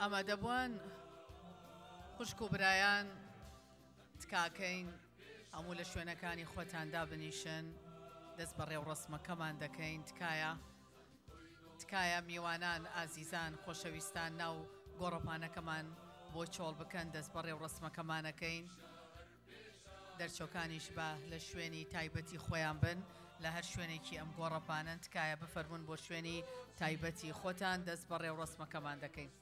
ئامادەبووان خوشک و برایان تکاکەین هەموو لە شوێنەکانی خۆتاندا بنیشن دەست بە ڕێو ڕسمەکەمان دەکەین تکایە میوانان ئازیزان خۆشەویستان ناو گۆڕەپانەکەمان بۆ چۆڵ بکەن دەست بە ڕێو ڕسمەکەمانەکەین دەرچۆکانیش بە لە شوێنی تایبەتی خۆیان بن لە هەر شوێنێکی ئەم گۆڕەپانن تکایە بفەرمون بۆ شوێنی تایبەتی خۆتان دەست بە ڕێو ڕسمەکەمان دەکەین.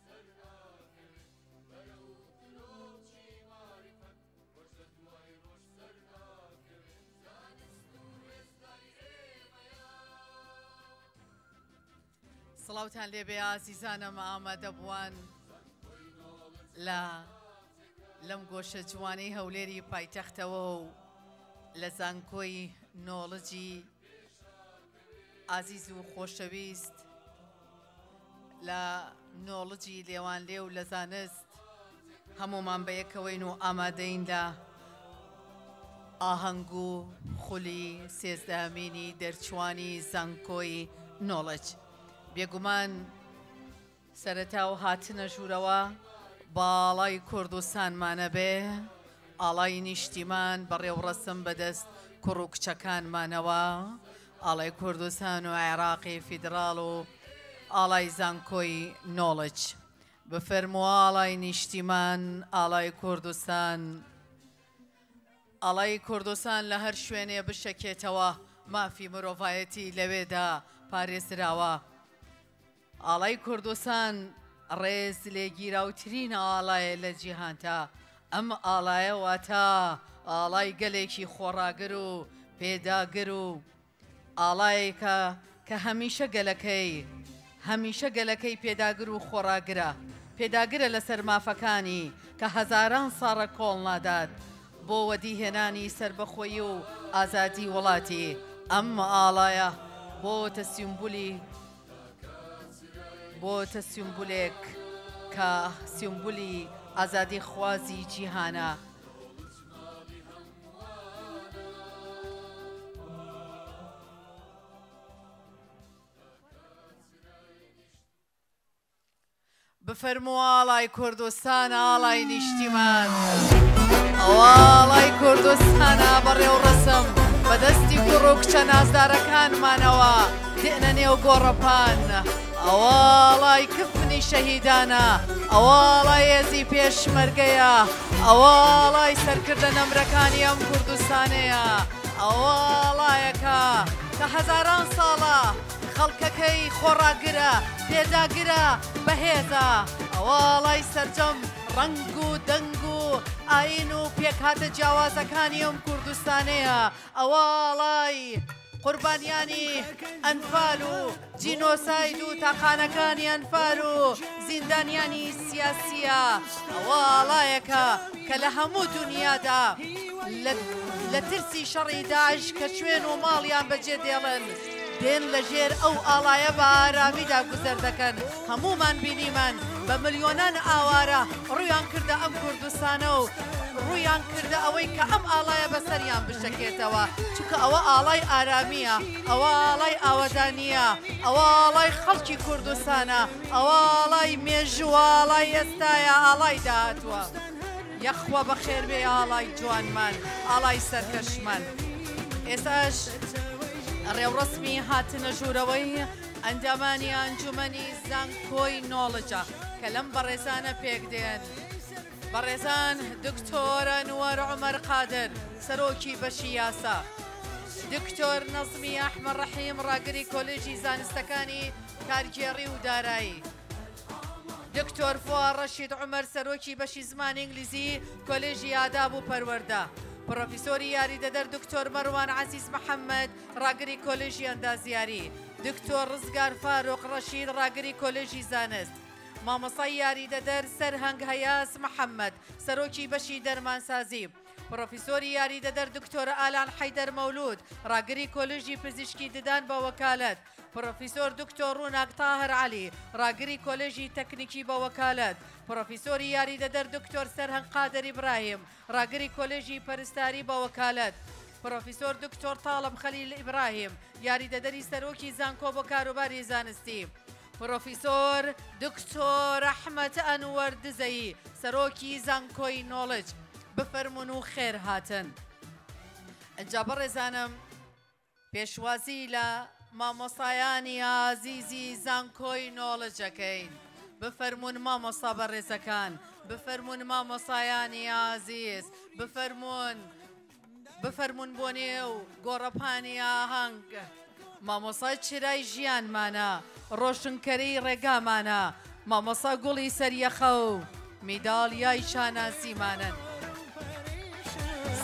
سڵاوتان لێبێ ئازیزانم ئامادە بووان لەم گۆشە جوانەی هەولێری پایتەختەوە و لە زانکۆی نۆڵجی ئازیز و خۆشەویست لە نۆڵجی لێوان لێ و لە زانست هەمومان بەیەکەوەین و ئامادەین لە ئاهەنگ و خولی سێزدەهەمینی دەرچوانی زانکۆی نۆڵج. بێگومان سەرەتا و هاتنە ژوورەوە باڵای کوردستانمانە بێ ئاڵای نیشتیمان بەڕێوڕەسم بەدەست کوڕ و کچەکانمانەوە ئاڵای کوردستان و عێراقی فیدراڵ و ئاڵای زانکۆی نۆڵج بفەرموو ئاڵای نیشتیمان ئاڵای کوردستان لە هەر شوێنێ بشەکێتەوە مافی مرۆڤایەتی لەوێدا پارێزراوە ئاڵای کوردستان ڕێز لێگیراوترین ئاڵایە لە جیهاندا ئەم ئاڵایە واتە ئاڵای گەلێکی خۆڕاگر و پێداگر و ئاڵایەکە کە هەمیشە گەلەکەی پێداگر و خۆڕاگرە پێداگرە لەسەر مافەکانی کە هەزاران ساڕە کۆڵ نادات بۆ وەدیهێنانی سربەخۆیی و ئازادی وڵاتی ئەم ئاڵایە بۆتە سیمبولێک کە سیمبولی ئازادی خوازی جیهانە بفەرموو ئاڵای کوردستان ئاڵای نیشتیمان ئاڵای کوردستانە بەڕێو ڕەسم بەدەستی کوڕ و کچە نازدارەکانمانەوە دێنە نێو گۆڕەپان ئەواڵای کفنی شەهیدانە ئەواڵای هێزی پێشمەرگەیە ئەواڵای سەرکردە نەمرەکانی ئەم کوردستانەیە ئەواڵایەکە کە هەزاران ساڵە خەڵکەکەی خۆڕاگرە پێداگرە بەهێزە ئەواڵای سەرجەم ڕنگ و دەنگ و ئاین و پێکهاتە جیاوازەکانی ئەم کوردستانەیە ئەواڵای قوربانیانی ئەنفال و جینۆساید و تاقانەکانی ئەنفال و زیندانیانی سیاسیە ئەواڵایەکە کە لە هەموو دنیادا لە ترسی شەڕی داعش کە شوێن و ماڵیان بەجێ دێڵن دێن لە ژێر ئەو ئاڵایە بە ئارامیدا گوزەر دەکەن هەمومان بینیمان بە ملیۆنان ئاوارە ڕوویان کردە ئەم کوردستانە و ڕوویان کردە ئەوەی کە ئەم ئاڵایە بەسەریان بشەکێتەوە چونکە ئەوە ئاڵای ئارامیە ئەوە ئاڵای ئاوەدانیە ئەوە ئاڵای خەڵکی کوردستانە ئەوە ئاڵای مێژووە ئاڵای ئێستایە ئاڵای داهاتووە یەخوا بەخێر بێ ئاڵای جوانمان ئاڵای سەرکەشمان ئێستاش ڕێوڕسمی هاتنە ژوورەوەی ئەنجامانی ئەنجومەنی زانکۆی نۆڵجە کە لەم بەڕێزانە پێک دێن بەڕێزان دکتۆر ئەنوەر عومەر قادر سەرۆکی بەشی یاسا دکتۆر نەزمی ئەحمەد ڕەحیم ڕاگری کۆلێژی زانستەکانی کارگێڕی و دارایی دکتۆر فواد ڕەشید عومەر سەرۆکی بەشی زمانی ئینگلیزی کۆلێژی ئاداب و پەروەردە پرۆفیسۆری یاریدەدەر دکتۆر مەروان عەزیز محەممەد ڕاگری کۆلێژی ئەندازیاری دکتۆر ڕزگار فاروق ڕەشید ڕاگری کۆلێژی زانست مامۆستای یاریدەدەر سەرهەنگ هەیاس محەممەد سەرۆکی بەشی دەرمانسازی پرۆفیسۆری یاریدەدەر دکتۆرە ئالان حەیدەر مەولود ڕاگری کۆلێژی پزیشکی ددان بە وەکالەت پرۆفیسۆر دکتۆر ڕووناک تاهر عەلی ڕاگری کۆلێژی تەکنیکی بە وەکالەت پرۆفیسۆری یاریدەدەر دکتۆر سەرهەنگ قادر ئیبراهیم ڕاگری کۆلێژی پەرستاری بە وەکالەت پرۆفیسۆر دکتۆر تاڵم خەلیل ئیبراهیم یاریدەدەری سەرۆکی زانکۆ بۆ کاروباری زانستی پرۆفیسۆر دکتۆر ئەحمەد ئەنوەر دزەیی سەرۆکی زانکۆی نۆڵج بفەرمون و خێر هاتن. ئەنجا بەڕێزانم پێشوازی لە مامۆستایانی ئازیزی زانکۆی نۆڵجەکەین. بفەرمون مامۆستا بەڕێزەکان، بفەرمون مامۆستایانی ئازیز، بفەرمون بۆ نێو گۆڕەپانی ئاهەنگ. مامۆستا چرای ژیانمانە، ڕۆشنکەرەی ڕێگامانە، مامۆستا گوڵی سەریەخە و میداڵیای شانازیمانن.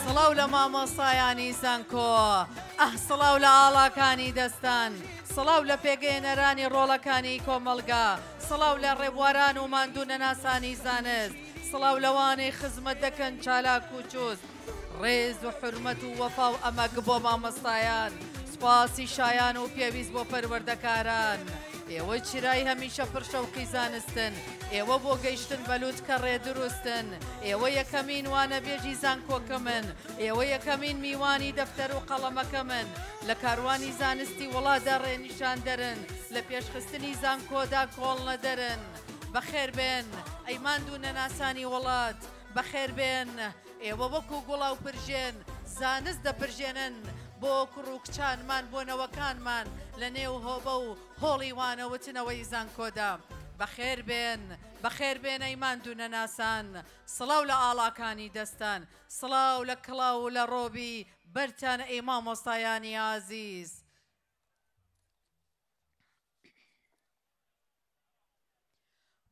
سڵاو لە مامۆستایانی زانکۆ، سڵاو لە ئاڵاکانی دەستان، سڵاو لە پێگەێنەرانی ڕۆڵەکانی کۆمەڵگا، سڵاو لە ڕێبواران و ماندوو نەناسانی زانست، سڵاو لەوانەی خزمەت دەکەن چالاک و چوست. ڕێز و حرمەت و وەفا و ئەمەگ بۆ مامۆستایان، سوپاسی شایان و پێویست بۆ پەروەردەکاران. ئێوە چرای هەمیشە پرشەوقی زانستن، ئێوە بۆ گەیشتن بەلووت کە ڕێ دروستن، ئێوە یەکەمین وانە بێژی زانکۆکە من، ئێوە یەکەمین میوانی دەفتەر و قەڵەمەکە من، لە کاروانی زانستی وڵاتدا ڕێنیشان دەرن، لە پێشخستنی زانکۆدا کۆڵ نەدەرن. بەخێر بێن ئەی ماندوو نەناسانی وڵات، بەخێر بێن ئێوە وەکو گوڵا و پرژێن زانست دەپرژێنن بۆ کوڕ و کچانمان، بۆ نەوەکانمان لە نێو هۆبە و هۆڵی وانەوتنەوەی زانکۆدا. بەخێر بێن، بەخێر بێن ئەی ماندوو نەناسان. سڵاو لە ئاڵاکانی دەستان، سڵاو لە کڵاو و لە ڕۆبی بەرتان ئەی مامۆستایانی ئازیز.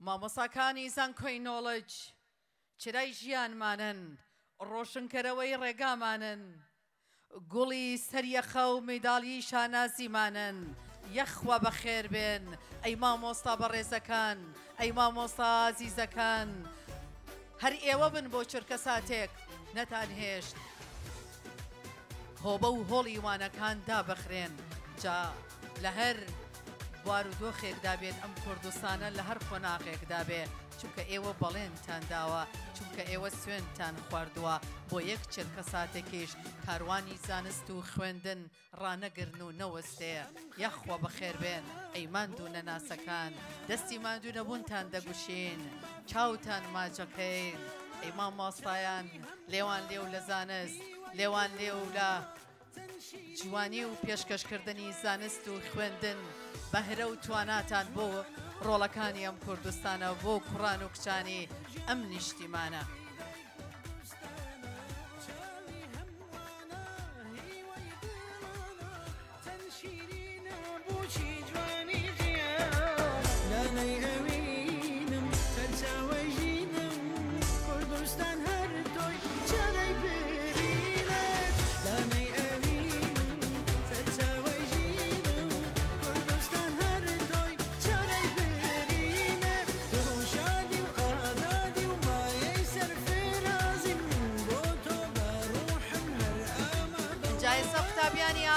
مامۆستاکانی زانکۆی نۆڵج چرای ژیانمانن، ڕۆشنکەرەوەی ڕێگامانن، گوڵی سەریەخە و میداڵی شانازیمانن. یەخوا بەخێر بێن ئەی مامۆستا بەڕێزەکان، ئەی مامۆستا ئازیزەکان. هەر ئێوە بن بۆ چرکە ساتێک نەتان هێشت هۆبە و هۆڵی وانەکان دابەخرێن. جا لە هەر بارودۆخێکدا بێت ئەم کوردستانە، لە هەر قۆناغێکدا بێ، چونکە ئێوە بەڵێنتان داوە، چونکە ئێوە سوێنتان خواردووە. بۆ یەک چرکە ساتێکیش کاروانی زانست و خوێندن ڕانەگرن و نەوەستەیە. یەخوا بەخێر بێن ئەی ماندوو نەناسەکان، دەستی ماندوو نەبوونتان دەگوشین، چاوتان ماچەکەین. ئەی مامۆستایان لێوان لێو لە زانست، لێوان لێو لە جوانی و پێشکەشکردنی زانست و خوێندن، بەهرە و تواناتان بۆ ڕۆڵەکانی ئەم کوردستانە، بۆ کوڕان و کچانی ئەم نیشتیمانە.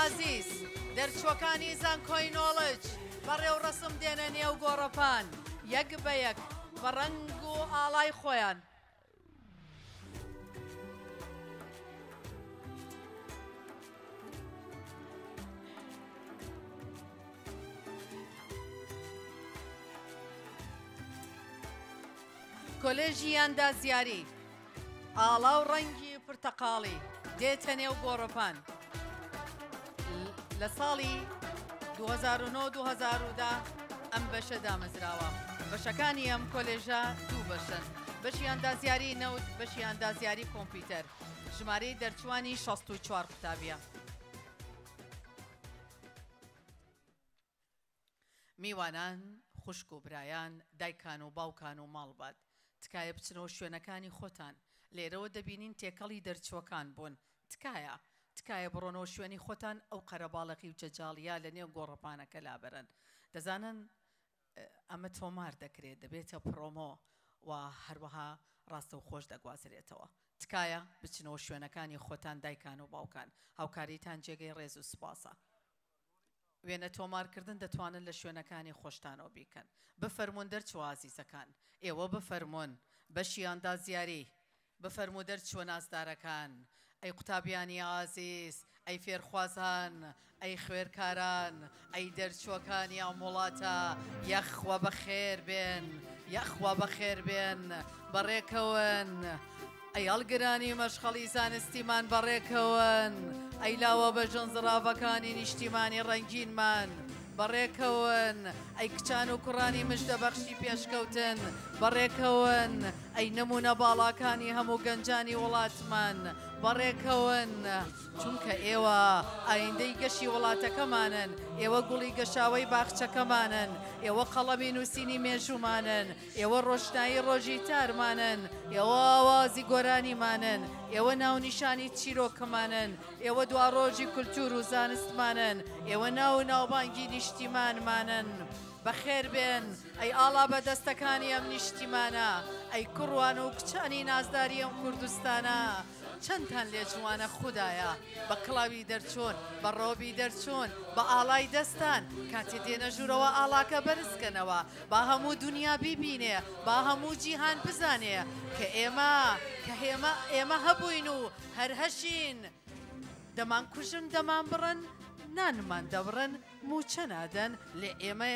عزیز دەرچوەکانی زانکۆی نۆڵج بەڕێو ڕسم دێنە نێو گۆڕەپان، یەک بە یەک بە ڕەنگ و ئاڵای خۆیان. کۆلێژی ئەندازیاری ئاڵا و ڕەنگی پرتەقاڵی دێتە نێو گۆڕەپان. لە ساڵی 2009-2010 ئەم بەشە دامەزراوە. بەشەکانی ئەم کۆلێژە دوو بەشن، بەشی ئەندازیاری نەوت، بەشی ئەندازیاری کۆمپیوتەر. ژمارەی دەرچوانی 64 قوتابیە. میوانان، خوشک و برایان، دایکان و باوکان و ماڵبات، تکایە بچنەوە شوێنەکانی خۆتان. لێرەوە دەبینین تێکەڵی دەرچوەکان بوون. تکایە بڕۆنەوە شوێنی خۆتان، ئەو قەرەباڵەقی و جەجاڵیا لە نێو گۆڕەپانەکە لابەرن. دەزانن ئەمە تۆمار دەکرێت، دەبێتە پرۆمۆ و هەروەها ڕاستە و خۆش دەگوازرێتەوە. تکایە بچنەوە شوێنەکانی خۆتان دایکان و باوکان. هاوکاریتان جێگەی ڕێز و سوپاسە. وێنە تۆمارکردن دەتوانن لە شوێنەکانی خۆشتانەوە بیکەن. بفەرمون دەرچوە ئازیزەکان، ئێوە بفەرمون بەشی ئەندازیاری، بفەرمو دەرچوە نازدارەکان، ئەی قوتابیانی ئازیز، ئەی فێرخوازان، ئەی خوێرکاران، ئەی دەرچووەکانی ئەم وڵاتە، یەخوا بەخێر بێن، یەخوا بەخێر بێن، بەڕێکەون. ئەی هەڵگرانی مەشخەڵی زانستیمان بەڕێکەون، ئەی لاوە بە ژەنزڕاوەکانی نیشتیمانی ڕەنگینمان بەڕێکەون، ئەی کچان و کوڕانی مژدە بەخشی پێشکەوتن بەڕێکەون، ئەی نمونە باڵاکانی هەموو گەنجانی وڵاتمان بەڕێکەون، چونکە ئێوە ئایندەی گەشی وڵاتەکەمانن، ئێوە گوڵی گەشاوەی باخچەکەمانن، ئێوە قەڵەمی نووسینی مێژومانن، ئێوە ڕۆشنایی ڕۆژی تارمانن، ئێوە ئاوازی گۆرانیمانن، ئێوە ناونیشانی چیرۆکەمانن، ئێوە دواڕۆژی کولتور و زانستمانن، ئێوە ناو ناوبانگی نیشتیمانمانن. بەخێر بێن ئەی ئاڵا بەدەستەکانی ئەم نیشتیمانە، ئەی کوڕوان و کچانی نازداری ئەم کوردستانە، چەندتان لێ جوانە خوددایە، بە کڵاوی دەرچوون، بە ڕۆبی دەرچوون، بە ئاڵای دەستان کاتێ دێنە ژوورەوە ئاڵاکە بەرزکەنەوە، با هەموو دنیا بیبینێ، با هەموو جیهان بزانێ کە ئێمە هەبووین و هەرهەشین، دەمان کوژن دەمان بڕن، نانمان دەبڕن، موچە نادەن، لێ ئێمە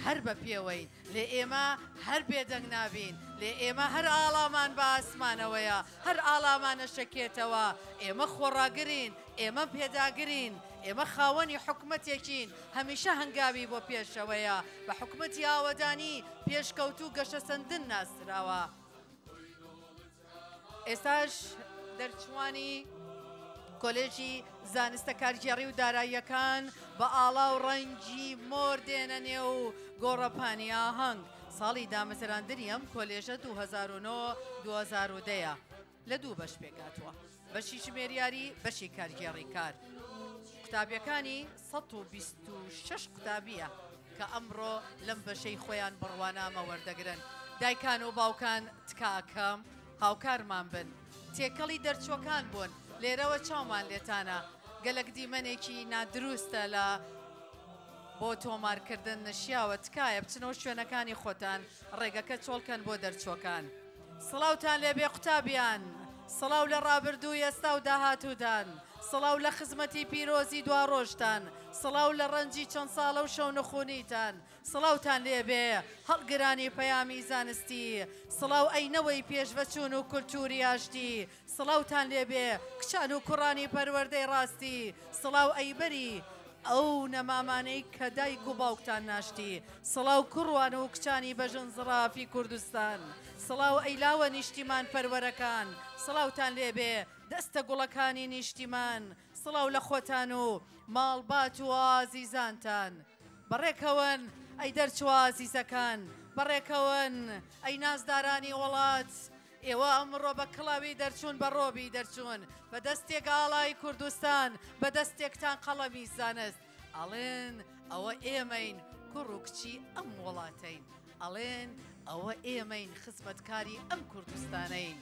هەر بە پێوەین، لێ ئێمە هەر بێدەنگ نابین، لێ ئێمە هەر ئاڵامان بە ئاسمانەوەیە، هەر ئاڵامانە شەکێتەوە، ئێمە خۆڕاگرین، ئێمە پێداگرین، ئێمە خاوەنی حکومەتێکین، هەمیشە هەنگاوی بۆ پێشەوەیە، بە حکومەتی ئاوەدانی پێشکەوت و گەشە سەندن ناسراوە. ئێستاش دەرچوانی کۆلێژی زانستە کارگێڕی و داراییەکان بە ئاڵا و ڕەنگی مۆر دێنە نێو گۆڕەپانی ئاهەنگ. ساڵی دامەزراندنی ئەم کۆلێژە 2009-2010 لە دوو بەش پێکاتوە، بەشی ژمێریاری، بەشی کارگێڕی کار. قوتابیەکانی 126 قوتابیە کە ئەمڕۆ لەم بەشەی خۆیان بڕوانامە وەردەگرن. دایکان و باوکان تکاکەم هاوکارمان بن، تێکەڵی دەرچووەکان بوون، لێرەوە چاومان لێتانە، گەلک دیمەنێکی نادروستە لە بۆ تۆمارکردن نشیاوە، تکایە بچنەوە شوێنەکانی خۆتان، ڕێگەکە چۆڵکەن بۆ دەرچووەکان. سڵاوتان لێبێ قوتابیان، سڵاو لە ڕابردوو ئێستا و داهاتوودان، سڵاو لە خزمەتی پیرۆزی دواڕۆژتان، سڵاو لە ڕەنجی چەند ساڵە و شەو نەخوونیتان، سڵاوتان لێبێ هەڵگرانی پەیامی زانستی، سڵاو ئەینەوەی پێشڤەچوون و کولتوری ئاشتی، سڵاوتان لێبێ کچان و کوڕانی پەروەردەی ڕاستی، سڵاو ئەیبەری ئەو نەمامانەی کە دایک و باوکتان ناشتی، سڵاو کوڕوان و کچانی بەژن زڕافی کوردستان، سڵاو ئەیلاوە نیشتیمان پەروەرەکان، سڵاوتان لێبێ دەستە گوڵەکانی نیشتیمان، سڵاو لە خۆتان و ماڵبات و ئازیزانتان. بەڕێکەون ئەی دەرچوە ئازیزەکان، بەڕێکەون ئەی نازدارانی وڵات، ئێوە ئەمڕۆ بە کڵاوی دەرچوون، بە ڕۆبی دەرچوون، بە دەستێک ئاڵای کوردستان، بە دەستێکتان قەڵەمی زانست، ئەڵێن ئەوە ئێمەین کوڕ و کچی ئەم وڵاتەین، ئەڵێن ئەوە ئێمەین خزمەتکاری ئەم کوردستانەین.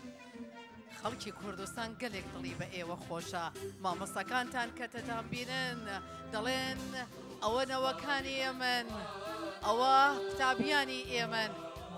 خەڵکی کوردستان گەلێک دڵی بە ئێوە خۆشە، مامۆستاکانتان کە تەتان بینن دەڵێن ئەوە نەوەکانی ئێمەن، ئەوە قوتابیانی ئێمەن.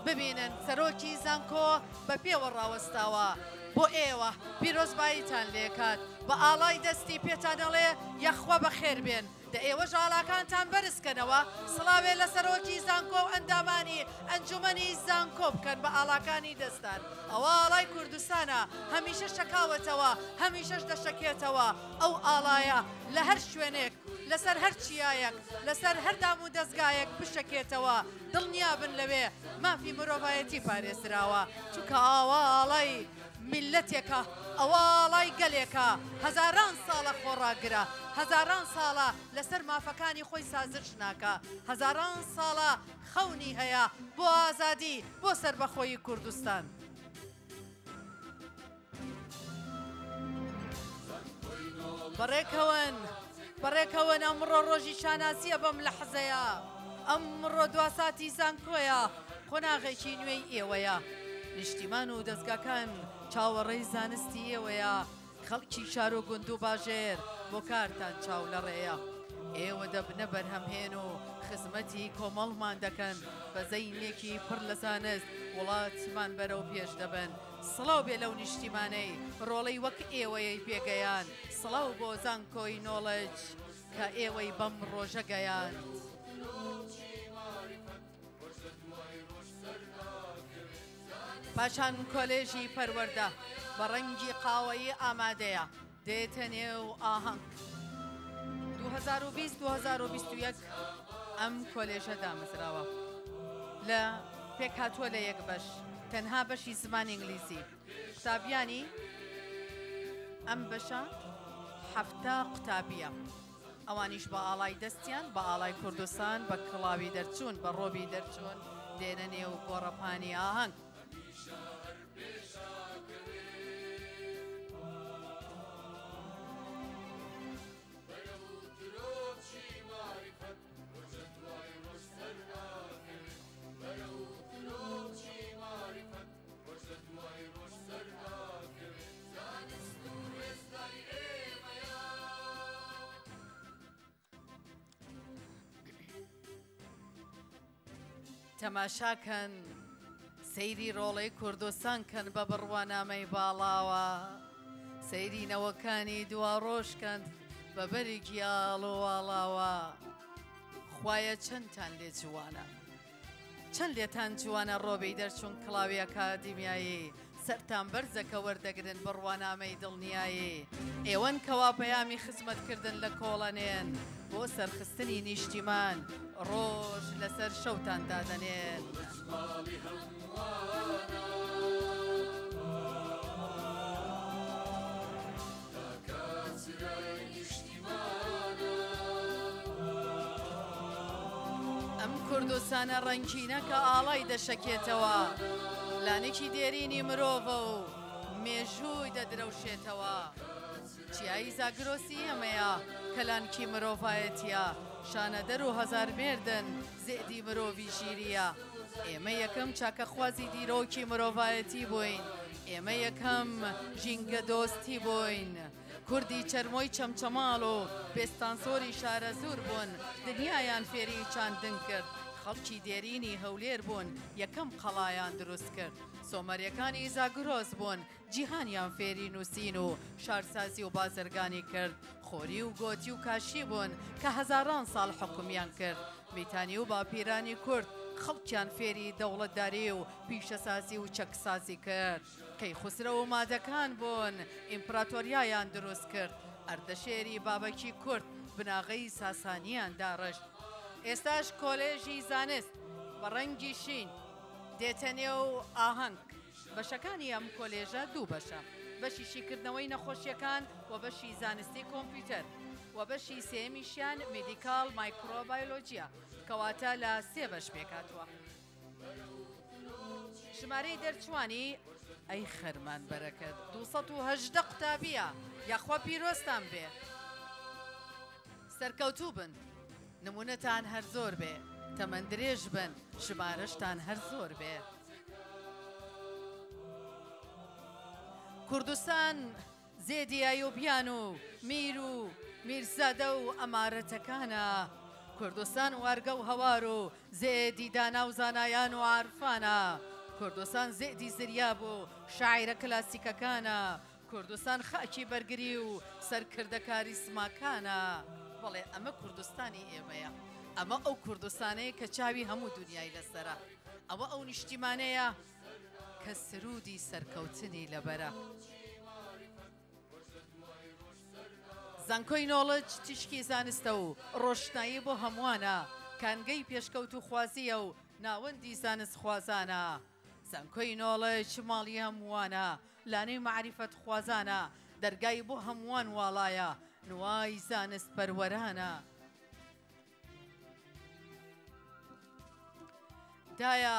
ببینن سەرۆکی زانکۆ بە پێوە ڕاوەستاوە بۆ ئێوە، پیرۆزباییتان لێکات، بە ئاڵای دەستی پێتان دەڵێ یەخوا بەخێر بێن، دە ئێوە ژاڵاکانتان بەرزکەنەوە، سڵاوێ لە سەرۆکی زانکۆ و ئەندامانی ئەنجومەنی زانکۆ بکەن بە ئاڵاکانی دەستان. ئەوە ئاڵای کوردستانە، هەمیشە شەکاوەتەوە، هەمیشەش دەشەکێتەوە، ئەو ئاڵایە لە هەر شوێنێک، لەسەر هەر چیایەک، لەسەر هەردام و دەستگایەک بشەکێتەوە، دڵنیابن لەوێ مافی مرۆڤایەتی پارێزراوە، چونکە ئاوا ئاڵای میلەتێکە، ئەوە ئاڵای گەلێکە، هەزاران ساڵە خۆڕاگرە، هەزاران ساڵە لەسەر مافەکانی خۆی سازش ناکە، هەزاران ساڵە خەونی هەیە بۆ ئازادی، بۆ سەربەخۆیی کوردستان. بەڕێکەوەن ئەمڕۆ ڕۆژی شاناسیە بەم لە حەزەیە، ئەمڕۆ دواساتی زانکۆیە، قۆناغێکی نوێی ئێوەیە، نیشتیمان و دەستگاکان چاوەڕێی زانستی ئێوەیە، خەڵکی شار و گوند و باژێر بۆ کارتان چاو لە ڕێیە، ئێوە دەبنە بەرهەمهێن و خزمەتی کۆمەڵمان دەکەن، بە زەینێکی پڕ لە زانست وڵاتمان بەرەو پێش دەبن، سڵاو بێ لەو نیشتیمانەی ڕۆڵەی وەک ئێوەیەی پێگەیان سڵاو بۆ زانکۆی نۆڵەج کە ئێوەی بەم ڕۆژە گەیان پاشان کۆلێژی پەروەردە بە ڕەنگی قاوەیی ئامادەیە دێتە نێو ئاهەنگ 2020-2021 ئەم کۆلێژە دامەزراوە لە پێک هاتووە لە یەک بەش تەنها بەشی زمان ئینگلیزی قوتابیانی ئەم بەشە 7 قوتابیە ئەوانیش بە ئاڵای دەستیان بە ئاڵای کوردستان بە کڵاوی دەرچوون بە ڕۆبی دەرچوون دێنە نێو گۆڕەپانی ئاهەنگ تەماشاکەن سەیری ڕۆڵەی کوردستان کەن بە بڕوانامەی باڵاوە سەیری نەوەکانی دوا ڕۆژکەن بە بەرێکی ئاڵۆواڵاوە خوایە چەندتان لێ جوانە چەند لێتان جوانە ڕۆبەی دەرچوون کڵاوی ئەکادیمیایی سەرتان بەرزەکە وەردەگرن بڕوانامەی دڵنیایی ئێوەن کەوا پەیامی خزمەتکردن لە کۆڵەنێن بۆ سەرخستنی نیشتیمان ڕۆژ لەسەر شەوتان دادەنێن ئەم کوردستانە ڕەنگینە کە ئاڵای دەشەکێتەوە لانێکی دێرینی مرۆڤە و مێژووی دەدرەوشێتەوە چیایی زاگرۆسی ئەمەیە کەلانکی مرۆڤایەتیە شانەدەر و هەزار مێردن زێدی مرۆڤی ژیریە ئێمە یەکەم چاکەخوازی دیرۆکی مرۆڤایەتی بووین ئێمە یەکەم ژینگە دۆستی بووین کوردی چەرمۆی چەمچەماڵ و پێستانسۆری شارە زور بوون دنیایان فێری چاندن کرد خەڵکی دێرینی هەولێر بوون یەکەم قەڵایان دروست کرد سۆمەریەکانی زاگرۆز بوون جیهانیان فێری نووسین و شارسازی و بازرگانی کرد خۆری و گۆتی و کاشی بوون کە هەزاران ساڵ حکومیان کرد میتانی و باپیرانی کورد خەڵکیان فێری دەوڵەتداری و پیشەسازی و چەکسازی کرد کەیخوسرە و مادەکان بوون ئیمپراتۆریایان دروست کرد ئەردەشێری بابەکی کورد بناغەی ساسانیان داڕشت ئێستاش کۆلێژی زانست بە ڕەنگی شین دێتە نێو ئاهەنگ بەشەکانی ئەم کۆلێژە دوو بەشە بەشی شیکردنەوەی نەخۆشیەکان و بەشی زانستی کۆمپیوتەر و بەشی سێمیشیان مێدیکال مایکرۆبایۆلۆجیە کەواتە لە 3 بەش پێکاتوە ژمارەی دەرچوانی ئەی خەرمان بەرەکەت 218 قوتابیە یاخوا پیرۆستان بێ سەرکەوتوو بن نمونەتان هەر زۆر بێ تەمەن درێژ بن ژمارەشتان هەر زۆر بێ کوردستان زێدی ئایۆبیان و میر و میرزادە و ئەمارەتەکانە کوردستان وارگە و هەوار و زێدی دانا و زانایان و عارفانە کوردستان زێدی زریاب و شاعیرە کلاسیکەکانە کوردستان خاکی بەرگری و سەرکردەکاری سماکانە بەڵێ ئەمە کوردستانی ئێمەیە ئەمە ئەو کوردستانەیە کە چاوی هەموو دنیای لەسەرە ئەوە ئەو نیشتیمانەیە کە سرودی سەرکەوتنی لەبەرە زانکۆی نۆڵج تیشکی زانستە و ڕۆشنایی بۆ هەمووانە کانگەی پێشکەوت و خوازیە و ناوەندی زانست خوازانە زانکۆی نۆڵج ماڵی هەمووانە لانەی معریفەت خوازانە دەرگای بۆ هەمووان واڵایە نوای زانست پەروەرانە دایە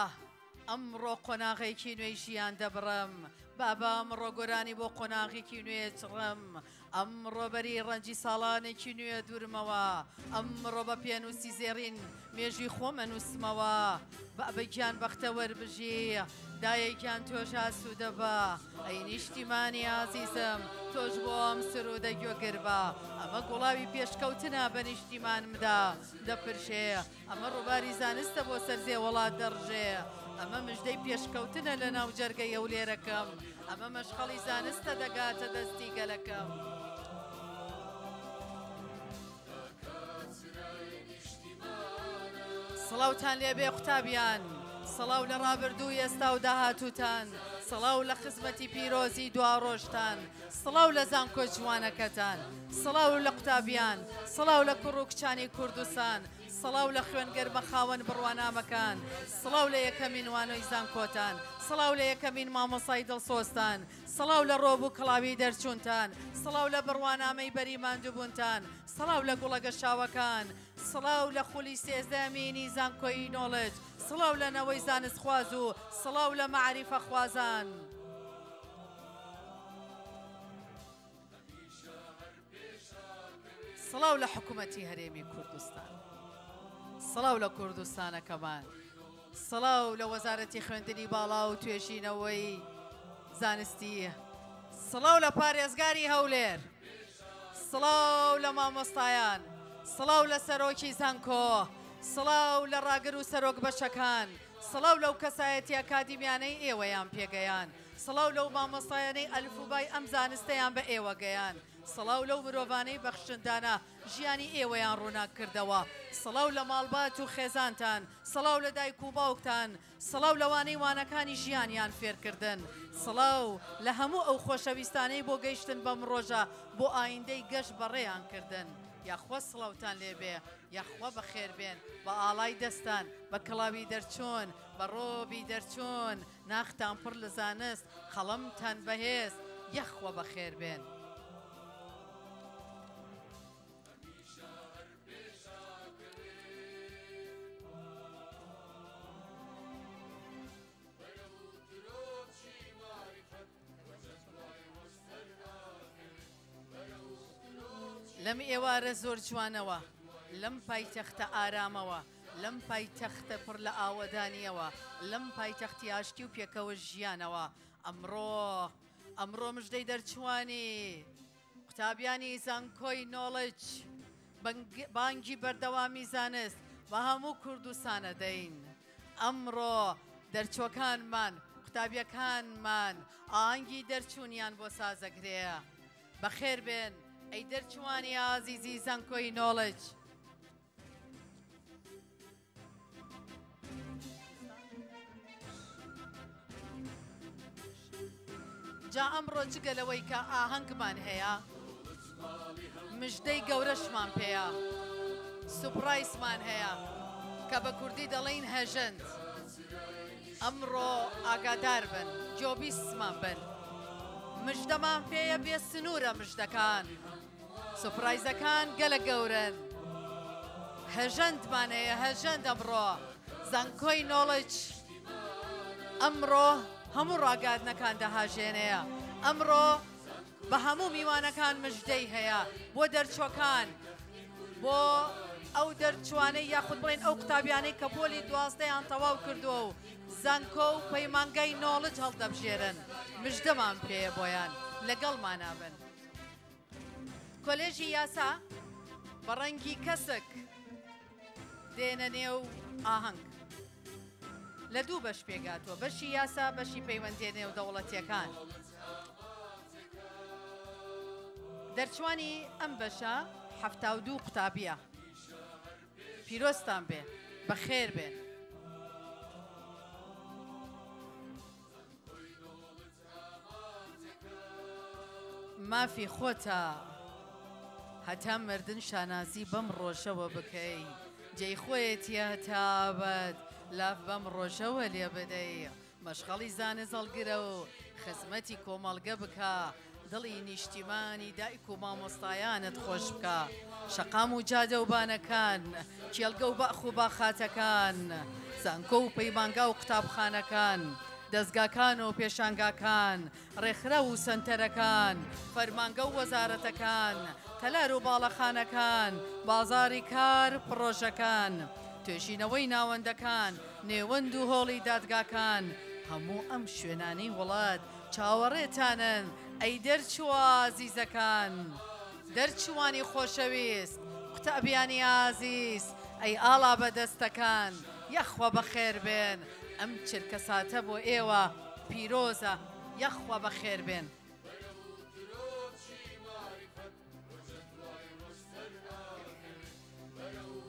ئەمڕۆ قۆناغێکی نوێی ژیان دەبڕم بابا ئەمڕۆ گۆرانی بۆ قۆناغێکی نوێ چڕم ئەمڕۆ بەری ڕەنجی ساڵانێکی نوێ دوورمەوە ئەمڕۆ بە پێنووسی زێڕین مێژوی خۆمە نووسمەوە بابەگیان بەختە وەربژی دایەکیان تۆش ئاسوودە بە ئەی نیشتیمانی ئازیزم تۆش بۆ ئەم سرودە گوێگر بە ئەمە گوڵاوی پێشکەوتنە بە نیشتیمانمدا دەپرشێ ئەمە ڕووباری زانستە بۆ سەرزێ وڵات دەڕژێ ئەمە مژدەی پێشکەوتنە لە ناو جەرگەی هەولێرەکەم ئەمە مەشخەڵی زانستە دەگاتە دەستی گەلەکەم. سڵاوتان لێبێ قوتابیان، سڵاو لە ڕابردوو ئێستا و داهاتووتان، سڵاو لە خزمەتی پیرۆزی دواڕۆژتان، سڵاو لە زانکۆ جوانەکەتان، سڵاو لە قوتابیان، سڵاو لە کوڕ و کچانی کوردستان، سڵاو لە خوێنگەر بە خاوەن بڕوانامەکان، سڵاو لە یەکەمین وانۆی زانکۆتان، سڵاو لە یەکەمین مامۆسای دڵسۆستان، سڵاو لە ڕۆبوو کڵاوی دەرچوونتان، سڵاو لە بڕوانامەی بەری ماندووبوونتان، سڵاو لە گوڵە گەشاوەکان، سڵاو لە خولی سێزدەمینی زانکۆی نۆڵج، سڵاو لە نەوەی زانستخواز و سڵاو لە مەعریفە خوازان. سڵاو لە حکوومەتی هەرێمی کوردستان، سڵاو لە کوردستانەکەمان، سڵاو لە وەزارەتی خوێندنی باڵا و توێژینەوەی زانستی، سڵاو لە پارێزگاری هەولێر، سڵاو لە مامۆستایان، سڵاو لە سەرۆکی زانکۆ، سڵاو لە ڕاگر و سەرۆک بەشەکان، سڵاو لەو کەسایەتی ئەکادیمیانەی ئێوەیان پێگەیان، سڵاو لەو مامۆستایانەی ئەلفوبای ئەم زانستەیان بە ئێوە گەیان، سڵاو لەو مرۆڤانەی بەخشندانە ژیانی ئێوەیان ڕووناک کردەوە، سڵاو لە ماڵبات و خێزانتان، سڵاو لە دایک و باوکتان، سڵاو لەوانەی وانەکانی ژیانیان فێرکردن، سڵاو لە هەموو ئەو خۆشەویستانەی بۆ گەیشتن بەم ڕۆژە بۆ ئایندەی گەشت بەڕێیان کردن. یاخوا سڵاوتان لێبێ، یاخوا بەخێر بێن، بە ئاڵای دەستان، بە کڵاوی دەرچوون، بە ڕۆبی دەرچوون، ناختان پڕ لە زانست، خەڵەمتان بەهێز، یاخوا بەخێر بێن. لەم ئێوارە زۆر جوانەوە، لەم پایتەختە ئارامەوە، لەم پایتەختە پڕ لە ئاوەدانیەوە، لەم پایتەختی ئاشتی و پێکەوە ژیانەوە، ئەمڕۆ مژدەی دەرچوانی قوتابیانی زانکۆی نۆڵج بانگی بەردەوامی زانست بە هەموو کوردستانە دەین. ئەمڕۆ دەرچووەکانمان، قوتابیەکانمان ئاهەنگی دەرچوونیان بۆ سازەگرەیە. بەخێر بێن ئەی دەرچوانی ئازیزی زانکۆی نۆڵج. جا ئەمڕۆ جگە لەوەی کە ئاهەنگمان هەیە، مژدەی گەورەشمان پێیە، سوپڕایسمان هەیە کە بە کوردی دەڵێن هەژەند. ئەمڕۆ ئاگادار بن، جۆبیستمان بن، مژدەمان پێیە بێ سنوورە مژدەکان، سوپڕایزەکان گەلە گەورن، هەژەندمان هەیە، هەژەند ئەمڕۆ زانکۆی نۆڵج ئەمڕۆ هەموو ڕاگاتنەکان دەهاژێنەیە، ئەمڕۆ بە هەموو میوانەکان مژدەی هەیە بۆ دەرچووەکان، بۆ ئەو دەرچوانەی یاخود بڵێن ئەو قوتابیانەی کە پۆلی دوازدەیان تەواو کردووە و زانکۆ و پەیمانگای نۆڵج هەڵدەبژێرن، مژدەمان پێیە بۆیان، لەگەڵمانە بن. کۆلێژی یاسا بە ڕەنگی کەسک دێنە نێو ئاهەنگ، لە دوو بەش پێگاتوە، بەشی یاسا، بەشی پەیوەندی نێو دەوڵەتیەکان. دەرچوانی ئەم بەشە 72 قوتابیە. پیرۆستان بێ، بەخێر بێن. مافی خۆتە هەتا مردن شانازی بەم ڕۆژەوە بکەی، جێی خۆیەتی هەتابەت لاف بەم ڕۆژەوە لێ بدەی، مەشغەڵی زانست هەڵگرە و خزمەتی کۆمەڵگە بکە، دڵی نیشتیمانی دایک و مامۆستایانت خۆش بکە، شەقام و جادە و بانەکان، کێڵگە و بەخ و باخاتەکان، زانکۆ و پەیمانگا و قوتابخانەکان، دەزگاکان و پێشانگاکان، ڕێکخرا و سەنتەرەکان، فەرمانگە و وەزارەتەکان، تەلار و باڵەخانەکان، بازاری کار، پڕۆژەکان، توێژینەوەی ناوەندەکان، نێوەند و هۆڵی دادگاکان، هەموو ئەم شوێنانەی وڵات چاوەڕێتانن ئەی دەرچووە ئازیزەکان، دەرچوانی خۆشەویست، قوتابیانی ئازیز، ئەی ئاڵا بەدەستەکان، یەخوا بەخێر بێن. ئەم چرکە ساتە بۆ ئێوە پیرۆزە، یەخوا بەخێر بێن.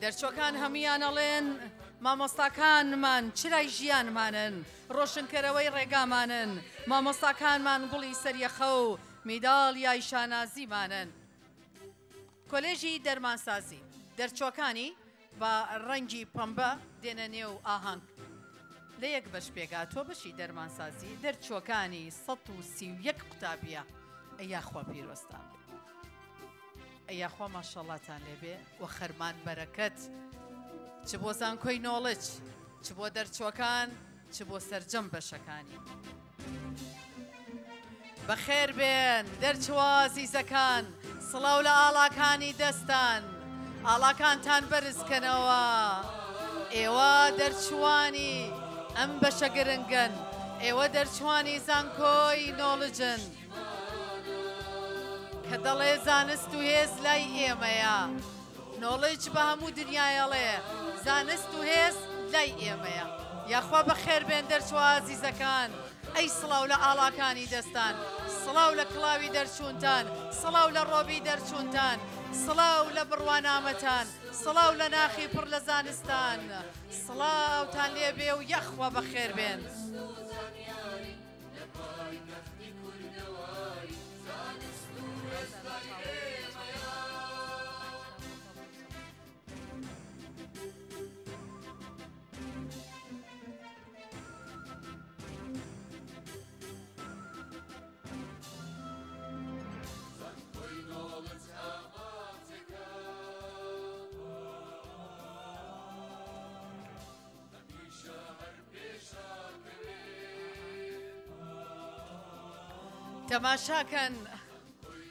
دەرچۆکان هەمویان ئەڵێن مامۆستاکانمان چرای ژیانمانن، ڕۆشنکەرەوەی ڕێگامانن، مامۆستاکانمان گوڵی سەریەخە و میداڵیای شانازیمانن. کۆلێژی دەرمانسازی دەرچۆکانی بە ڕەنگی پەمبە دێنە نێو ئاهەنگ لە یەک بەش پێگاتۆ بەشی دەرمانسازی دەرچۆکانی 131 قوتابیە. ئەیاخوا پیرۆستان بێ، ئەیاخوا ماشەڵاتان لێبێ و خەرمان بەرەکەت، چ بۆ زانکۆی نۆڵج، چ بۆ دەرچۆکان، چ بۆ سەرجەم بەشەکانی. بەخێر بێن دەرچوە زیزەکان، سڵاو لە ئاڵاکانی دەستان، ئاڵاکانتان بەرزکەنەوە. ئێوە دەرچوانی ئەم بەشە گرنگن، ئێوە دەرچوانی زانکۆی نۆڵجن کە دەڵێ زانست و هێز لای ئێمەیە. نۆڵج بە هەموو دنیایەڵێ زانست و هێز لای ئێمەیە. یاخوا بەخێر بێن دەرچوە عزیزەکان، ئەی سڵاو لە ئاڵاکانی دەستان، سڵاو لە کڵاوی دەرچوونتان، سڵاو لە ڕۆبی دەرچوونتان، سڵاو لە بڕوانامەتان، سڵاو لە ناخی پڕ لە زانستان، سڵاوتان لێبێ و یەخوا بەخێر بێن. تەماشاکەن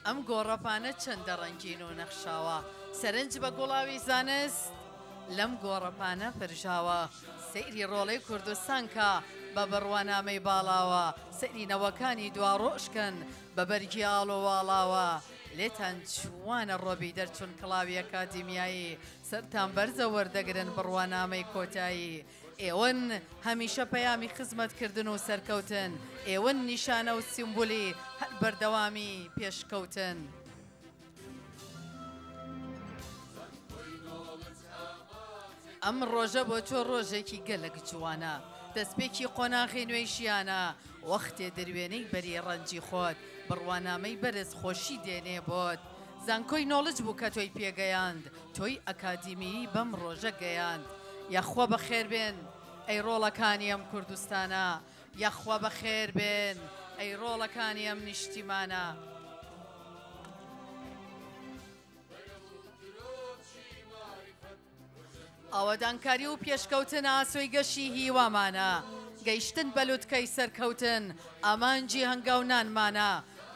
ئەم گۆڕەپانە چەندە ڕەنگین و نەخشاوە، سەرنج بە گوڵاوی زانست لەم گۆڕەپانە پرژاوە. سەیری ڕۆڵەی کوردستان کە بە بڕوانامەی باڵاوە، سەیری نەوەکانی دواڕۆشکن بە بەرگی ئاڵۆواڵاوە. لێتان چوانە ڕۆبی دەرچوون کڵاوی ئەکادیمیایی، سەرتان بەرزە وەردەگرن بڕوانامەی کۆتایی. ئێوەن هەمیشە پەیامی خزمەتکردن و سەرکەوتن، ئێوەن نیشانە و سیمبولی هەر بەردەوامی پێشکەوتن. ئەم ڕۆژە بۆ تۆ ڕۆژێکی گەلک جوانە، دەستپێکی قۆناغی نوێی ژیانە، وەختێ دەروێنەی بەری ڕەنجی خۆت، بڕوانامەی بەرز خۆشی دێنێ بۆت. زانکۆی نۆڵج بوو کە تۆی پێگەیاند، تۆی ئەکادیمی بەم ڕۆژە گەیاند. یاخوا بەخێر بێن ئەی ڕۆڵەکانی ئەم کوردستانە، یاخوا بەخێر بێن ئەی ڕۆڵەکانی ئەم نیشتیمانە. ئاوەدانکاری و پێشکەوتن ئاسۆی گەشی هیوامانە، گەیشتن بەلووتکەی سەرکەوتن ئامانجی هەنگاونانمانە.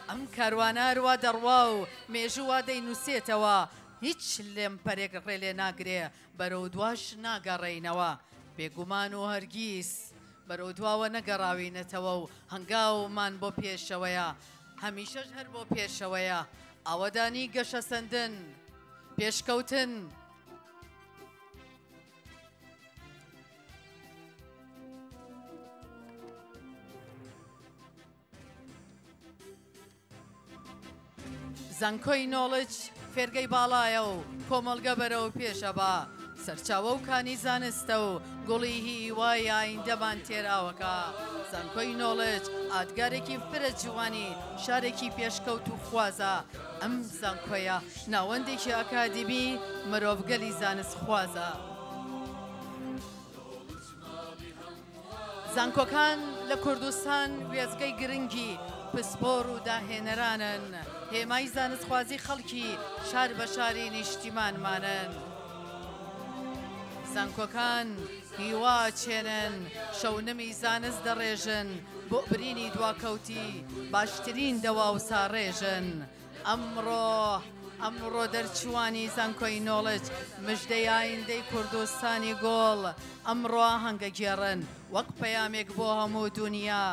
ئەم کاروانەروە دەڕوا و مێژووا دەینووسێتەوە، هیچ لێم پەرێک ڕێ لێ ناگرێ، بەرەو دواش ناگەڕێینەوە. بێگومان و هەرگیز بەرەو دواوە نەگەڕاوینەتەوە و هەنگاومان بۆ پێشەوەیە، هەمیشەش هەر بۆ پێشەوەیە. ئاوەدانی گەشە سەندن پێشکەوتن زانکۆی نۆڵج فێرگەی باڵایە و کۆمەڵگە بەرەو پێشە بە، سەرچاوە و کانی زانستە و گوڵی هیوای ئایندەمان تێراوەکە. زانکۆی نۆڵج ئادگارێکی فرە جوانی، شارێکی پێشکەوت و خوازە. ئەم زانکۆیە ناوەندێکی ئەکادیمی مرۆڤگەلی زانست خوازە. زانکۆکان لە کوردستان وێزگەی گرنگی پسپۆر و داهێنەرانن، هێمای زانستخوازی خەڵکی شار بە شاری نیشتیمانمانن. زانکۆکان هیوا چێنن، شەونمی زانست دەڕێژن، بۆ برینی دواکەوتی باشترین دەوا و ساڕێژن. ئەمڕۆ دەرچوانی زانکۆی نۆڵج مژدەی ئایندەی کوردستانی گۆڵ، ئەمڕۆ هەنگە گێڕن وەک پەیامێک بۆ هەموو دنیا.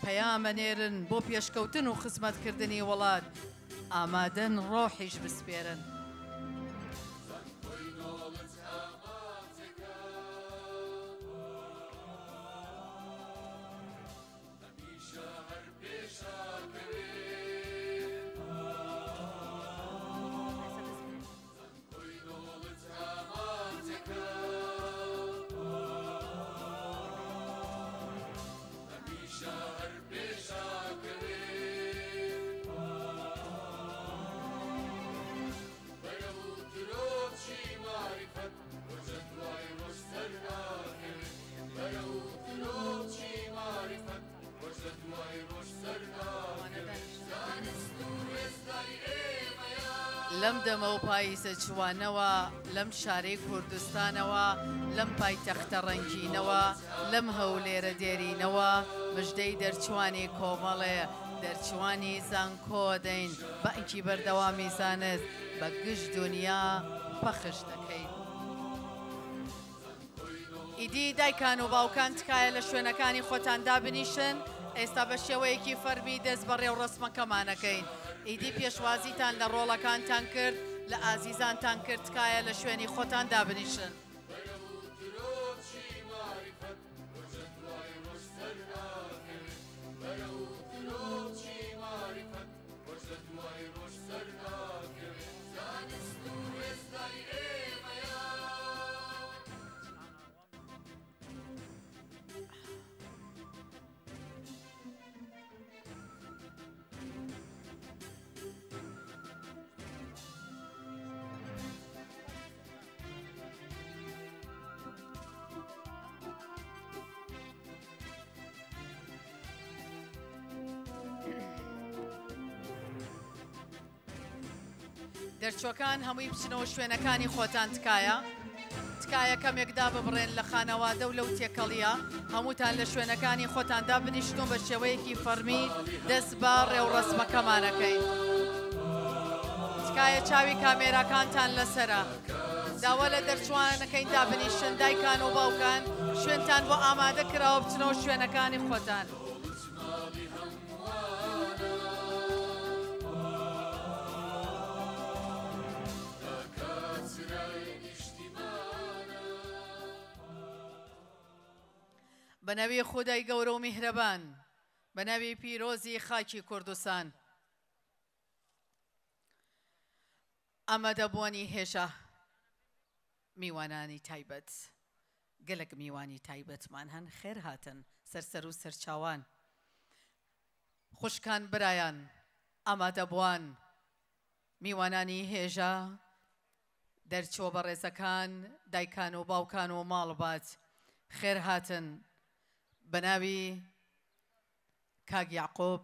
پەیامە نێرن بۆ پێشکەوتن و خزمەتکردنی وڵات، ئامادەن ڕۆحیش بسپێرن. لەم دەمە و پاییزە جوانەوە لەم شارەی کوردستانەوە لەم پایتەختە ڕەنگینەوە لەم هەولێرە دێرینەوە مژدەی دەرچوانی کۆمەڵێ دەرچوانی زانکۆ دەین بەئەنکی بەردەوامی زانست بە گشت دنیا پەخش دەکەین. ئیدی دایکان و باوکان تکایە لە شوێنەکانی خۆتاندا بنیشن ئێستا بە شێوەیەکی فەرمی دەست بە ڕێو ڕسمەکەمانەکەین. ئیدی پێشوازیتان لە ڕۆڵەکانتان کرد لە ئازیزانتان کرد تکایە لە شوێنی خۆتاندا بنیشن. دەرچوەکان هەمووی بچنەوە شوێنەکانی خۆتان تکایە کەمێکدا ببڕێن لە خانەوادە و لەو تێکەڵیە هەمووتان لە شوێنەکانی خۆتاندا بنیشتون بە شێوەیەکی فەرمی دەست بە ڕێوڕسمەکەمانەکەین. تکایە چاوی کامێراکانتان لەسرە داوە لە دەرچوانەکەیندا بنیشن دایکان و باوکان شوێنتان بۆ ئامادە کراوە بچنەوە شوێنەکانی خۆتان. بەناوی خودای گەورە و میهرەبان بەناوی پیرۆزی خاکی کوردستان ئامادەبوونی هێشە میوانانی تایبەت گەلک میوانی تایبەتمان هەن خێر هاتن سەرسەر و سەرچاوان خوشکان برایان ئامادەبووان میوانانی هێژە دەرچۆ بە ڕێزەکان دایکان و باوکان و ماڵبات خێر هاتن بەناوی کاک یعقوب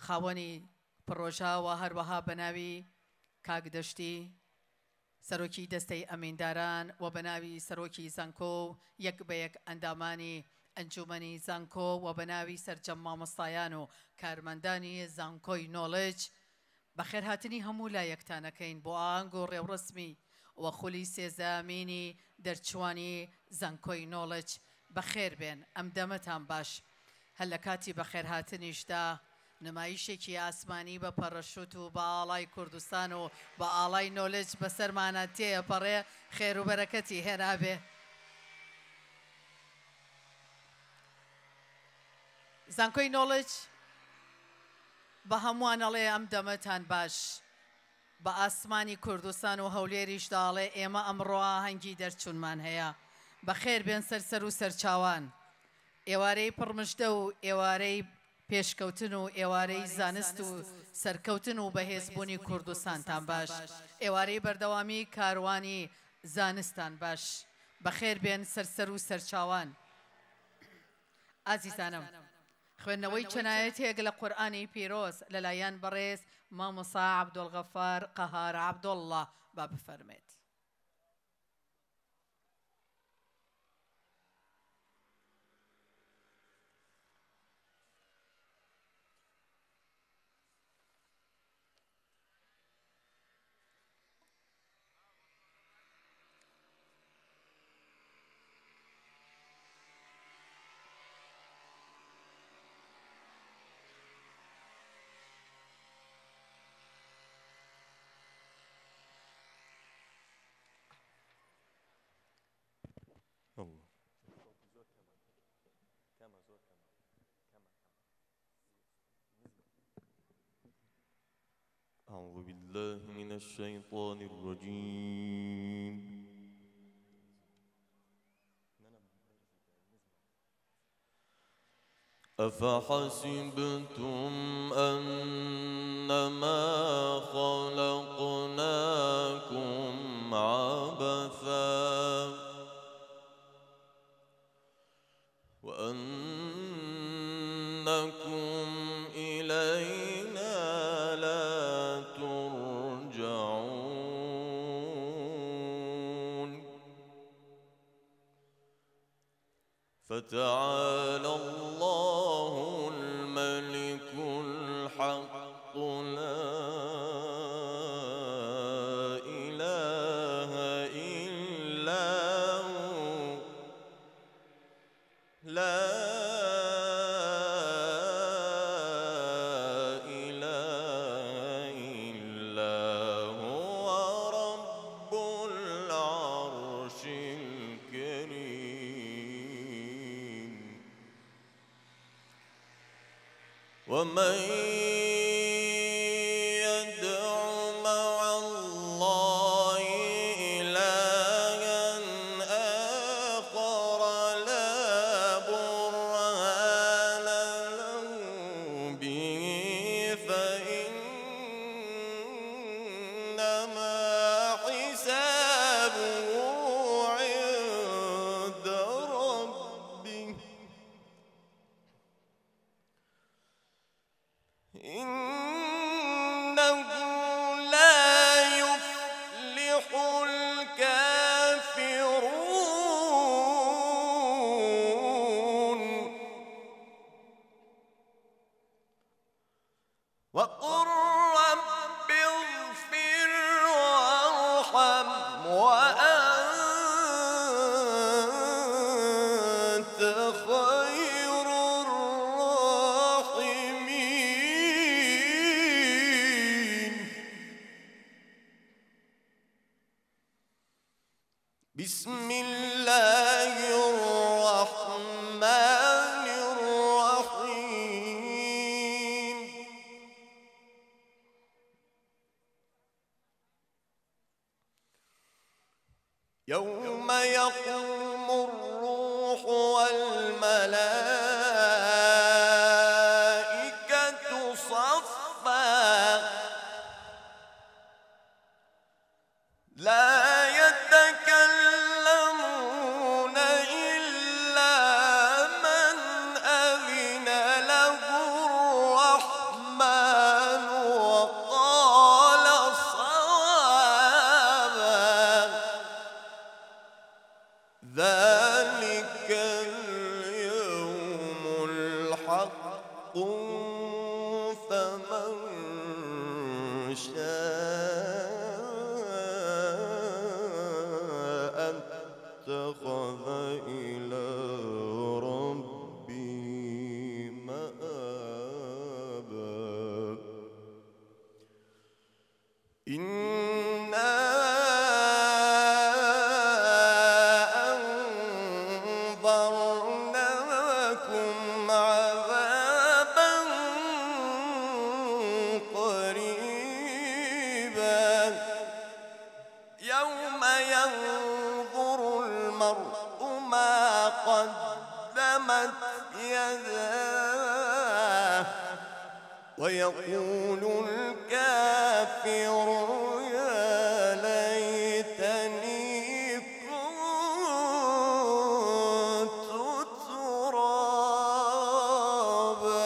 خاوەنی پرۆژە و هەروەها بەناوی کاک دەشتی سەرۆکی دەستەی ئەمینداران و بەناوی سەرۆکی زانکۆ یەک بە یەک ئەندامانی ئەنجومەنی زانکۆ و بەناوی سەرجەم مامۆستایان و کارمەندانی زانکۆی نۆڵج بەخێرهاتنی هەموو لایەکتانەکەین بۆ ئاهەنگ و ڕێوڕسمی و خولی سێزامینی دەرچوانی زانکۆی نۆڵج بەخێر بێن ئەم دەمەتان باش هەر لە کاتی بەخێرهاتنیشدا نمایشێکی ئاسمانی بە پەڕەشوت و بە ئاڵای کوردستان و بە ئاڵای نۆلج بەسەرمانە تێپەڕێ خێر و بەرەکەتی هێنابێ. زانکۆی نۆڵج بە هەمووانەڵێ ئەم دەمەتان باش بە ئاسمانی کوردستان و هەولێریش داڵێ ئێمە ئەمڕۆ ئاهەنگی دەرچوونمان هەیە بەخێر بێن سەرسەر و سەرچاوان ئێوارەی پڕمژدە و ئێوارەی پێشکەوتن و ئێوارەی زانست و سەرکەوتن و بەهێزبوونی کوردستانتان باش ئێوارەی بەردەوامی کاروانی زانستان باش بەخێر بێن سەرسەر و سەرچاوان. ئازیزانم خوێندنەوەی چەنایەتێک لە قورئانی پیرۆز لەلایەن بەڕێز مامۆستا عەبدوڵغەفار قەهار عەبدوڵڵا با بفەرمێت. أعوذ بالله من الشيطان الرجيم أفحسبتم أنما خلقناكم عبثا وأنكم إلينا لا ترجعون فتعالى الله الملك الحق لا إله إلا هو لا إله إلا هو رب العرش الكريم ومن يدع مع الله إلها آخر لا برهان له به فإنما حسابه عند ربه إنه لا يفلح الكافرون وقل رب اغفر وارحم وأنت خير الراحمين بسم الله الرحمن الرحيم يوم يقوم الروح والملائكة صفا لا يتكلمون إلا من أذن له الرحمن وقال صوابا ذلك اليوم الحق فمن شاء اتخذ إلى ربه مآبا إنا أنذرناكم عذابا قريبا يوم ينظر المرء ما قدمت يداه ويقول الكافر يا ليتني كنت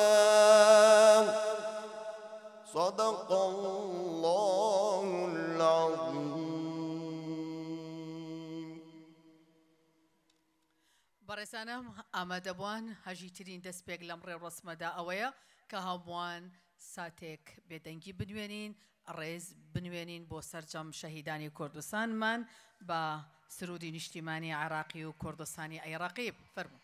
ترابا صدق الله العظيم بەڕێزانم ئامادەبووان هەژیترین دەستپێک لەم ڕێ ڕسمەدا ئەوەیە کە هەمووان ساتێک بێدەنگی بنوێنین ڕێز بنوێنین بۆ سەرجەم شەهیدانی کوردستانمان بە سرودی نیشتیمانی عێراقی و کوردستانی عێراقی فەرموو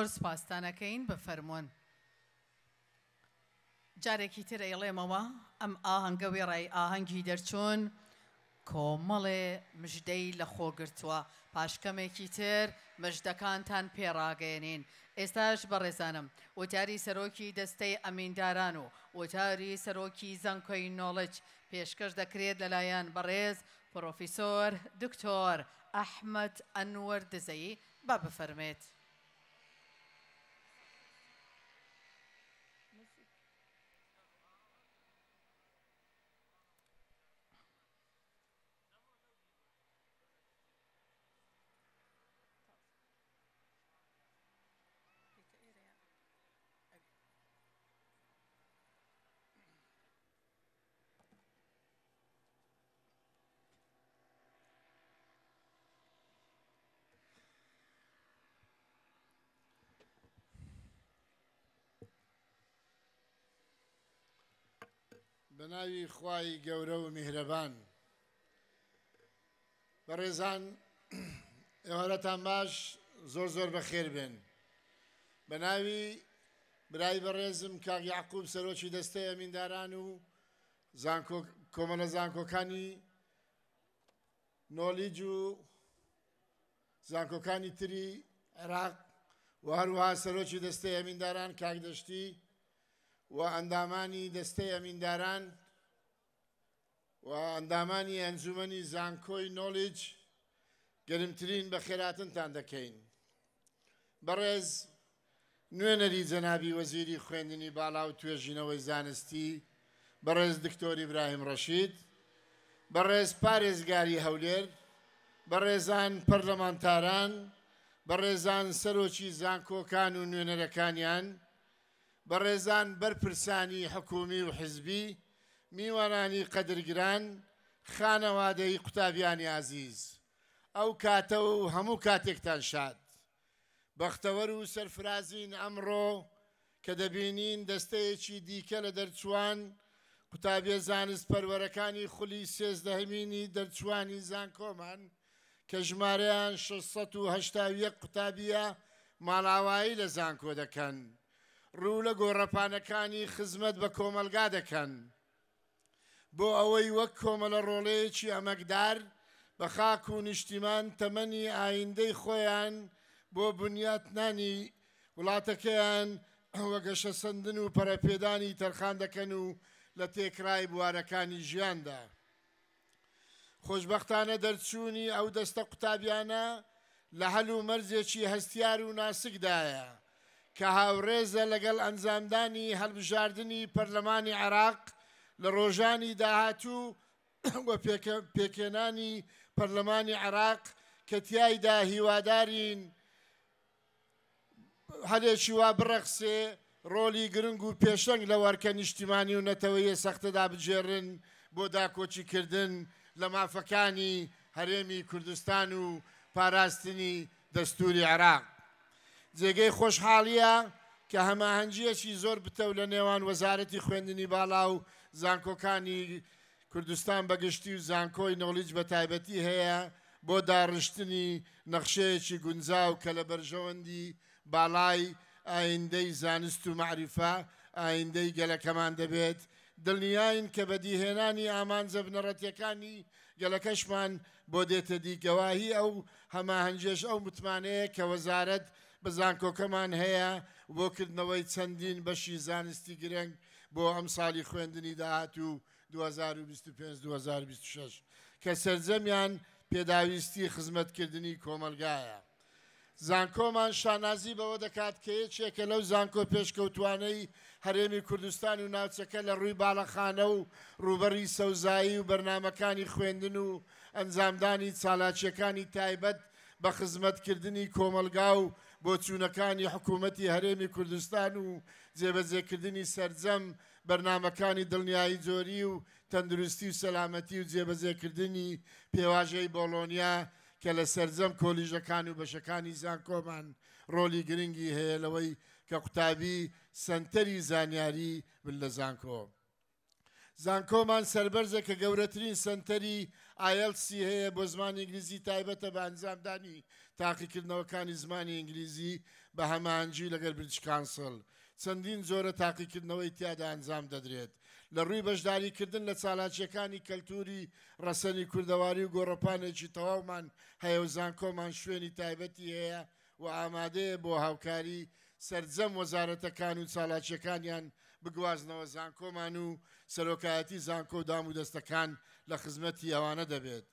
زۆر سپاستانەکەین بفەرمونون. جارێکی تر ئەیڵێمەوە ئەم ئاهەنگە وێڕای ئاهەنگی دەرچوون کۆمەڵێ مژدەی لە خۆگرتووە پاشکەمێکی تر مژدەکانتان پێڕاگەێنین. ئێستاش بەڕێزانم وتاری سەرۆکی دەستەی ئەمینداران و وتاری سەرۆکی زانکۆی نۆڵج پێشکەش دەکرێت لەلایەن بەڕێز پرۆفیسۆر دکتۆر ئەحمەد ئەنوەر دزەیی با بفەرمێت. بەناوی خوای گەورە و میهرەبان بەڕێزان ئێوارەتان باش زۆر زۆر بەخێر بێن. بەناوی برای بەڕێزم کاک یعقوب سەرۆکی دەستەی ئەمینداران و کۆمەڵە زانکۆکانی نۆلیج و زانکۆکانی تری عێراق و هەروەها سەرۆکی دەستەی ئەمینداران کاک دەشتی و ئەندامانی دەستەی ئەمینداران و ئەندامانی ئەنجومەنی زانکۆی نۆلیج گەرمترین بەخێراتنتان دەکەین. بەڕێز نوێنەری جەنابی وەزیری خوێندنی باڵا و توێژینەوەی زانستی بەڕێز دکتۆر ئیبراهیم ڕەشید، بەڕێز پارێزگاری هەولێر، بەڕێزان پەرلەمانتاران، بەڕێزان سەرۆکی زانکۆکان و نوێنەرەکانیان، بەڕێزان بەرپرسانی حکومی و حزبی، میوانانی قەدرگران، خانەوادەی قوتابیانی عزیز، ئەو کاتە و هەموو کاتێکتان شاد. بەختەوەر و سەرفرازین ئەمڕۆ کە دەبینین دەستەیەکی دیکە لە دەرچوان قوتابیە زانست پەروەرەکانی خولی سێزدەهەمینی دەرچوانی زانکۆمان کە ژمارەیان 681 قوتابیە ماڵاوایی لە زانکۆ دەکەن، ڕوو لە گۆڕەپانەکانی خزمەت بە کۆمەلگا دەکەن بۆ ئەوەی وەک کۆمەلە ڕۆڵەیەکی ئەمەکدار بە خاک و نیشتیمان تەمەنی ئایندەی خۆیان بۆ بنیاتنانی وڵاتەکەیان وەگەشە سندن و پەرەپێدانی تەرخان دەکەن و لە تێکرای بوارەکانی ژیاندا. خۆشبەختانە دەرچوونی ئەو دەستە قوتابیانە لە هەل و مەرزێکی هەستیار و ناسکدایە کە هاوڕێزە لەگەڵ ئەنجامدانی هەڵبژاردننی پەرلەمانی عێراق لە ڕۆژانی داهاتوو وە پێکێنانی پەرلەمانی عێراق کە تیایدا هیوادارین هەلێکی وا بڕەخسێ ڕۆلی گرنگ و پێشەنگ لە وەرکە نیشتیمانی و نەتەوەیە سەختەدا بجێڕن بۆ داکۆچیکردن لە مافەکانی هەرێمی کوردستان و پاراستنی دەستوری عێراق. جێگەی خۆشحاڵیە کە هەماهەنگیەکی زۆر بتەو لە نێوان وەزارەتی خوێندنی باڵا و زانکۆکانی کوردستان بەگشتی و زانکۆی نۆلیج بە تایبەتی هەیە بۆ داڕشتنی نەخشەیەکی گونجاو کە لە بەرژەوەندی باڵای ئایندەی زانست و معریفە ئایندەی گەلەکەمان دەبێت. دڵنیاین کە بەدیهێنانی ئامانجە بنەڕەتیەکانی گەلەکەشمان بۆ دێتە دیگەواهی ئەو هەماهەنگێش ئەو متمانەیە کە وەزارەت بە زانکۆکەمان هەیە بۆ کردنەوەی چەندین بەشی زانستی گرنگ بۆ ئەم ساڵی خوێندنی داهاتوو 2025-2026 کە سەرجەمیان پێداویستی خزمەتکردنی کۆمەلگایە. زانکۆمان شانازی بەوە دەکات کە یەکێکە لەو زانکۆ پێشکەوتوانەی هەرێمی کوردستان و ناوچەکە لە ڕووی باڵەخانە و ڕووبەری سەوزایی و بەرنامەکانی خوێندن و ئەنجامدانی چالاکیەکانی تایبەت بە خزمەتکردنی کۆمەلگا و بۆ چوونەکانی حکوومەتی هەرێمی کوردستان و جێبەجێکردنی سەرجەم بەرنامەکانی دڵنیایی جۆری و تەندروستی و سەلامەتی و جێبەجێکردنی پێواژەی بۆڵۆنیا کە لە سەرجەم کۆلیژەکان و بەشەکانی زانکۆمان ڕۆلی گرنگی هەیە لەوەی کە قوتابی سەنتەری زانیاری بن لە زانکۆ. زانکۆمان سەربەرزە کە گەورەترین سەنتەری ئایلسی هەیە بۆ زمانی ئینگلیزی تایبەتە بە ئەنجامدانی تاقیکردنەوەکانی زمانی ئینگلیزی بە هەمانجی لەگەڵ بریتیش کانسڵ چەندین زۆرە تاقیکردنەوەی تیادا ئەنجام دەدرێت لە ڕووی بەشداریکردن لە چالاکیەکانی کەلتوری ڕەسەنی کوردەواری و گۆڕەپانێکی تەواومان هەیە و زانکۆمان شوێنی تایبەتی هەیە و ئامادەیە بۆ هاوکاری سەرجەم وەزارەتەکان و چالاکیەکانیان بگوازنەوە زانکۆمان و سەرۆکایەتی زانکۆ و دام و دەستەکان لە خزمەتی ئەوانە دەبێت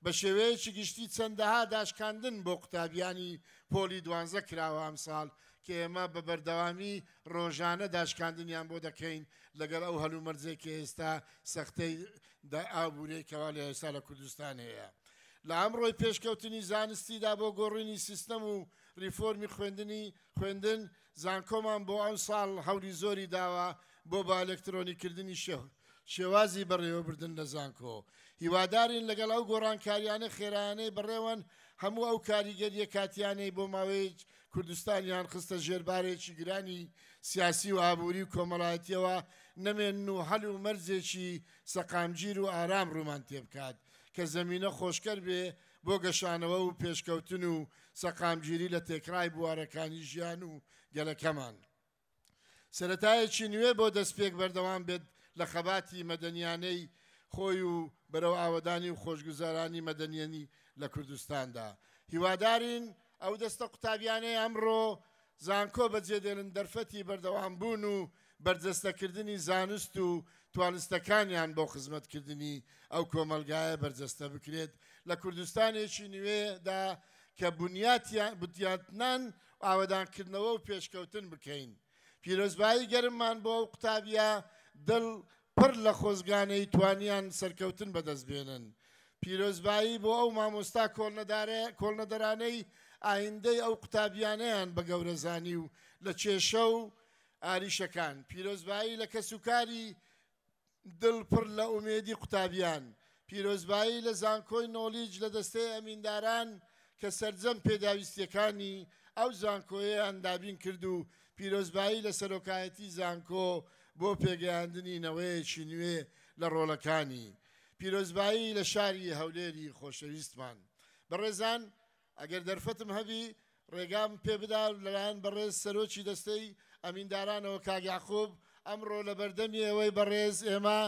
بە شێوەیەکی گشتی چەندەها داشکاندن بۆ قوتابیانی پۆلی 12 کراوە ئەمساڵ کە ئێمە بە بەردەوامی ڕۆژانە داشکاندنیان بۆ دەکەین لەگەڵ ئەو هەلومەرجێکی ئێستا سەختەی ئابوورێکەوە لە ئێستا لە کوردستان هەیە لە ئەمڕۆی پێشکەوتنی زانستیدا بۆ گۆڕینی سیستەم و ریفۆرمی خوێندن زانکۆمان بۆ ئەم ساڵ هەوری زۆری داوە بۆ با ئەلکترۆنیکردنی شێوازی بەڕێوەبردن لە زانکۆ هیوادارین لەگەڵ ئەو گۆڕانکاریانە خێرایانەی بەڕێوەن هەموو ئەو کاریگەریە کاتیانەی بۆ ماوەیەک کوردستانیان خستە ژێربارێکی گرانی سیاسی و ئابووری و کۆمەڵایەتیەوە نەمێن و هەل و مەرجێکی سەقامگیر و ئارام ڕوومان تێبکات کە زەمینە خۆشکەر بێ بۆ گەشانەوە و پێشکەوتن و سەقامگیری لە تێکرای بوارەکانی ژیان و گەلەکەمان سەرەتایەکی نوێ بۆ دەستپێک بەردەوام بێت لە خەباتی مەدەنیانەی خۆی و بەرەو ئاوەدانی و خۆشگوزارانی مەدەنیێنی لە کوردستاندا هیوادارین ئەو دەستە قوتابیانەی ئەمڕۆ زانکۆ بەجێدێنن دەرفەتی بەردەوام بوون و بەرجەستەکردنی زانست و توانستەکانیان بۆ خزمەتکردنی ئەو کۆمەلگایە بەرجەستە بکرێت لە کوردستانێکی نوێدا کە بنیاتنان ئاوەدانکردنەوە و پێشکەوتن بکەین پیرۆزبایی گەرممان بۆ ئەو قوتابیە دڵ پڕ لە خۆزگانەی توانیان سەرکەوتن بەدەستبێنن پیرۆزبایی بۆ ئەو مامۆستا کۆڵنەدەرانەی ئایندەی ئەو قوتابیانەیان بە گەورەزانی و لە کێشە و ئاریشەکان پیرۆزبایی لە کەسوکاری دڵ پڕ لە ئومێدی قوتابیان پیرۆزبایی لە زانکۆی نۆلیج لە دەستەی ئەمینداران کە سەرجەم پێداویستیەکانی ئەو زانکۆیەیان دابین کرد و پیرۆزبایی لە سەرۆکایەتی زانکۆ بۆ پێگەیاندنی نەوەیەکی نوێ لە ڕۆڵەکانی پیرۆزبایی لە شاری هەولێری خۆشەویستمان بەڕێزان ئەگەر دەرفەتم هەبی ڕێگام پێ بدا لەلایەن بەڕێز سەرۆکی دەستەی ئەمیندارانەوە کاک یاعقوب ئەمڕۆ لە بەردەمی ئەوەی بەڕێز ئێمە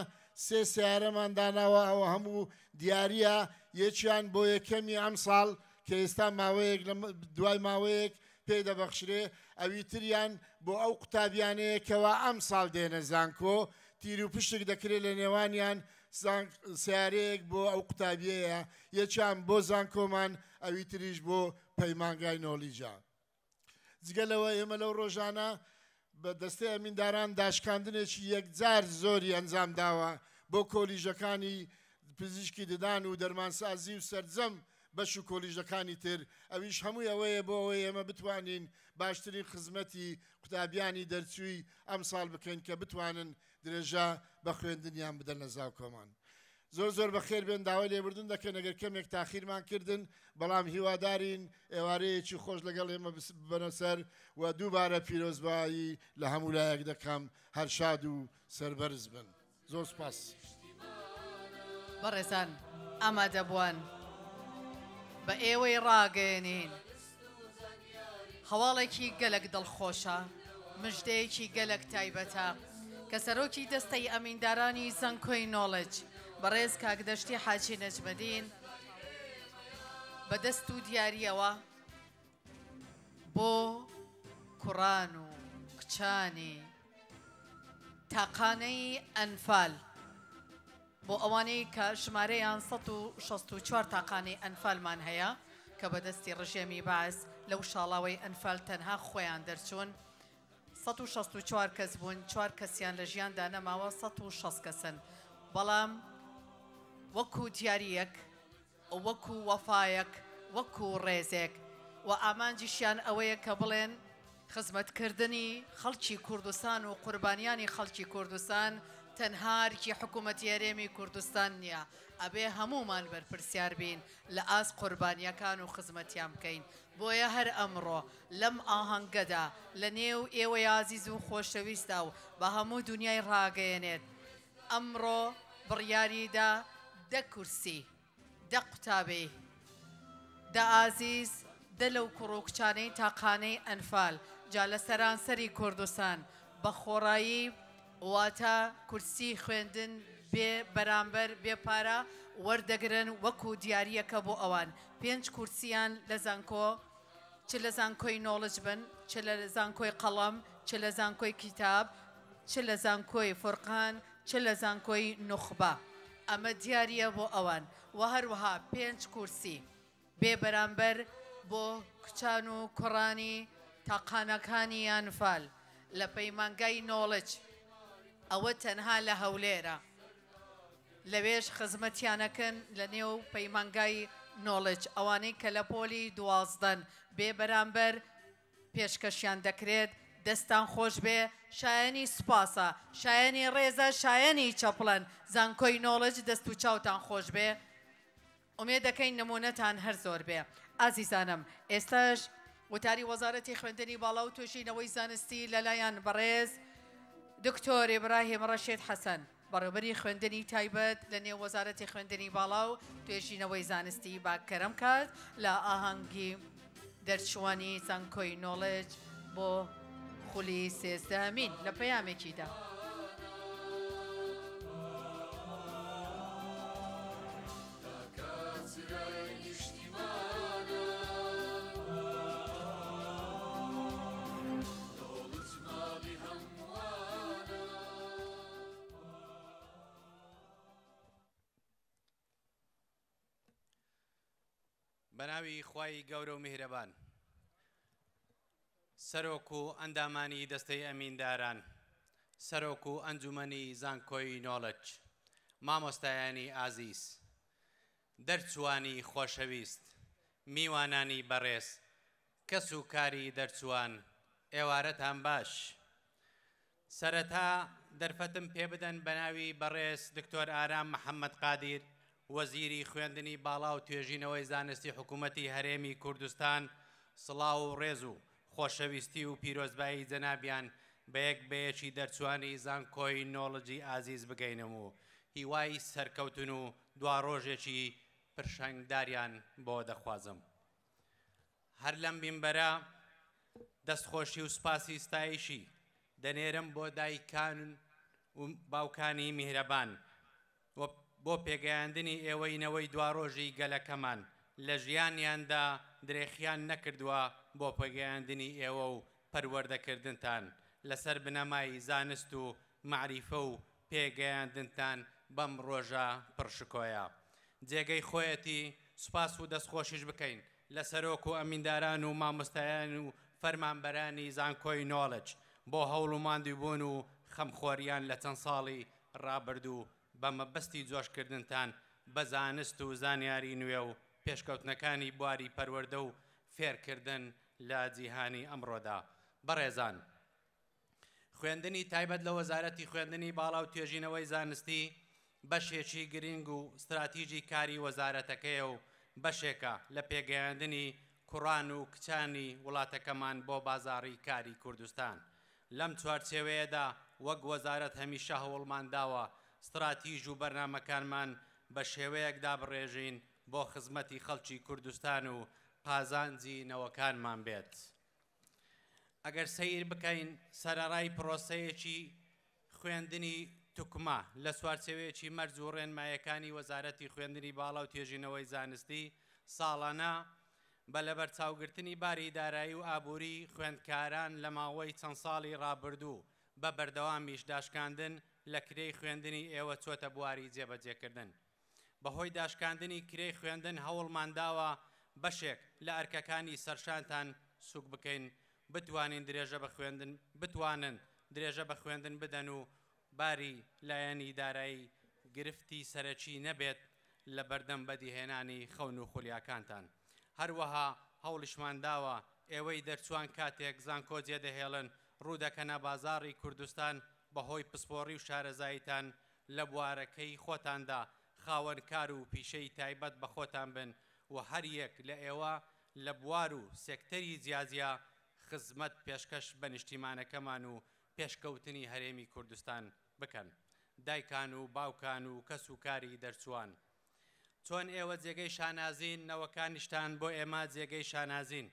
سێ سیارەمان داناوە ئەوە هەموو دیارە یەکیان بۆ یەکەمی ئەم ساڵ کە ئێستا ماوەیەک دوای ماوەیەک پێی دەبەخشرێ ئەوی تریان بۆ ئەو قوتابیانەیە کەوا ئەم ساڵ دێنە زانکۆ تیر و پشتێک دەکرێت لە نێوانیان سیارەیەک بۆ ئەو قوتابیەیە یەکیان بۆ زانکۆمان ئەوی تریش بۆ پەیمانگای نۆلیجا جگەلەوە ئێمە لەو ڕۆژانە بە دەستەی ئەمینداران داشکاندنێکی یەکجار زۆری ئەنجام داوە بۆ کۆلیژەکانی پزیشکی ددان و دەرمانسازی و سەرجەم بەش و کۆلیژەکانی تر ئەویش هەمووی ئەوەیە بۆ ئەوەی ئێمە بتوانین باشترین خزمەتی قوتابیانی دەرچووی ئەم ساڵ بکەین کە بتوانن درێژە بە خوێندنیان بدەن لە زاوکۆمان زۆر بەخێر بێن داوای لێبوردن دەکەن ئەگەر کەمێک تاخیرمان کردن بەڵام هیوادارین ئێوارەیەکی خۆش لەگەڵ ئێمە بنەسەر و دووبارە پیرۆزبایی لە هەموو لایەک دەکەم هەر شاد و سەربەرز بن زۆر سپاس بەڕێزان ئامادە بووان بە ئێوەی ڕاگەێنین هەواڵێکی گەلک دڵخۆشە مژدەیەکی گەلک تایبەتە کە سەرۆکی دەستەی ئەمیندارانی زانکۆی نۆڵج بەڕێز کاکدەشتی حاجی نەجمەدین بە دەست و دیاریەوە بۆ کوڕان و کچانی تاقانەی ئەنفال بۆ ئەوانەی کە ژمارەیان 164 تاقانەی ئەنفالمان هەیە کە بەدەستی ڕژێمی باس لەو شاڵاوەی ئەنفال تەنها خۆیان دەرچوون 164 کەس بوون 4 کەسیان لە ژیاندا نەماوە 160 کەسن بەڵام وەکو دیاریەک وەکو وەفایەک وەکو ڕێزێک و ئامانجیشیان ئەوەیە کە بڵێن خزمەتکردنی خەڵکی کوردستان و قوربانیانی خەڵکی کوردستان تەنهارکی حکوومەتی هەرێمی کوردستان نییە ئەبێ هەمومان بەرپرسیار بین لە ئاس قوربانیەکان و خزمەتیان بکەین بۆیە هەر ئەمڕۆ لەم ئاهەنگەدا لە نێو ئێوەی عازیز و خۆشەویستە و بە هەموو دنیای ڕاگەیەنێت ئەمڕۆ بڕیاریدا 10 کورسی دە قوتابەی دە ئازیز دە لەو کوڕووکچانەی تاقانەی ئەنفال جا لە سەرانسەری کوردستان بە خۆڕایی واتە کورسی خوێندن بێ بەرامبەر بێپارە وەردەگرن وەکو دیاریەکە بۆ ئەوان 5 کورسیان لە زانکۆ چ لە زانکۆی نۆڵج بن چ لە زانکۆی قەڵەم چ لە زانکۆی کتاب چ لە زانکۆی فورقان چ لە زانکۆی نوخبە ئەمە دیاریە بۆ ئەوان و هەروەها 5 کورسی بێ بەرامبەر بۆ کچان و کوڕانی تاقانەکانی ئەنفال لە پەیمانگای نۆڵج ئەوە تەنها لە هەولێرە لەوێش خزمەتیانەکەن لە نێو پەیمانگای نۆڵج ئەوانەی کە لە پۆلی 12 بێ بەرامبەر پێشکەشیان دەکرێت دەستان خۆش بێ شایەنی سوپاسە شایەنی ڕێزە شایەنی چەپڵەن زانکۆی نۆڵج دەست و چاوتان خۆش بێ ئومێ دەکەین نمونەتان هەر زۆر بێ ئازیزانم ئێستاش وتاری وەزارەتی خوێندنی باڵا و توێژینەوەی زانستی لەلایەن بەڕێز دکتۆر ئیبراهیم ڕەشید حەسەن بەڕێوەبەری خوێندنی تایبەت لە نێو وەزارەتی خوێندنی باڵا و توێژینەوەی زانستی باکەرم کات لە ئاهەنگی دەرچوانی زانکۆی نۆڵج بۆ خولی 13مین لە پەیامێکیدا. بەناوی خوای گەورە و میهرەبان سەرۆک و ئەندامانی دەستەی ئەمینداران سەرۆک و ئەنجومەنی زانکۆی نۆڵج مامۆستایانی ئازیز دەرچوانی خۆشەویست میوانانی بەڕێز کەس و کاری دەرچوان ئێوارەتان باش سەرەتا دەرفەتم پێ بدەن بەناوی بەڕێز دکتۆر ئارام محەممەد قادیر وەزیری خوێندنی باڵا و توێژینەوەی زانستی حکوومەتی هەرێمی کوردستان سڵاو و ڕێز و خۆشەویستی و پیرۆزبایی جەنابیان بە یەک بەیەکی دەرچوانی زانکۆی نۆڵجی ئازیز بگەینم و هیوای سەرکەوتن و دوا ڕۆژێکی پرشەنگداریان بۆ دەخوازم هەر لەم بینبەرە دەستخۆشی و سوپاسی ستایشی دەنێرم بۆ دایکان و باوکانی میهرەبان بۆ پێگەیاندنی ئێوەینەوەی دوا ڕۆژی گەلەکەمان لە ژیانیاندا درێخیان نەکردووە بۆ پێگەیاندنی ئێوە و پەروەردەکردنتان لەسەر بنەمای زانست و معریفە و پێگەیاندنتان بەم ڕۆژە پڕشکۆیە جێگەی خۆیەتی سوپاس و دەستخۆشیش بکەین لە سەرۆک و ئەمینداران و مامۆستایان و فەرمانبەرانی زانکۆی نۆڵج بۆ هەوڵ و ماندووبوون و خەمخۆریان لە چەند ساڵی ڕابردوو بە مەبەستی جۆشکردنتان بە زانست و زانیاری نوێ و پێشکەوتنەکانی بواری پەروەردە و فێرکردن لە جیهانی ئەمڕۆدا بەڕێزان خوێندنی تایبەت لە وەزارەتی خوێندنی باڵا و توێژینەوەی زانستی بەشێکی گرنگ و استراتیژی کاری وەزارەتەکەیە و بەشێکە لە پێگەیاندنی کوڕان و کچانی وڵاتەکەمان بۆ بازاڕی کاری کوردستان لەم چوارچێوەیەدا وەک وەزارەت هەمیشە هەوڵمان داوە استراتیژ و بەرنامەکانمان بە شێوەیەکدا بڕێژین بۆ خزمەتی خەڵکی کوردستان و پازانجی نەوەکانمان بێت ئەگەر سەیر بکەین سەرەڕای پرۆسەیەکی خوێندنی توکمە لە سوارچێوەیەکی مەرج و ڕێنمایەکانی وەزارەتی خوێندنی باڵا و توێژینەوەی زانستی ساڵانە بە لەبەرچاوگرتنی باری دارایی و ئابووری خوێندکاران لە ماوەی چەند ساڵی ڕابردوو بە بەردەوامیش داشکاندن لە کرێی خوێندنی ئێوە چۆتە بواری جێبەجێکردن بەهۆی داشکاندنی کرێی خوێندن هەوڵمان داوە بەشێک لە ئەرکەکانی سەرشانتان سوک بکەین بتوانن درێژە بە خوێندن بدەن و باری لایەنی دارایی گرفتی سەرەکی نەبێت لە بەردەم بەدیهێنانی خەون و خولیاکانتان هەروەها هەوڵشمان داوە ئێوەی دەرچوان کاتێک زانکۆ جێدەهێڵن ڕوودەکەنە بازاڕی کوردستان بەهۆی پسپۆڕی و شارەزاییتان لە بوارەکەی خۆتاندا خاوەنکار و پیشەی تایبەت بە خۆتان بن و هەر یەک لە ئێوە لە بوار و سێکتەری جیازیە خزمەت پێشکەش بە نیشتیمانەکەمان و پێشکەوتنی هەرێمی کوردستان بکەن دایکان و باوکان و کەس و کاری دەرچوان چۆن ئێوە جێگەی شانازین نەوەکانیشتان بۆ ئێمە جێگەی شانازین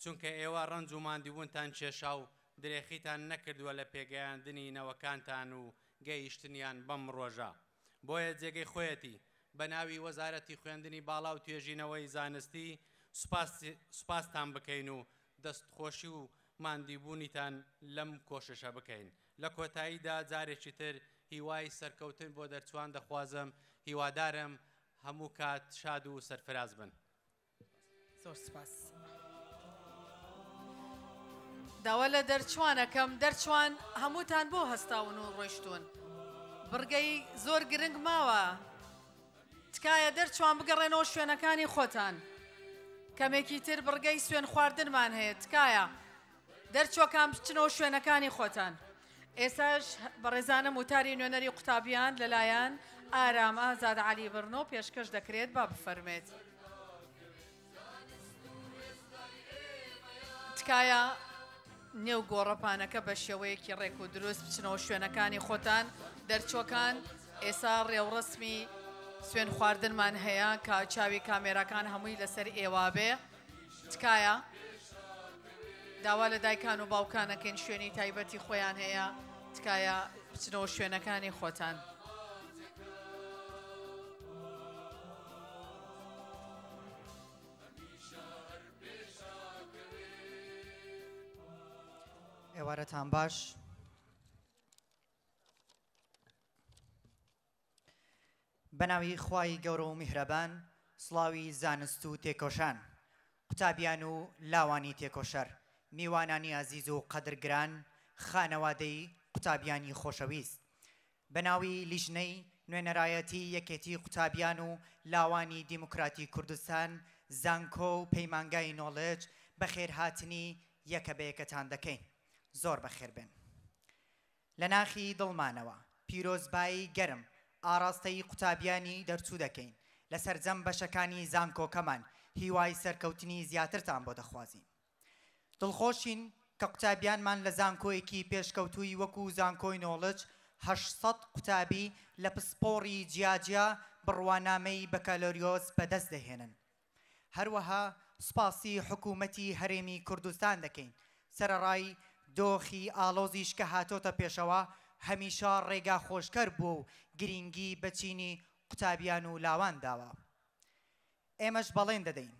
چونکە ئێوە ڕەنج و ماندووبوونتان کێشا و درێخیتان نەکردووە لە پێگەیاندنی نەوەکانتان و گەیشتنیان بەم ڕۆژە بۆیە جێگەی خۆیەتی بە ناوی وەزارەتی خوێندنی باڵا و توێژینەوەی زانستی سوپاستان بکەین و دەستخۆشی و ماندیبوونیتان لەم کۆششە بکەین لە کۆتاییدا جارێکی تر هیوای سەرکەوتن بۆ دەرچوان دەخوازم هیوادارم هەموو کات شاد و سەرفراز بن زۆر سپاس داوا لە دەرچوانەکەم دەرچوان هەمووتان بۆ هەستاون و ڕۆیشتون بڕگەی زۆر گرنگ ماوە تکایە دەرچوان بگەڕێنەوە شوێنەکانی خۆتان کەمێکی تر بڕگەی سوێن خواردنمان هەیە تکایە دەرچۆکان بچنەوە شوێنەکانی خۆتان ئێساش بەڕێزانە وتاری نوێنەری قوتابیان لەلایەن ئارام ئازاد عەلی بڕنۆ پێشکەش دەکرێت با بفەرمێت تکایە نێو گۆڕەپانەکە بە شێوەیەکی ڕێک و دروست بچنەوە شوێنەکانی خۆتان دەرچۆکان ئێستا ڕێوڕسمی سوێن خواردنمان هەیە کە چاوی کامێراکان هەمووی لەسەر ئێوە بێ تکایە داوا لە دایکان و باوکانەکەین شوێنی تایبەتی خۆیان هەیە تکایە بچنەوە شوێنەکانی خۆتان ئێوارەتان باش بەناوی خوای گەورە و میهرەبان سڵاوی زانست و تێکۆشان قوتابیان و لاوانی تێکۆشەر میوانانی عزیز و قەدرگران خانەوادەی قوتابیانی خۆشەویست بەناوی لیژنەی نوێنەرایەتی یەکێتی قوتابیان و لاوانی دیموکراتی کوردستان زانکۆ و پەیمانگای نۆڵج بەخێرهاتنی یەکە بە یەکەتان دەکەین زۆر بەخێر بن لە ناخی دڵمانەوە پیرۆزبایی گەرم ئاراستەی قوتابیانی دەرچوو دەکەین لە سەرجەم بەشەکانی زانکۆکەمان هیوای سەرکەوتنی زیاترتان بۆ دەخوازین دڵخۆشین کە قوتابیانمان لە زانکۆیەکی پێشکەوتووی وەکو زانکۆی نۆڵج 800 قوتابی لە پسپۆڕی جیاجیا بڕوانامەی بەکالۆریۆس بەدەست دەهێنن هەروەها سوپاسی حکوومەتی هەرێمی کوردستان دەکەین سەرەڕای دۆخی ئاڵۆزیش کە هاتۆتە پێشەوە هەمیشە ڕێگا خۆشکەر بوو و گرنگی بەچینی قوتابیان و لاوان داوە ئێمەش بەڵێن دەدەین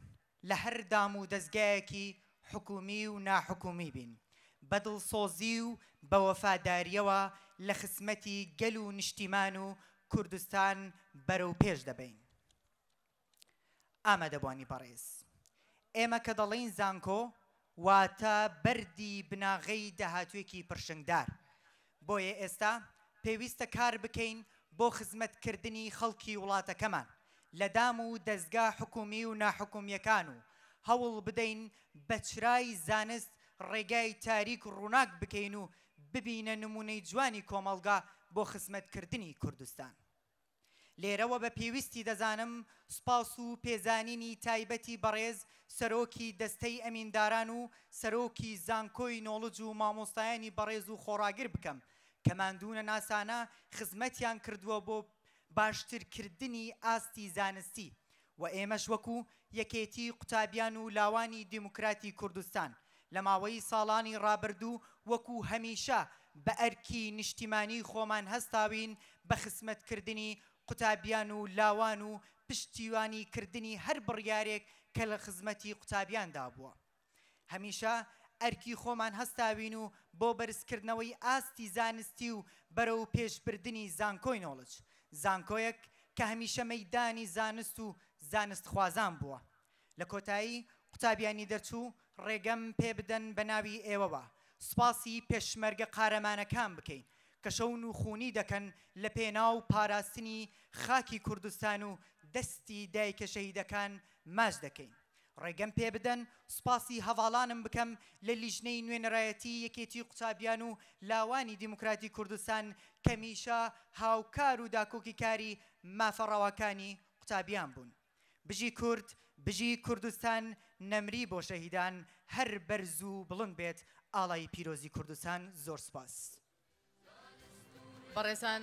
لە هەر دام و دەستگایەکی حکومی و ناحکومی بین بەدڵسۆزی و بە وەفاداریەوە لە خزمەتی گەل و نیشتیمان و کوردستان بەرەو پێش دەبین ئامادەبوانی بەڕێز ئێمە کە دەڵێین زانکۆ واتە بەردی بناغەی داهاتوێکی پرشنگدار بۆیە ئێستا پێویستە کار بکەین بۆ خزمەتکردنی خەڵکی وڵاتەکەمان لە دام و دەستگا حکومی و ناحکومیەکان و هەوڵ بدەین بە چرای زانست ڕێگای تاریک ڕووناک بکەین و ببینە نمونەی جوانی کۆمەڵگا بۆ خزمەتکردنی کوردستان لێرەوە بە پێویستی دەزانم سوپاس و پێزانینی تایبەتی بەڕێز سەرۆکی دەستەی ئەمینداران و سەرۆکی زانکۆی نۆڵج و مامۆستایانی بەڕێز و خۆڕاگر بکەم کە ماندوونە ناسانە خزمەتیان کردووە بۆ باشترکردنی ئاستی زانستی و ئێمەش وەکو یەکێتی قوتابیان و لاوانی دیموکراتی کوردستان لە ماوەی ساڵانی ڕابردوو وەکو هەمیشە بە ئەرکی نیشتیمانی خۆمان هەستاوین بە خزمەتکردنی قوتابیان و لاوان و پشتیوانی کردنی هەر بڕیارێک کە لە خزمەتی قوتابیاندا بووە هەمیشە ئەرکی خۆمان هەستاوین و بۆ بەرزکردنەوەی ئاستی زانستی و بەرەو پێشبردننی زانکۆی نۆڵج زانکۆیەک کە هەمیشە مەیدانی زانست و زانست خوازان بووە لە کۆتایی قوتابیانی دەرچوو ڕێگەم پێ بدەن بە ناوی ئێوەوە سوپاسی پێشمەرگە قارەمانەکان بکەین کە شەون و خونی دەکەن لە پێناو پاراستنی خاکی کوردستان و دەستی دایکە شەهیدەکان ماچ دەکەین ڕێگەم پێ بدەن سوپاسی هەواڵانم بکەم لە لیژنەی نوێنەرایەتی یەکێتی قوتابیان و لاوانی دیموکراتی کوردستان کەمیشە هاوکار و داکۆکی کاری مافەڕەوەکانی قوتابیان بوون بژی کورد بژی کوردستان نەمری بۆ شەهیدان هەر بەرز و بڵند بێت ئاڵای پیرۆزی کوردستان زۆر سوپاس بەڕێزان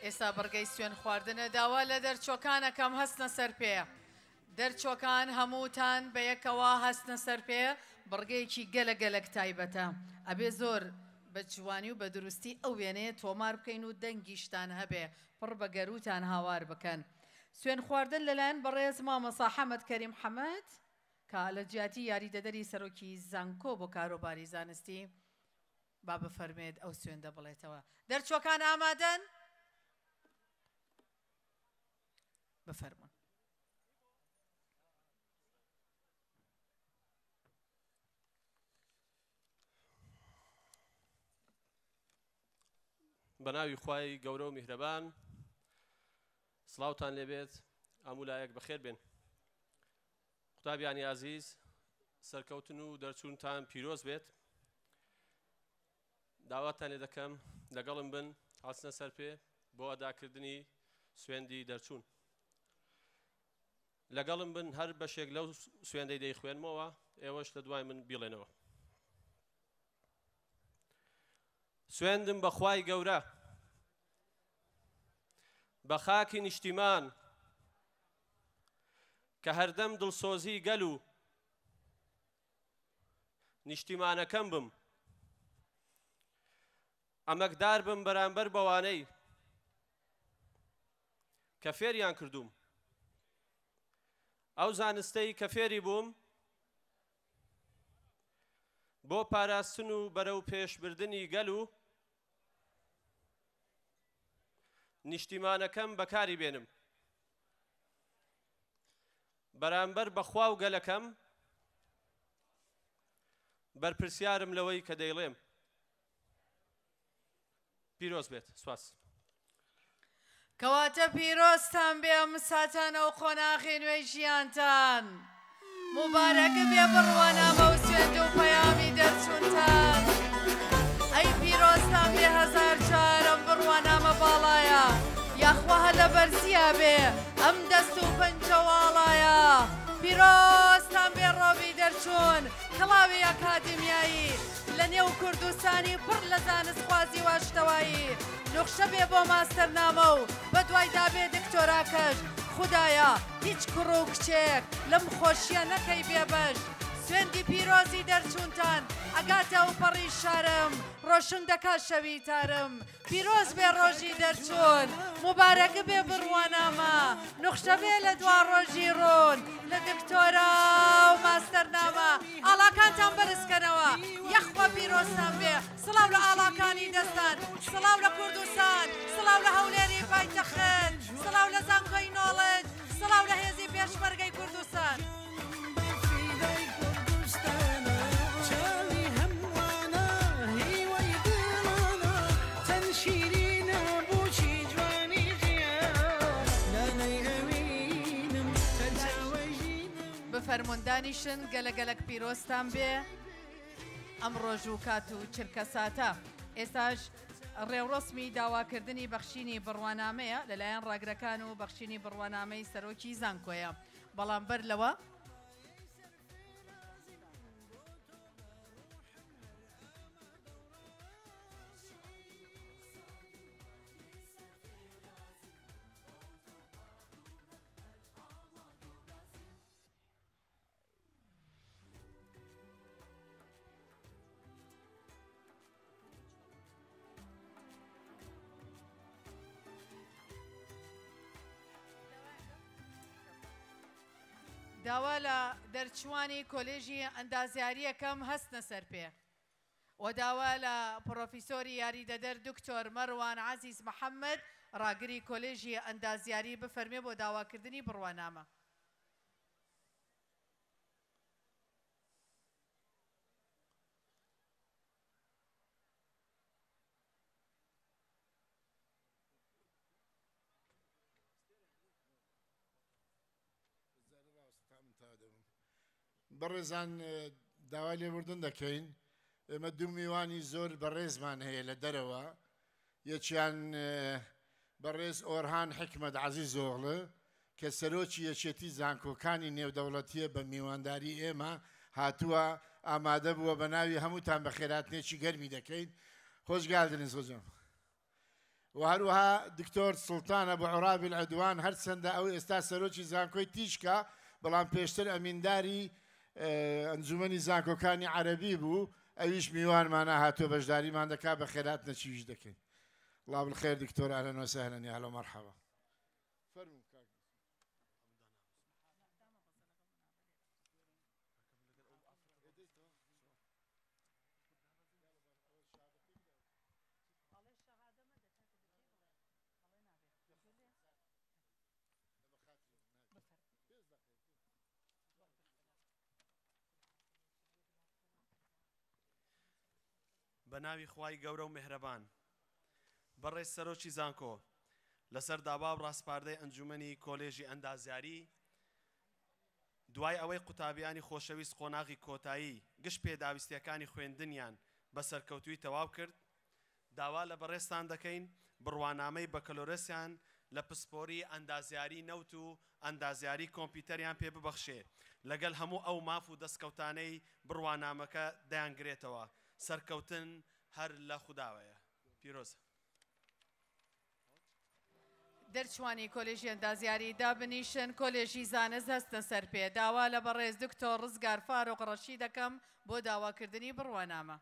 ئێستا بەرگەی سوێن خواردنە داوا لە دەرچۆکانەکەم هەستنە سەر پێ دەرچۆکان هەمووتان بە یەکەوە هەستنە سەر پێ بەرگەیەکی گەلە گەلک تایبەتە ئەبێ زۆر بە جوانی و بە دروستی ئەو وێنەیە تۆمار بکەین و دەنگیشتان هەبێ پڕ بە گەروتان هاوار بکەن سوێن خواردن لەلایەن بەڕێز مامەسا حەمەد کەریم حەمەد کە لە جیاتی یاریدەدەری سەرۆکی زانکۆ بۆ کارۆباری زانستی با بفەرمێت ئەو سوێندە بڵێتەوە دەرچۆکان ئامادەن بفەرمون بەناوی خوای گەورە و میهرەبان سڵاوتان لێبێت هەموو لایەک بەخێر بێن قوتابیانی عەزیز سەرکەوتن و دەرچوونتان پیرۆز بێت داواتان لێ دەکەم لەگەڵم بن هەڵچنە سەر پێ بۆ ئەداکردنی سوێندی دەرچوون لەگەڵم بن هەر بەشێک لەو سوێندەی دەیخوێنمەوە ئێوەش لە دوای من بیڵێنەوە سوێندم بە خوای گەورە بە خاکی نیشتیمان کە هەردەم دڵسۆزی گەل و نیشتیمانەکەم بم ئەمەکدار بم بەرامبەر بەوانەی کە فێریان کردووم ئەو زانستەی کە فێری بووم بۆ پاراستن و بەرەو پێشبردنی گەل و نیشتیمانەکەم بەکاری بێنم بەرامبەر بەخوا و گەلەکەم بەرپرسیارم لەوەی کە دەیڵێم پیرۆز بێت سوپاس کەواتە پیرۆزتان بێ مساتانە و قۆناغی نوێی ژیانتان مبارەکە بێ بڕوانامە و سوێند و پەیامی دەرچوونتان ئەی پیرۆزتان بێ هەزار جارم بڕوانامە باڵایە یاخوا هە لە بەرزیە بێ ئەم دەست و پەنجەواڵایە پیرۆزتان بێ ڕۆبی دەرچوون کڵاوی ئەکادیمیایی لە نێو کوردستانی پڕ لە زانستخوازی واشتەوایی نوخشە بێ بۆ ماستەرنامە و بە دوایدا بێ دکتۆراکەش خودایە هیچ کوڕ و کچێک لەم خۆشیە نەکەی بێبەش سوێندی پیرۆزی دەرچوونتان ئەگاتە و پەڕی شارم ڕۆشن دەکا شەوی تارم پیرۆز بێ ڕۆژی دەرچوون مبارەکە بێ بڕوانامە نوخشە بێ لە دوا ڕۆژی ڕوون لە دکتۆرا و ماستەرنامە ئاڵاکانتان بەرزکەنەوە یەخوا پیرۆزتان بێ سڵاو لە ئاڵاکانی دەستان سڵاو لە کوردستان سڵاو لە هەولێری پایتەخت سڵاو لە زانکۆی نۆڵج سڵاو لە هێزی پێشمەرگەی کوردستان فەرموندانیشن گەلە-گەلەک پیرۆزتان بێ ئەم ڕۆژ و کات و چرکە ساتە ئێستاش ڕێوڕسمی داواکردنی بەخشینی بڕوانامەیە لەلایەن ڕاگرەکان و بەخشینی بڕوانامەی سەرۆکی زانکۆیە بەڵام بەر لەوە داوا لە دەرچوانی کۆلێژی ئەندازیاریەکەم هەستنە سەر پێ و داوا لە پرۆفیسۆری یاریدەدەر دکتۆر مەروان عەزیز محەممەد ڕاگری کۆلێژی ئەندازیاری بفەرمێ بۆ داواکردنی بڕوانامە بەڕێزان داوای لێبوردن دەکەین ئێمە دوو میوانی زۆر بەڕێزمان هەیە لە دەرەوە یەکیان بەڕێز ئۆرهان حکمەت عەزیز ئۆغڵە کە سەرۆکی یەکێتی زانکۆکانی نێودەوڵەتیە بە میوانداری ئێمە هاتووە ئامادە بووە بە ناوی هەمووتان بە خێراتنێکی گەرمی دەکەین خۆش گاڵدنێ زۆجم و هەروەها دکتۆر سڵتان ئەبوعڕابی العەدوان هەرچەندە ئەو ئێستا سەرۆکی زانکۆی تیشکە بەڵام پێشتر ئەمینداری ئەنجومەنی زانکۆکانی عەرەبی بوو ئەویش میوانمانە هاتووە بەشداریمان دەکا بە خێرات نەچیویش دەکەین الله بالخير دكتور اهلا وسهلا يا هلا ومرحبا بەناوی خوای گەورە و میهرەبان بەڕێز سەرۆکی زانکۆ لەسەر داوا و ڕاستپاردەی ئەنجومەنی کۆلێژی ئەندازیاری دوای ئەوەی قوتابیانی خۆشەویست قۆناغی کۆتایی گشت پێداویستیەکانی خوێندنیان بە سەرکەوتووی تەواو کرد داوا لە بەڕێستان دەکەین بڕوانامەی بەکەلۆرەسیان لە پسپۆری ئەندازیاری نەوت و ئەندازیاری کۆمپیوتەریان پێ ببەخشێ لەگەڵ هەموو ئەو ماف و دەستکەوتانەی بڕوانامەکە دەیانگرێتەوە سەرکەوتن هەر لە خودداوەیە پیرۆزە دەرچوانی کۆلێژی ئەندازیاری دابنیشن کۆلێژی زانست هەستن سەر پێ داوا لە بەڕێز دکتۆر ڕزگار فاروق ڕەشی دەکەم بۆ داواکردنی بڕوانامە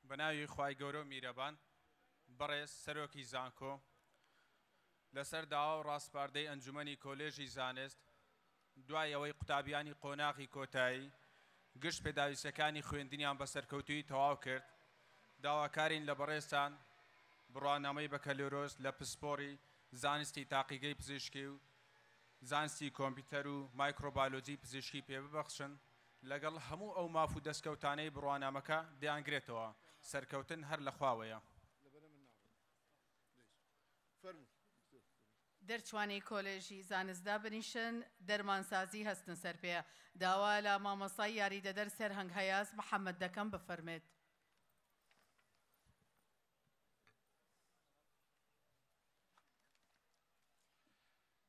بەناوی خوای گەورە و میرەبان بەڕێز سەرۆکی زانکۆ لەسەر داوا و ڕاستپاردەی ئەنجومەنی کۆلێژی زانست دوای ئەوەی قوتابیانی قۆناغی کۆتایی گشت پێداویستەکانی خوێندنیان بە سەرکەوتووی تەواو کرد داواکارین لە بەڕێستان بڕوانامەی بەکەلۆرۆس لە پسپۆری زانستی تاقیگەی پزیشکی و زانستی کۆمپیوتەر و مایکرۆبالۆجی پزیشکی پێ ببەخشن لەگەڵ هەموو ئەو ماف و دەستکەوتانەی بڕوانامەکە دەیانگرێتەوە سەرکەوتن هەر لە خواوەیە دەرچوانی کۆلێژی زانستدا بنیشن دەرمانسازی هەستن سەر پێ داوا لە مامۆستای یاریدەدەر سەرهەنگ هەیاز محەممەد دەکەم بفەرمێت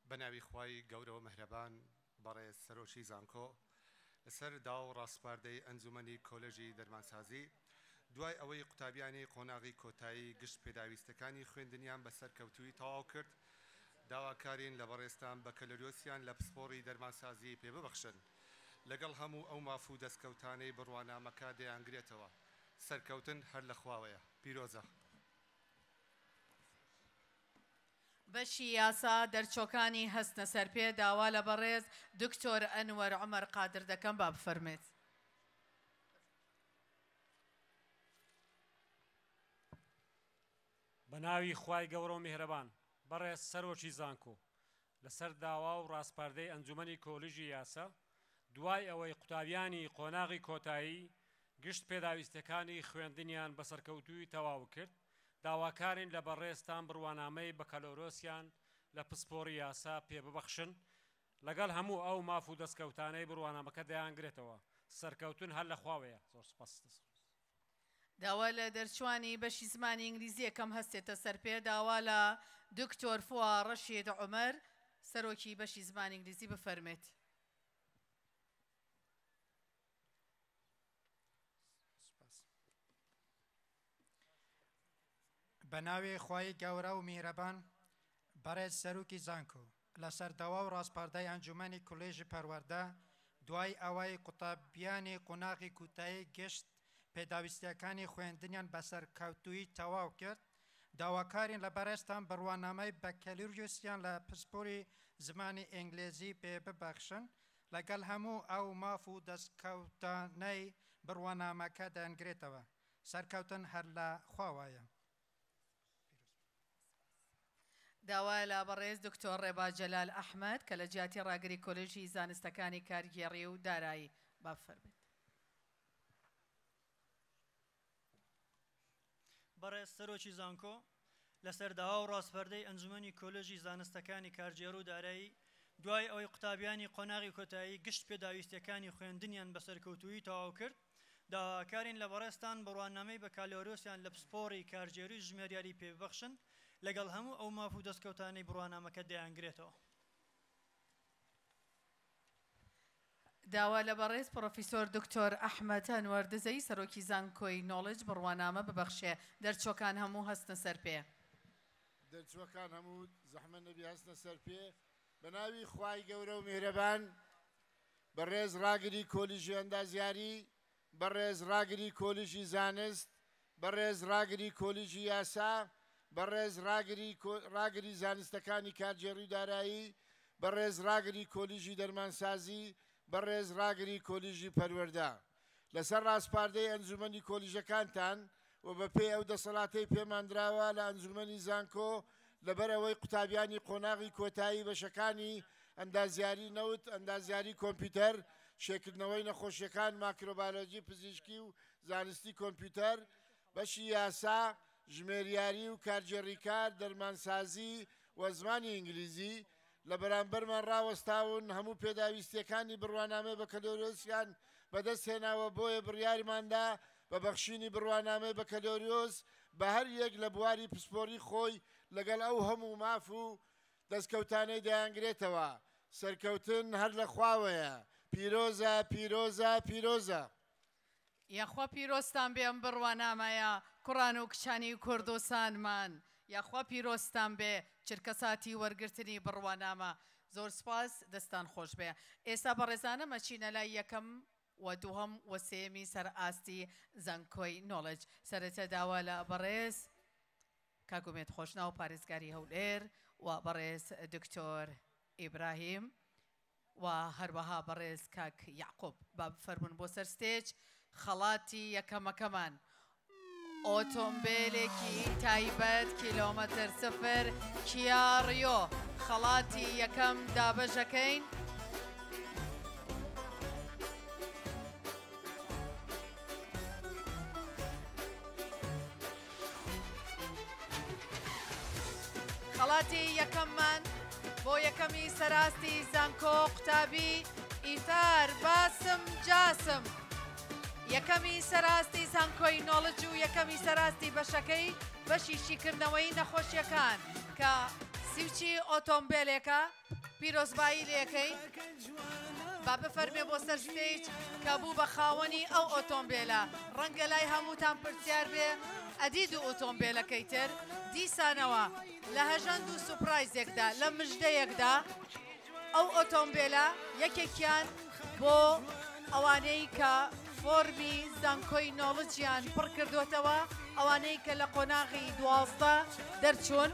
بەناوی خوای گەورە و مەهرەبان بەڕێز سەرۆکی زانکۆ لەسەر داوا و ڕاستپاردەی ئەنجومەنی کۆلێژی دەرمانسازی دوای ئەوەی قوتابیانی قۆناغی کۆتایی گشت پێداویستەکانی خوێندنیان بە سەرکەوتووی تەواو کرد داواکارین لە بەڕێستان بەکەلۆرۆسیان لە پسپۆری دەرمانسازی پێ ببەخشن لەگەڵ هەموو ئەو ماف و دەستکەوتانەی بڕوانامەکە دەیانگرێتەوە سەرکەوتن هەر لە خواوەیە پیرۆزە بەشی یاسا دەرچۆکانی هەستنە سەر پێ داوا لە بەڕێز دکتۆر ئەنوەر عومەر قادر دەکەم با بفەرمێت بەناوی خوای گەورە و میهرەبان بەڕێز سەرۆکی زانکۆ لەسەر داوا و ڕاستپاردەی ئەنجومەنی کۆلێژی یاسا دوای ئەوەی قوتابیانی قۆناغی کۆتایی گشت پێداویستەکانی خوێندنیان بە سەرکەوتووی تەواو کرد داواکارین لە بەڕێستان بڕوانامەی بەکەلۆرۆسیان لە پسپۆری یاسا پێ ببەخشن لەگەڵ هەموو ئەو ماف و دەستکەوتانەی بڕوانامەکە دەیانگرێتەوە سەرکەوتن هەر لە خواوەیە زۆر سپاس داوا لە دەرچوانی بەشی زمانی ئینگلیزی یەکەم هەستێتە سەر پێ داوا لە دکتۆر فوا ڕەشید عومەر سەرۆکی بەشی زمانی ئینگلیزی بفەرمێت بەناوی خوای گەورە و میهرەبان بەڕێز سەرۆکی زانکۆ لەسەر داوا و ڕاستپاردەی ئەنجومەنی کۆلێژی پەروەردە دوای ئەوەی قوتابیانی قۆناغی کۆتایی گشت پێداویستیەکانی خوێندنیان بە سەرکەوتووی تەواو کرد داواکارین لە بەڕێستان بڕوانامەی بەکەلۆرۆسیان لە پسپۆری زمانی ئینگلیزی پێ ببەخشن لەگەڵ هەموو ئەو ماف و دەستکەوتانەی بڕوانامەکە دەنگرێتەوە سەرکەوتن هەر لە خواوایە داوا لە بەڕێز دکتۆر ڕێبا جەلال ئەحمەد کە لە جیاتی ڕاگری کۆلێژی زانستەکانی کارگێڕی و دارایی با بفەرمێت بەڕێز سەرۆکی زانکۆ لەسەر داوا و ڕاستپەردەی ئەنجومەنی کۆلێژی زانستەکانی کارگێڕ و دارایی دوای ئەوەی قوتابیانی قۆناغی کۆتایی گشت پێداویستیەکانی خوێندنیان بەسەرکەوتووی تەواو کرد داواکارین لە بەڕێستان بڕوانامەی بە کالۆرۆسیان لە پسپۆڕی کارژێری ژمێریاری پێبەخشن لەگەڵ هەموو ئەو ماف و دەستکەوتانەی بڕوانامەکە دەیانگرێتەوە. داوا لە بەڕێز پرۆفیسۆر دکتۆر ئەحمەد ئەنوەردزەی سەرۆکی زانکۆی نۆڵج بڕوانامە ببەخشێ دەرچۆکان هەموو هەستنە سەر پێ. دەرچوەکان هەموو زەحمە نەبی هەستنە سەر پێ بە ناوی خوای گەورە و میهرەبان بەڕێز ڕاگری کۆلیژی ئەندازیاری بەڕێز ڕاگری کۆلیژی زانست بەڕێز ڕاگری کۆلیژی یاسا بەڕێز ڕاگری زانستەکانی کارجێڕی دارایی بەڕێز ڕاگری کۆلیژی دەرمانسازی بەڕێز ڕاگری کۆلیژی پەروەردە لەسەر ڕاستپاردەی ئەنجومەنی کۆلیژەکانتان و بە پێی ئەو دەسەڵاتەی پێمانراوە لە ئەنجومەنی زانکۆ لەبەر ئەوەی قوتابیانی قۆناغی کۆتایی بەشەکانی ئەندازیاری نەوت ئەندازیاری کۆمپیوتەر شێکردنەوەی نەخۆشیەکان ماکرۆبالۆجی پزیشکی و زانستی کۆمپیوتەر بەشی یاسا ژمێریاری و کارجێڕیکار دەرمانسازی و زمانی ئینگلیزی لە بەرامبەرمان ڕاوەستاون هەموو پێداویستیەکانی بڕوانامەی بەکەلۆریۆسیان بەدەستهێناوە بۆیە بڕیارماندا بە بەخشینی بڕوانامەی بەکەلۆریۆس بە هەر یەک لە بواری پسپۆری خۆی لەگەڵ ئەو هەموو ماف و دەستکەوتانەی دەیانگرێتەوە سەرکەوتن هەر لە خواوەیە پیرۆزە پیرۆزە پیرۆزە. یاخوا پیرۆستان بێ ئەم بڕوانامەیە کوڕان و کچانی کوردستانمان یاخوا پیرۆستان بێ چرکەساتی وەرگرتنی بڕوانامە زۆر سپاس دەستان خۆش بێ. ئێستا بەڕێزانە مەچینە لای یەکەم و دووهەم و سێمی سەر ئاستی زانکۆی نۆڵج سەرەتا داوا لە بەڕێز کاگومێت خۆشنا و پارێزگاری هەولێر و بەڕێز دکتۆر ئیبراهیم و هەروەها بەڕێز کاک یعقوب با بفەرمون بۆ سەر ستێج خەڵاتی یەکەمەکەمان ئۆتۆمبیلێکی تایبەت کیلۆمەتر سفر کیا ڕیۆ خەڵاتی یەکەم دابەژەکەین. خەڵاتی یەکەممان بۆ یەکەمی سەراستی زانکۆ قوتابی ئیتار باسم جاسم یەکەمی سەراستی زانکۆی نۆڵج و یەکەمی سەراستی بەشەکەی بەشی شیکردنەوەی نەخۆشیەکان کە سیوچی ئۆتۆمبیلێکە پیرۆزبایی لەکەی با بفەرمێ بۆ سەر ستێج کە بوو بە خاوەنی ئەو ئۆتۆمبیلە ڕەنگە لای هەمووتان پرسیار بێ ئەدید و ئۆتۆمبیلەکەی تر دیسانەوە لە هەژەند و سوپرایزێکدا لە مژدەیەکدا ئەو ئۆتۆمبیلە یەکێکیان بۆ ئەوانەی کە فۆرمی زانکۆی نۆڵجیان پڕ کردوێتەوە ئەوانەی کە لە قۆناغی 12 دەرچوون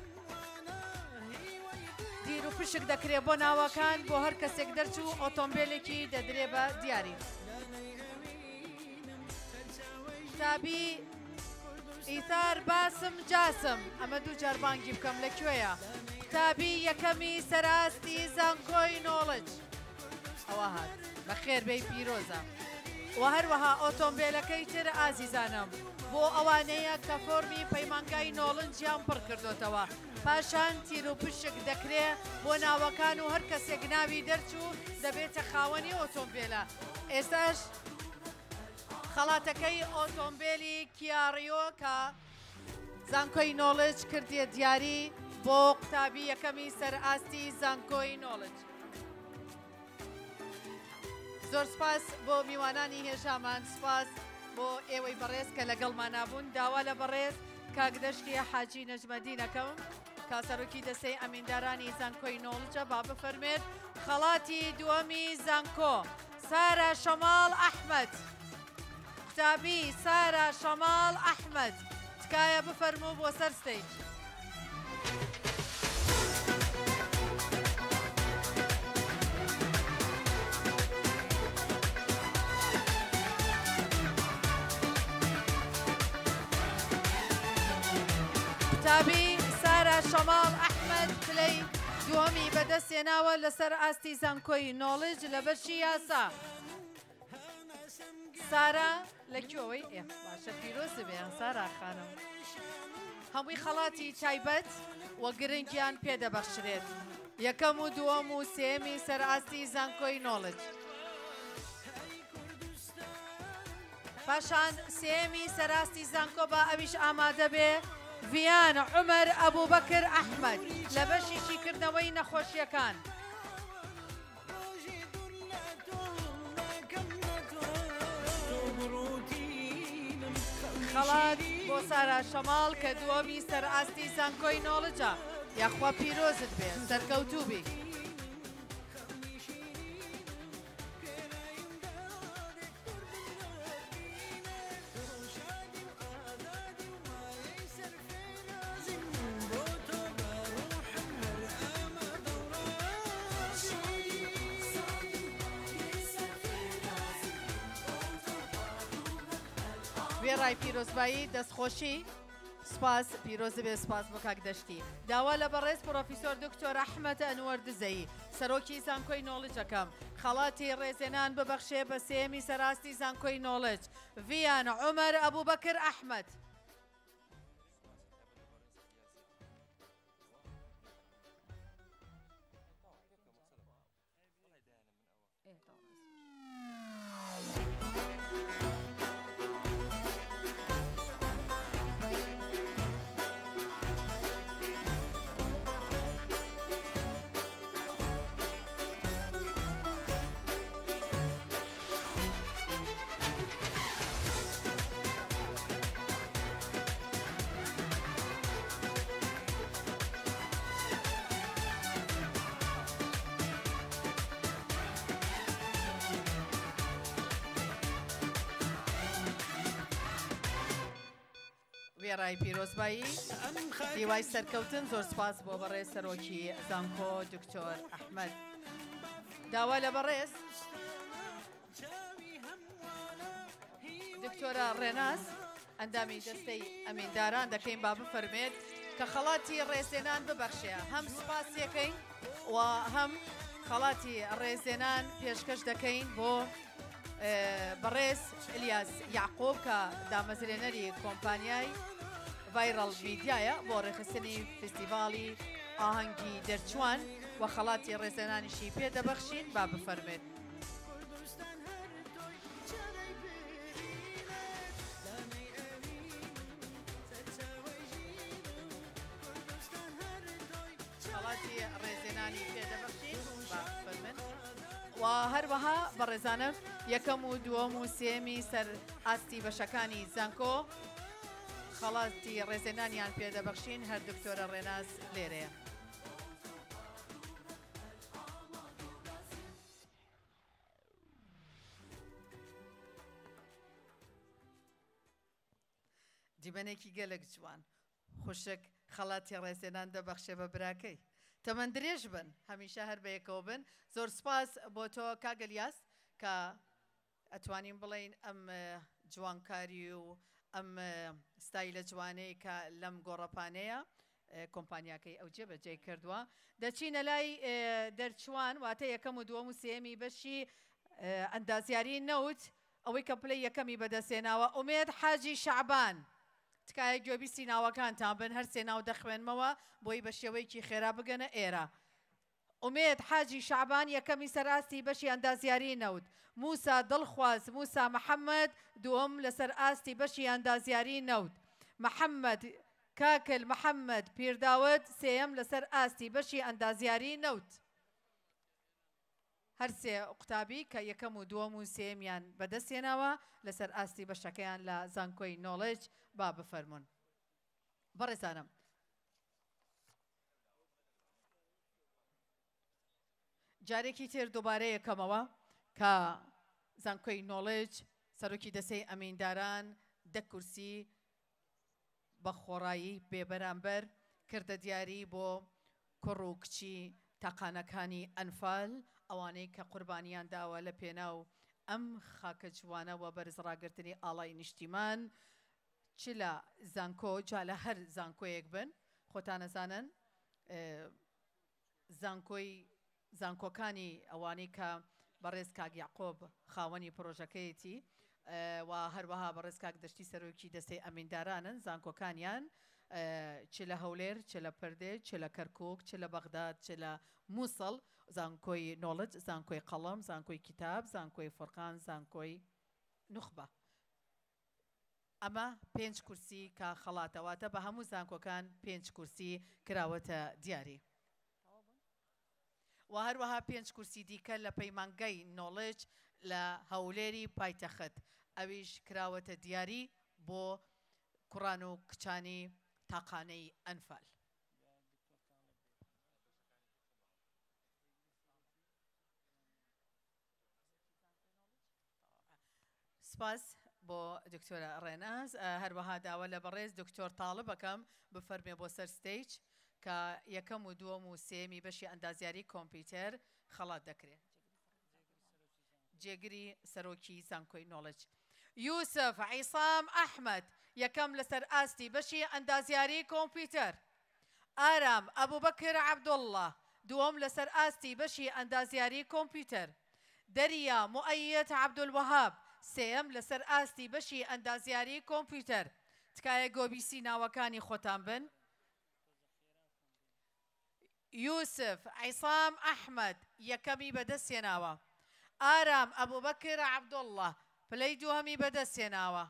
دیر و پشک دەکرێت بۆ ناوەکان بۆ هەر کەسێک دەرچوو ئۆتۆمبیلێکی دەدرێ بە دیاری. قوتابی ئیتار باسم جاسم ئەمە دوو جار بانگی بکەم لەکوێیە قوتابی یەکەمی سەراستی زانکۆی نۆڵج ئەوە هات بەخێر بەی پیرۆزە و هەروەها ئۆتۆمبیلەکەی تر ئازیزانم بۆ ئەوانەیە کە فۆرمی پەیمانگای نۆڵنجیان پڕ کردوتەوە پاشان تیر و پشک دەکرێ بۆ ناوەکان و هەر کەسێک ناوی دەرچوو دەبێتە خاوەنی ئۆتۆمبیلە. ئێستاش خەڵاتەکەی ئۆتۆمبیلی کیاڕیۆ کە زانکۆی نۆڵج کردێ دیاری بۆ قوتابی یەکەمی سەرئاستی زانکۆی نۆڵج. زۆر سپاس بۆ میوانانی هێژامان سپاس بۆ ئێوەی بەڕێز کە لەگەڵمان نابوون داوا لە بەڕێز کاکدەشتی حاجی نەجمەدینەکەم کاسەرۆکی دەسەی ئەمیندارانی زانکۆی نۆڵجە با بفەرمێت خەڵاتی دووەمی زانکۆ سارا شەماڵ ئەحمەد قوتابی سارا شەماڵ ئەحمەد تکایە بفەرموو بۆ سەر ستەیج. قوتابی سارا شەماڵ ئەحمەد پلەی دووەمی بەدەستێناوە لەسەر ئاستی زانکۆی نۆڵج لە بەشی یاسا. سارا لەکوێوەی باشە پیرۆزە بێن سارا خانم هەمووی خەڵاتی تایبەت و گرنگیان پێدەبەخشرێت. یەکەم و دووەم و سێمی سەرئاستی زانکۆی نۆڵج. پاشان سێمی سەراستی زانکۆ بە ئەویش ئامادە بێ ڤیان عومەر ئەبوبەکر ئەحمەد لە بەشیشی کردنەوەی نەخۆشیەکان. خەڵات بۆ سارا شەماڵ کە دووەمی سەرئاستی زانکۆی نۆڵجە یاخوا پیرۆزت بێ سەرکەوتوو بی. وێڕای پیرۆزبایی دەستخۆشی سپاس پیرۆزە بێ سپاس بۆ کاک دەشتی. داوا لە بەڕێز پرۆفیسۆر دکتۆر ئەحمەد ئەنوەر دزەیی سەرۆکی زانکۆی نۆڵجەکەم خەڵاتی ڕێزێنان ببەخشێ بە سێمی سەراستی زانکۆی نۆڵج ڤیان عومەر ئەبوبەکر ئەحمەد. وێڕای پیرۆزبایی دیوای سەرکەوتن زۆر سپاس بۆ بەڕێز سەرۆکی زانکۆ دکتۆر ئەحمەد. داوا لە بەڕێز دکتۆرە ڕێناس ئەندامی دەستەی ئەمینداران دەکەین با بفەرمێت کە خەڵاتی ڕێزێنان ببەخشێ هەم سوپاسیەکەین و هەم خەڵاتی ڕێزێنان پێشکەش دەکەین بۆ بەڕێز ئلیاس یعقوب کە دامەزرێنەری کۆمپانیای ڤایرەڵ میدیایە بۆ ڕێخستنی فستیڤاڵی ئاهەنگی دەرچوان و خەڵاتی ڕێزێنانیشی پێدەبەخشین با بفەرمێت. خەڵاتی ڕێزێنانی پێدەبەخشین با بفەرمێت. و هەروەها بەڕێزانە یەکەم و دووەم و سێمی سەر ئاستی بەشەکانی زانکۆ خەڵاتی ڕێزێنانیان پێدەبەخشین هەر دکتۆرە ڕێناز لێرەیە. دیبەنێکی گەلێک جوان خوشک خەڵاتی ڕێزێنان دەبەخشێ بە براکەی تەمەند درێژ بن هەمیشە هەر بەیەکەوە بن. زۆر سپاس بۆ تۆ کاگەلیاس کە ئەتوانین بڵین ئەم جوانکاری و ئەم ستایلە جوانەی کە لەم گۆڕەپانەیە کۆمپانیاکەی ئەو جێبەجێ کردووە. دەچینە لای دەرچوان واتە یەکەم و دووەم و سێمی بەشی ئەندازیاری نەوت ئەوەی کە پلەی یەکەمی بەدەستێناوە ئومێد حاجی شەعبان تکایە گوێبیستی ناوەکانتان بن هەر سێ ناو دەخوێنمەوە بۆی بە شێوەیەکی خێرا بگەنە ئێرە. ئومێد حاجی شەعبان یەکەمی سەراستی بەشی ئەندازیاری نەوت. موسا دڵخواز موسا محەممەد دووەم لەسەر ئاستی بەشی ئەندازیاری نەوت. محەممەد کاکل محەممەد پیرداوت سێەم لەسەر ئاستی بەشی ئەندازیاری نەوت. هەرسێ قوتابی کە یەکەم و دووەم و سێمیان بەدەستێناوە لەسەر ئاستی بەشەکەیان لە زانکۆی نۆڵج با بفەرمونون. بەڕێزانم جارێکی تر دووبارە یەکەمەوە کە زانکۆی نۆڵج سەرۆکی دەسەی ئەمینداران دە کورسی بە خۆڕایی بێبەرامبەر کردە دیاری بۆ کوڕ و کچی تاقانەکانی ئەنفال ئەوانەی کە قوربانیان داوە لە پێناو ئەم خاکە جوانەوە بەرز ڕاگررتنی ئاڵای نیشتیمان چ لە زانکۆ جا لە هەر زانکۆیەک بن خۆتان نەزانن زانکۆکانی ئەوانەی کە بەڕێز کاک یعقۆب خاوەنی پرۆژەکەیەتی و هەروەها بەڕێز کاک دەشتی سەرۆکی دەستەی ئەمیندارانن زانکۆکانیان چ لە هەولێر چ لە پەردێ چ لە کەرکک چ لە بەغداد چ لە مووسڵ زانکۆی نۆڵج زانکۆی قەڵم زانکۆی کتاب زانکۆی فڕقان زانکۆی نوخبە ئەمە 5 کورسی کە خەڵاتەواتە بە هەموو زانکۆکان 5 کورسی کراوەتە دیاری و هەروەها 5 کورسی دیکە لە پەیمانگەی نۆڵج لە هەولێری پایتەخت ئەویش کراوەتە دیاری بۆ کوڕان و کچانی تاقانەی ئەنفال سپاس بۆ دکتۆرە ڕێناز هەروەها داوە لە بەڕێز دکتۆر تاڵبەکەم بفەرمێ بۆ سەر ستیج کە یەکەم و دووەم و سێمی بەشی ئەندازیاری کۆمپیوتەر خەڵات دەکرێت جێگری سەرۆکی زانکۆی نۆڵج یوسف عیسام ئەحمەد یەکەم لەسەر ئاستی بەشی ئەندازیاری کۆمپیوتەر ئارام ئەبوبەکر عەبدوڵڵا دووەم لەسەر ئاستی بەشی ئەندازیاری کۆمپیوتەر دەریا موئەیەد عەبدولوەهاب سێم لەسەر ئاستی بەشی ئەندازیاری کۆمپیوتەر تکایە گۆبیسی ناوەکانی خۆتان بن یوسف عیسام ئەحمەد یەکەمی بەدەستهێناوە ئارام ئەبوبەکر عەبدوڵڵا پلەی دووهەمی بەدەستهێناوە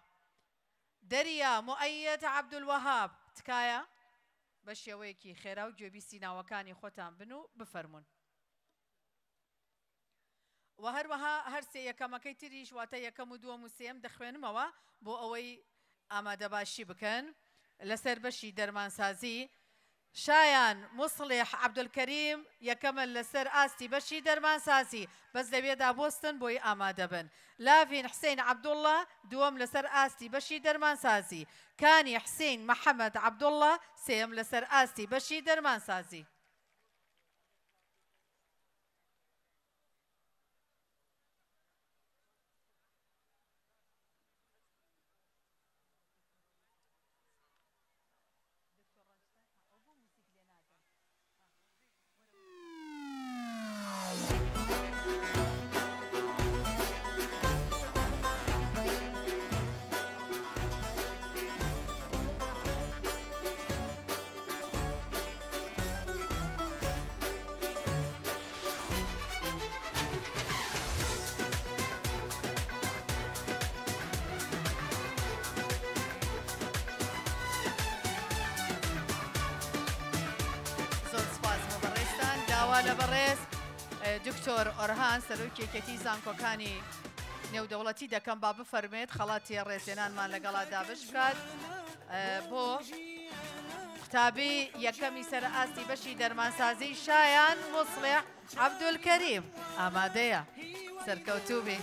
دەریا موئەیەد عەبدولوەهاب تکایە بە شێوەیەکی خێرا و گوێبیستی ناوەکانی خۆتان بن و بفەرمونون و هەروەها هەرسێ یەکەمەکەی تریش واتە یەکەم و دووەم و سێم دەخوێنمەوە بۆ ئەوەی ئامادەباشی بکەن لەسەر بەشی دەرمانسازی شایان مصلح عەبدولکەریم یەکەمە لەسەر ئاستی بەشی دەرمانسازی بەس دەوێدا بۆستن بۆی ئامادە بن لاڤین حسین عەبدوڵڵا دووەم لەسەر ئاستی بەشی دەرمانسازی کانی حسین محەممەد عەبدوڵڵا سێم لەسەر ئاستی بەشی دەرمانسازی لەبەڕێز دکتۆر ئۆرهان سەرۆکیەکەتی زانکۆکانی نێودەوڵەتی دەکەم با بفەرمێت خەڵاتی ڕێزێنانمان لەگەڵا دابش بکات بۆ قوتابی یەکەمی سەر ئاستی بەشی دەرمانسازی شایان مصلح عەبدولکەریم ئامادەیە سەرکەوتوو بێ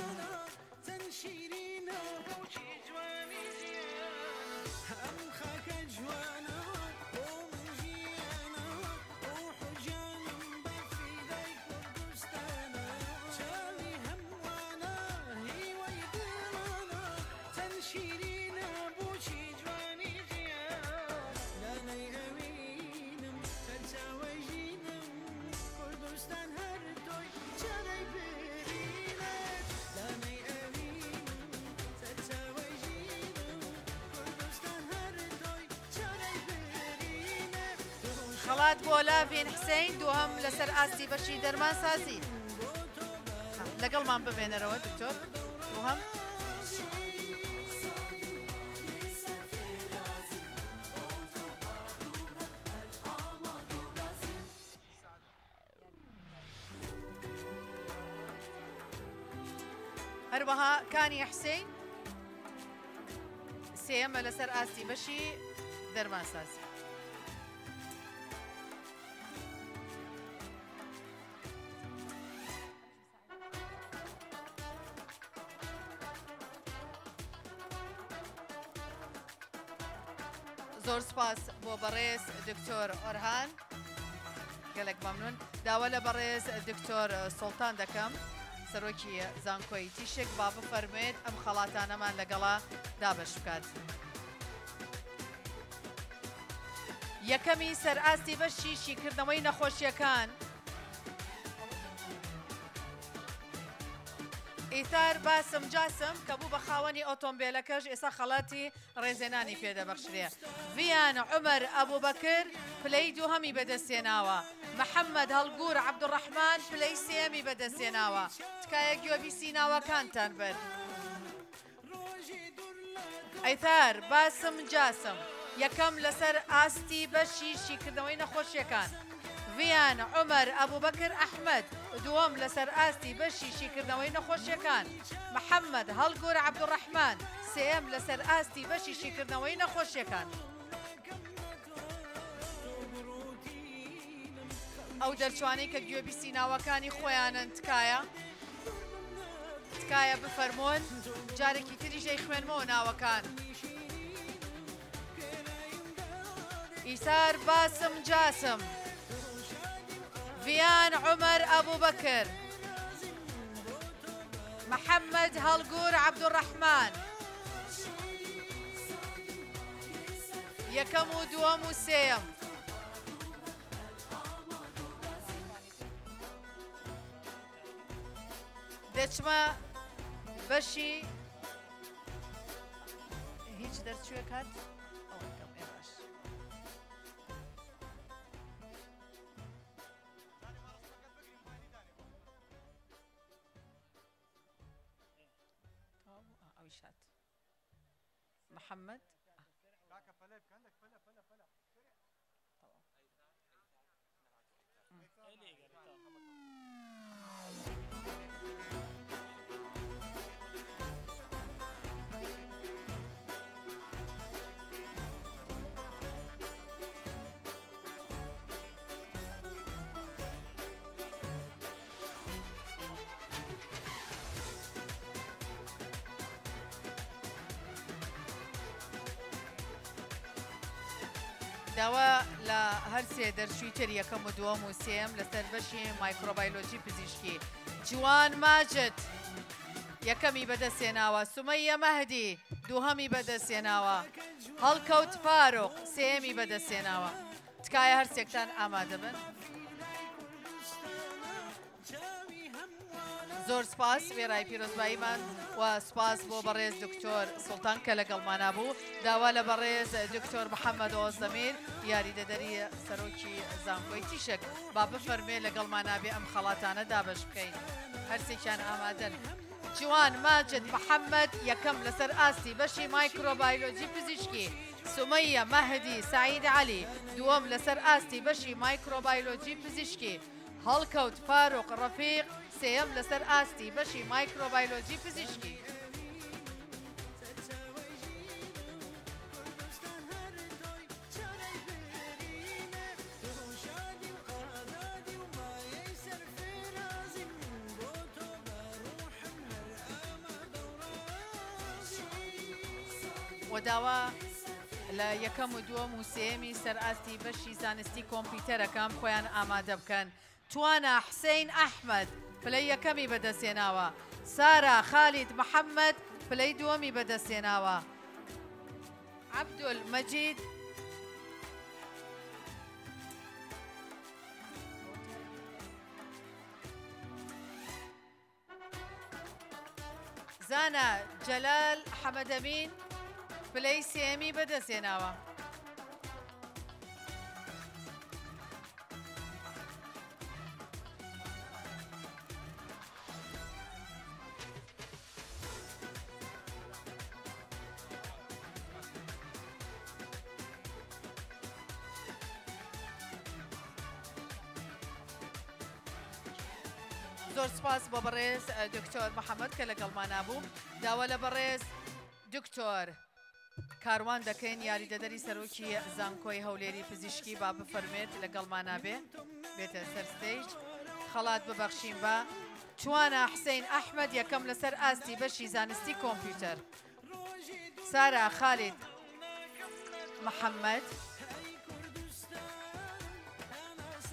خەڵات بۆ لاڤین حسین دووهەم لەسەر ئاستی بەشی دەرمانسازی لەگەڵمان ببێنەرەوە دکتۆر دووهەم هەروەها کانی حسین سێمە لەسەر ئاستی بەشی دەرمانسازی زۆر سپاس بۆ بەڕێز دکتۆر ئۆرهان گەلێک مەمنون داوا لە بەڕێز دکتۆر سوڵتان دەکەم سەرۆکی زانکۆی تیشک با بفەرمێت ئەم خەڵاتانەمان لەگەڵا دابش بکات یەکەمی سەر ئاستی بەشی شیکردنەوەی نەخۆشیەکان ئیتار باسم جاسم کە بوو بە خاوەنی ئۆتۆمبیلەکەش ئێستا خەڵاتی ڕێزێنانی پێدەبەخشرێ ڤیان عومەر ئەبوبەکر پلەی دووهەمی بەدەستێناوە محەممەد هەڵگور عەبدوڕەحمان پلەی سێمی بەدەستێناوە تکایە گوێبیسی ناوەکانتان بەر ئەیتار باسم جاسم یەکەم لەسەر ئاستی بەشی شیکردنەوەی نەخۆشیەکان ڤیان عومەر ئەبوبەکر ئەحمەد دووەم لەسەر ئاستی بەشی شیکردنەوەی نەخۆشیەکان محەممەد هەڵگور عەبدوڕەحمان سێم لەسەر ئاستی بەشی شیکردنەوەی نەخۆشیەکان ئەو دەرچوانەی کە گوێبیسی ناوەکانی خۆیانن تکایە بفەرمۆن جارێکی تریژەی خوێنمەوە ناوەکان ئیسار باسم جاسم ڤیان عومەر ئەبوبەکر محەممەد هەڵگور عەبدوڕەحمان یەکەم و دووەم و سێم دەچمە بەشی هیچ دەرچووە کات محمد داوا لە هەرسێ دەرچووی تر یەکەم و دووەم و سێم لەسەر بەشی مایکرۆبایۆلۆجی پزیشکی جوان ماجد یەکەمی بەدەستێناوە سومەیە مەهدی دووهەمی بەدەستێناوە هەڵکەوت فاروق سێمی بەدەستێناوە تکایە هەرسێکتان ئامادە بن زۆر سپاس وێرای پیرۆزباییمان و سپاس بۆ بەڕێز دکتۆر سوڵتان کە لەگەڵمانە بوو داوا لە بەڕێز دکتۆر محەممەد ئۆزەمیر یاریدەدەری سەرۆکی زانکۆی تیشک با بفەرمێ لەگەڵمانە بێ ئەم خەڵاتانە دابش بکەین هەرسێکیان ئامادەن جوان ماجد محەممەد یەکەم لەسەر ئاستی بەشی مایکرۆبایۆلۆجی پزیشکی سومەیە مەهدی سعید عەلی دووەم لەسەر ئاستی بەشی مایکرۆبایۆلۆجی پزیشکی هەڵکەوت فاروق ڕەفیق سێم لەسەر ئاستی بەشی مایکرۆبایۆلۆجی پزیشکی وەداوا لە یەکەم و دووەم و سێمی سەر ئاستی بەشی زانستی کۆمپیوتەرەکان خۆیان ئامادە بکەن توانە حسین ئەحمەد پلەی یەکەمی بەدەستێناوە سارا خالید محەممەد پلەی دووەمی بەدەستێناوە عەبدولمەجید زانە جەلال حەمەدەمین پلەی سێمی بەدەستێناوە زۆر سپاس بۆ بەڕێز دکتۆر محەممەد کە لەگەڵمانە بوو داوا لە بەڕێز دکتۆر کاروان دەکەین یاریدەدەری سەرۆکی زانکۆی هەولێری پزیشکی با بفەرمێت لەگەڵمانە بێتە سەر ستەیج خەڵات ببەخشین بە توانە حسین ئەحمەد یەکەم لەسەر ئاستی بەشی زانستی کۆمپیوتەر سارا خالید محەممەد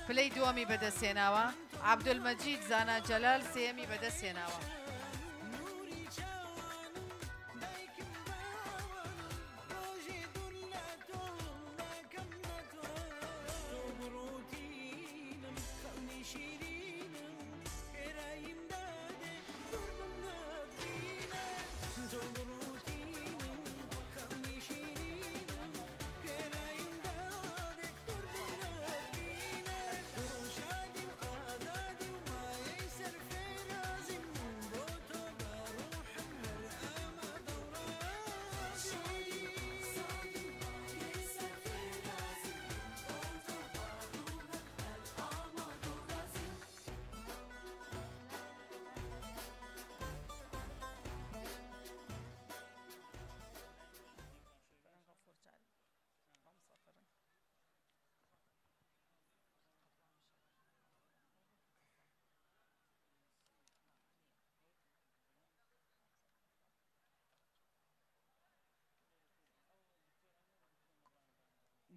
پلەی دووەمی بەدەستێناوە عەبدولمەجید زانا جەلال سێمی بەدەستێناوە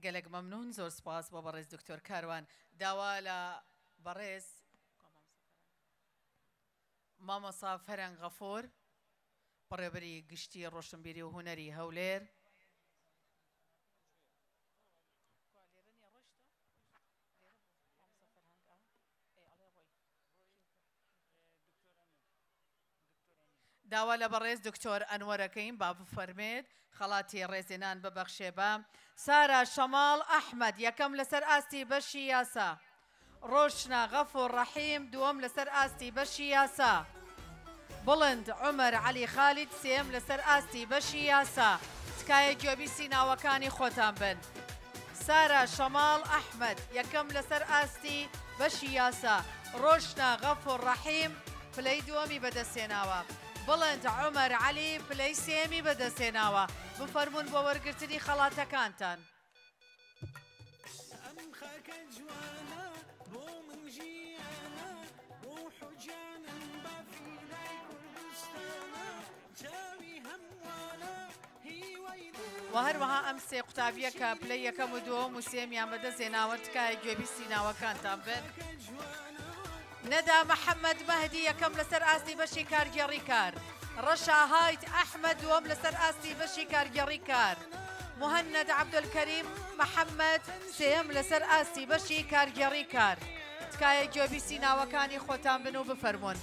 گەلێک مەمنون زۆر سپاس بۆ بەڕێز دکتۆر کاروان داوا لە بەڕێز مامۆستا فەرەنگ غەفور بەڕێوەبەری گشتی ڕۆشنبیری و هونەری هەولێر داوا لە بەڕێز دکتۆر ئەنوەرەکەین با بفەرمێت خەڵاتی ڕێزێنان ببەخشێ بە سارا شەماڵ ئەحمەد یەکەم لەسەر ئاستی بەشی یاسا ڕۆشنا غەفور ڕەحیم دووەم لەسەر ئاستی بەشی یاسا بڵند عومەر عەلی خالید سێم لەسەر ئاستی بەشی یاسا تکایە گوێبی سیناوەکانی خۆتان بن سارا شەماڵ ئەحمەد یەکەم لەسەر ئاستی بەشی یاسا ڕۆشنا غەفور ڕەحیم پلەی دووەمی بەدەستێناوە بڵند عومەر عەلی پلەی سێمی بەدەستێناوە بفەرمونون بۆ وەرگرتنی خەڵاتەکانتان و هەروەها ئەم سێ قوتابیە کە پلەی یەکەم و دووەم و سێمیان بەدەستێناوە تکایە گوێبی سیناوەکانتان بن نەدا محەممەد مەهدی یەکەم لەسەر ئاستی بەشی کارگێڕی کار ڕەشا هایت ئەحمەد دووەم لەسەر ئاستی بەشی کارگێڕی کار مهند عەبدولکەریم محەممەد سێم لەسەر ئاستی بەشی کارگێڕی کار تکایە گوێبی سیناوەکانی خۆتان بن و بفەرمونون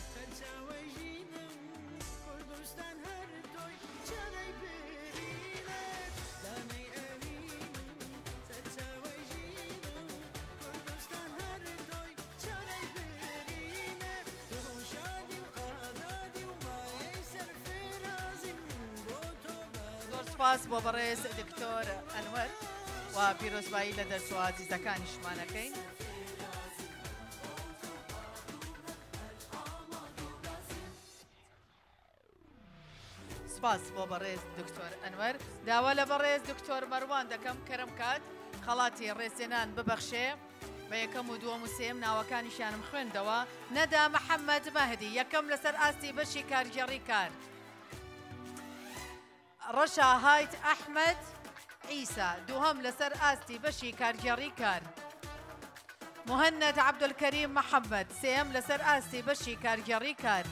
سپاس بۆ بەڕێز دکتۆر ئەنوەر و پیرۆزبایی لە دەرس و عەزیزەکانیشمانەکەین سپاس بۆ بەڕێز دکتۆر ئەنوەر داوا لە بەڕێز دکتۆر مەروان دەکەم کەرم کات خەڵاتی ڕێزێنان ببەخشێ بە یەکەم و دووەم و سێم ناوەکانیشیانم خوێندەوە نەدا محەممەد مەهدی یەکەم لەسەر ئاستی بەشی کارگێڕی کار ڕەشا هایت ئەحمەد عیسا دووهەم لەسەر ئاستی بەشی کارگێڕی کار مهند عەبدولکەریم محەممەد سێم لەسەر ئاستی بەشی کارگێڕی کار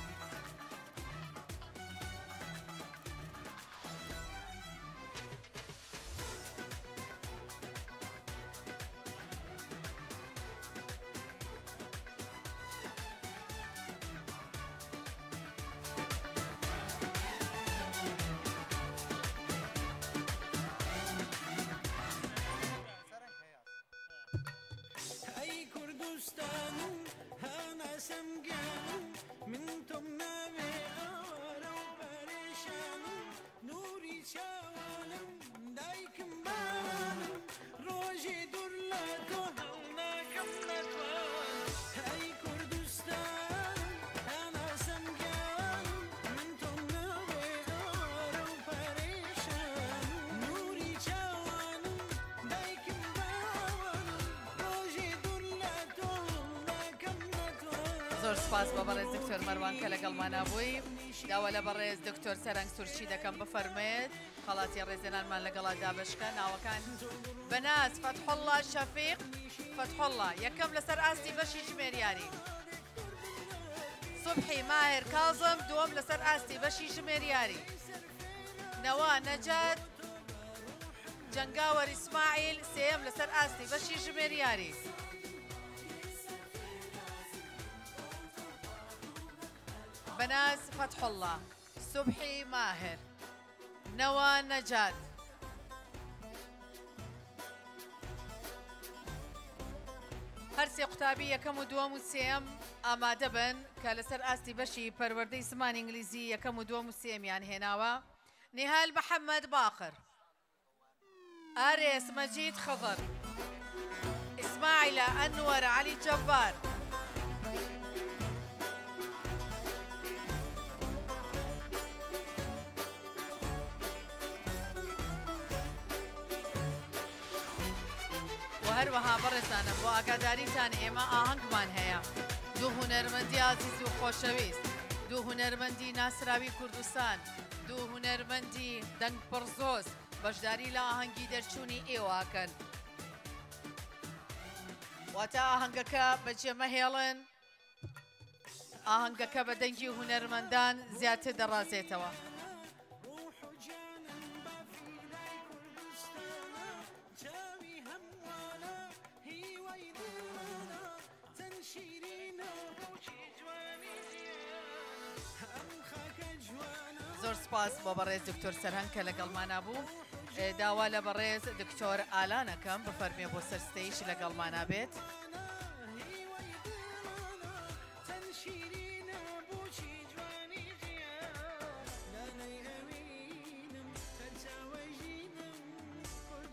زۆر سپاس بە بەڕێز دکتۆر مەروان کە لەگەڵمانە بووی داوا لە بەڕێز دکتۆر سەرنگ سورچی دەکەم بفەرمێت خەڵاتی ڕێزێنانمان لەگەڵا دابشکە ناوەکان بەناز فەتحوڵڵا شەفیق فەتحوڵڵا یەکەم لەسەر ئاستی بەشی ژمێریاری سوبحی ماهر کاظم دووەم لەسەر ئاستی بەشی ژمێریاری نەوا نەجات جەنگاوەر ئیسماعیل سێم لەسەر ئاستی بەشی ژمێریاری بەناز فەتحوڵڵا سوبحی ماهر نەوا نەجات هەرسێ قوتابی یەکەم و دووەم و سێم ئامادە بن کە لەسەر ئاستی بەشی پەروەردەی زمانی ئینگلیزی یەکەم و دووەم و سێمیان هێناوە نیهال محەممەد باقر ئارێس مەجید خەضر ئیسماعیلە ئەنوەر عەلی جەبار هەروەها بەڕێزانم بۆ ئاگاداریتان ئێمە ئاهەنگمان هەیە دوو هونەرمەندی ئازیز و خۆشەویست دوو هونەرمەندی ناسراوی کوردستان دوو هونەرمەندی دەنگ پڕزۆز بەشداری لە ئاهەنگی دەرچوونی ئێوەکەن واتە ئاهەنگەکە بەجێمە هێڵن ئاهەنگەکە بە دەنگی هونەرمەندان زیاتر دەڕازێتەوە. زۆر سپاس بۆ بەڕێز دکتۆر سەرهەنگ کە لەگەڵمانە بوو. داوا لە بەڕێز دکتۆر ئالانەکەم بفەرمێ بۆ سەرستەیش لەگەڵمانە بێت.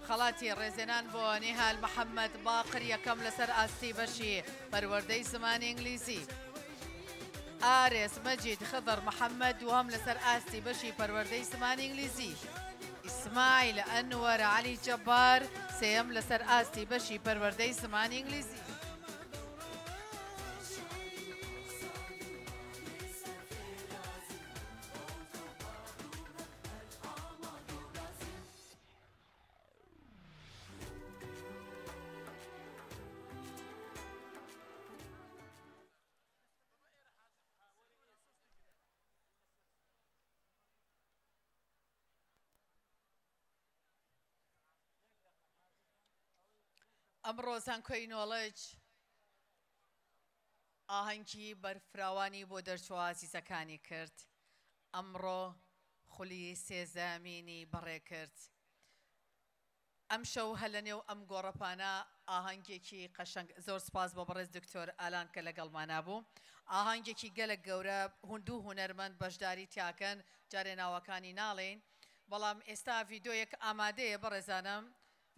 خەڵاتی ڕێزێنان بۆ نیهال محەممەد باقر یەکەم لەسەر ئاستی بەشی پەروەردەی زمانی ئینگلیزی. ئارێس مەجید خضر محەممەد دووەم لەسەر ئاستی بەشی پەروەردەی زمانی ئینگلیزی. ئیسماعیل ئەنوەر عەلی جەبار سێەم لەسەر ئاستی بەشی پەروەردەی زمانی ئینگلیزی. ئەمڕۆ زانکۆی نۆڵج ئاهەنگی بەرفراوانی بۆ دەرچوە عزیزەکانی کرد. ئەمڕۆ خولی سێزەمینی بەڕێ کرد. ئەم شەو هە لە نێو ئەم گۆڕەپانە ئاهەنگێکی قەشەنگ. زۆر سپاس بۆ بەڕێز دکتۆر ئالان کە لەگەڵمانە بوو. ئاهەنگێکی گەلک گەورە هوندوو هونەرمەند بەشداری تیاکەن جارێ ناوەکانی ناڵێن، بەڵام ئێستا ڤیدۆیەک ئامادەیە بەڕێزانم،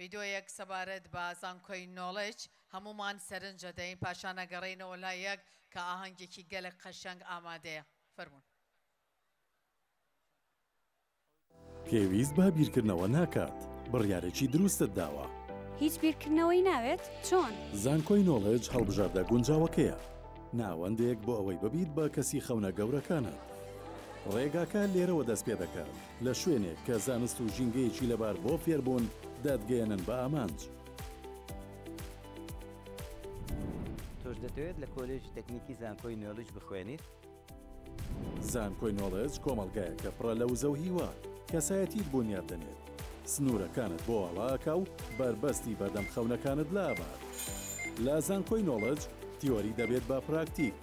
ڤیدۆیەک سەبارەت بە زانکۆی نۆڵج هەمومان سەرنجە دەین پاشانە گەڕێنەوە لای یەک کە ئاهەنگێکی گەلک قەشەنگ ئامادەیە. فەرموون. پێویست بە بیرکردنەوە ناکات، بڕیارێکی دروستت داوە. هیچ بیرکردنەوەی ناوێت؟ چۆن؟ زانکۆی نۆڵج هەڵبژاردە گونجاوەکەیە، ناوەندێک بۆ ئەوەی ببیت بە کەسی خەونە گەورەکانت. ڕێگاکە لێرەوە دەست پێ دەکات لە شوێنێک کە زانست و ژینگەیەکی لەبار بۆ فێربوون دەتگەێنن بە ئامانج. تۆش دەتەوێت لە کۆلێژی تەکنیکی زانکۆی نۆڵج بخوێنیت؟ زانکۆی نۆڵج کۆمەڵگایەکە پڕە لە وزە و هیوا کەسایەتیت بۆنیاد دەنێت، سنوورەکانت بۆ ئاڵاکە و بربەستی بەردەم خەونەکانت لابات. لە زانکۆی نۆڵج تیۆری دەبێت بە پراکتیک.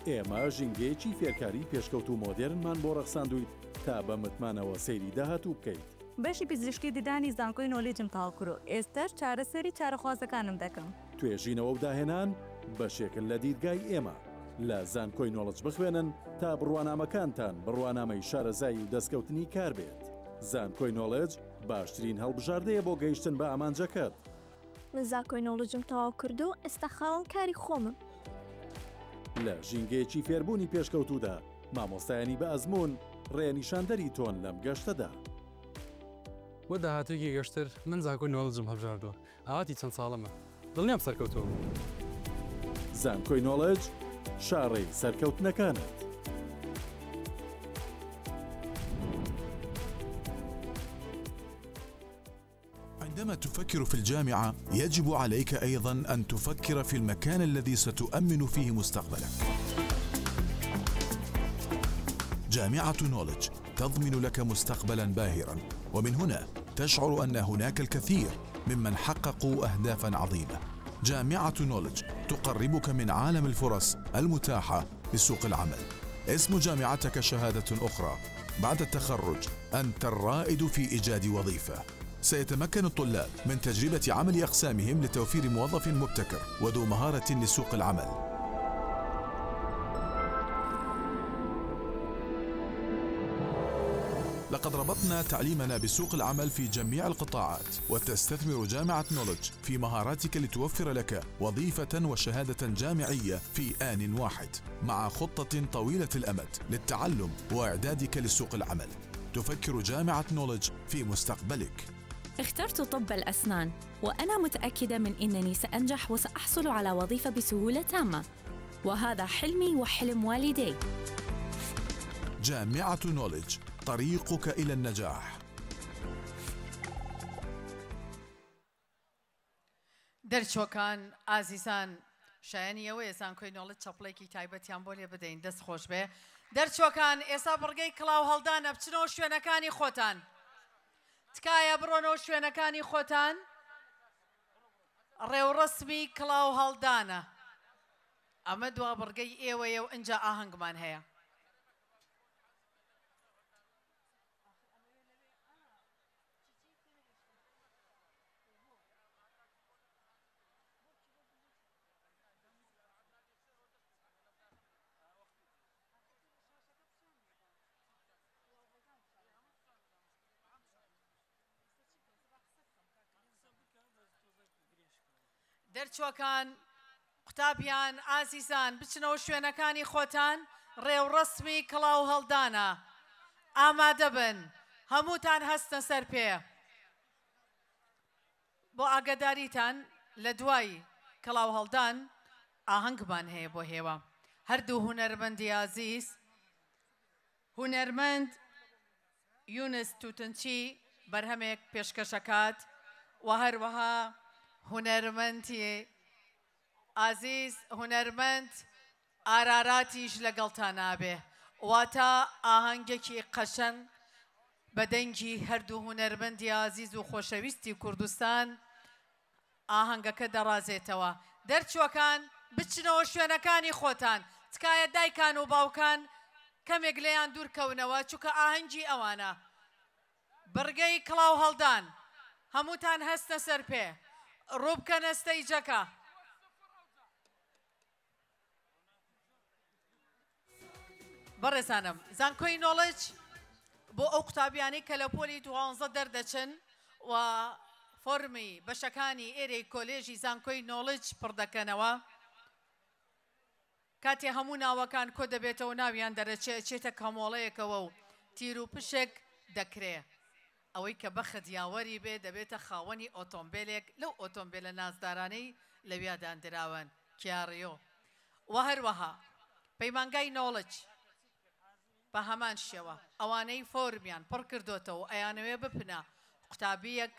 ئێمە ژینگەیەکی فێرکاری پێشکەوت و مۆدێرنمان بۆ ڕەخساندوویت تا بە متمانەوە سەیری داهاتوو بکەیت. بەشی پزیشکی ددانی زانکۆی نۆڵجم تاڵ کرۆ، ئێستاش چارەسەری چارەخوازەکانم دەکەم. توێژینەوە و داهێنان بەشێکن لە دیدگای ئێمە. لە زانکۆی نۆڵج بخوێنن تا بڕوانامەکانتان بڕوانامەی شارەزایی و دەستکەوتنی کار بێت. زانکۆی نۆڵج باشترین هەڵبژاردەیە بۆ گەیشتن بە ئامانجەکەت. من زانکۆی نۆڵجم تەواو کردو، ئێستا خاوەن کاری خۆمم. لە ژینگەیەکی فێربوونی پێشکەوتوودا مامۆستایانی بە ئەزمون ڕێنیشاندەری تۆن لەم گەشتەدا. بۆ داهاتوێکی گەشتر من زانکۆی نۆڵجم هەبژاردووە، ئاواتی چەند ساڵەمە، دڵنیام سەرکەوتەوە بوو. زانکۆی نۆڵج شاڕێی سەرکەوتنەکانت. عندما تفكر في الجامعة يجب عليك أيضاً أن تفكر في المكان الذي ستؤمن فيه مستقبلك. جامعة نولج تضمن لك مستقبلاً باهراً، ومن هنا تشعر أن هناك الكثير ممن حققوا أهدافاً عظيمة. جامعة نولج تقربك من عالم الفرص المتاحة لسوق العمل. اسم جامعتك شهادة أخرى. بعد التخرج أنت الرائد في إيجاد وظيفة. سيتمكن الطلاب من تجربة عمل أقسامهم لتوفير موظف مبتكر وذو مهارة لسوق العمل. لقد ربطنا تعليمنا بسوق العمل في جميع القطاعات، وتستثمر جامعة نولج في مهاراتك لتوفر لك وظيفة وشهادة جامعية في آن واحد، مع خطة طويلة الأمد للتعلم وإعدادك لسوق العمل. تفكر جامعة نولج في مستقبلك. اخترت طب الأسنان، وأنا متأكدة من أنني سأنجح وسأحصل على وظيفة بسهولة تامة، وهذا حلمي وحلم والدي. جامعة نولج، طريقك إلى النجاح. دەرچۆکان ئازیزان شایانی ئەوەیە زانکۆی نۆڵەت چەپڵێکی تایبەتیان بۆ لێ بدەین دەست خۆش بێ دەرچۆکان ئێستا بڕگەی کڵاو هەڵدانە بچنەوە شوێنەکانی خۆتان تکایە بڕۆنەوە شوێنەکانی خۆتان ڕێوڕسمی کڵاو هەڵدانە ئەمە دوا بڕگەی ئێوەیە و ئەنجا ئاهەنگمان هەیە دەرچۆکان قوتابیان ئازیزان بچنەوە شوێنەکانی خۆتان ڕێوڕسمی کڵاو هەڵدانە ئامادە بن هەمووتان هەستە سەر پێ بۆ ئاگاداریتان لە دوای کڵاو هەڵدان ئاهەنگمان هەیە بۆ هێوە هەردوو هونەرمەندی ئازیز هونەرمەند یونس تووتنچی بەرهەمێک پێشکەشەکات و هەروەها هونەرمەندی ئازیز هونەرمەند ئاراراتیش لەگەڵتان نابێ واتە ئاهەنگێکی قەشەنگ بە دەنگی هەردوو هونەرمەندی ئازیز و خۆشەویستی کوردستان ئاهەنگەکە دەڕازێتەوە دەرچۆکان بچنەوە شوێنەکانی خۆتان تکایە دایکان و باوکان کەمێک لێیان دوورکەونەوە چونکە ئاهەنگی ئەوانە بڕگەی کڵاو هەڵدان هەمووتان هەستە سەر پێ ڕووبکەنە ستەیجەکە بەڕێزانم زانکۆی نۆڵەج بۆ ئەو قوتابیانی کە لە پۆلی 12 دەردەچن و فۆرمی بەشەکانی ئێرەی کۆلێژی زانکۆی نۆڵەج پڕ دەکەنەوە کاتێ هەموو ناوەکان کۆ دەبێتەوە ناویان دەرەچێتە کەمۆڵەیەکەوە و تیر و پشک دەکرێ ئەوەی کە بەخت یاوەری بێ دەبێتە خاوەنی ئۆتۆمبیلێک لەو ئۆتۆمبیلە نازدارانەی لەویادان دراون کیاڕیۆ و هەروەها پەیمانگای نۆڵەج بە هەمان شێوە ئەوانەی فۆرمیان پڕ کردوتەوە ئەیانەوێ بپنە قوتابیەک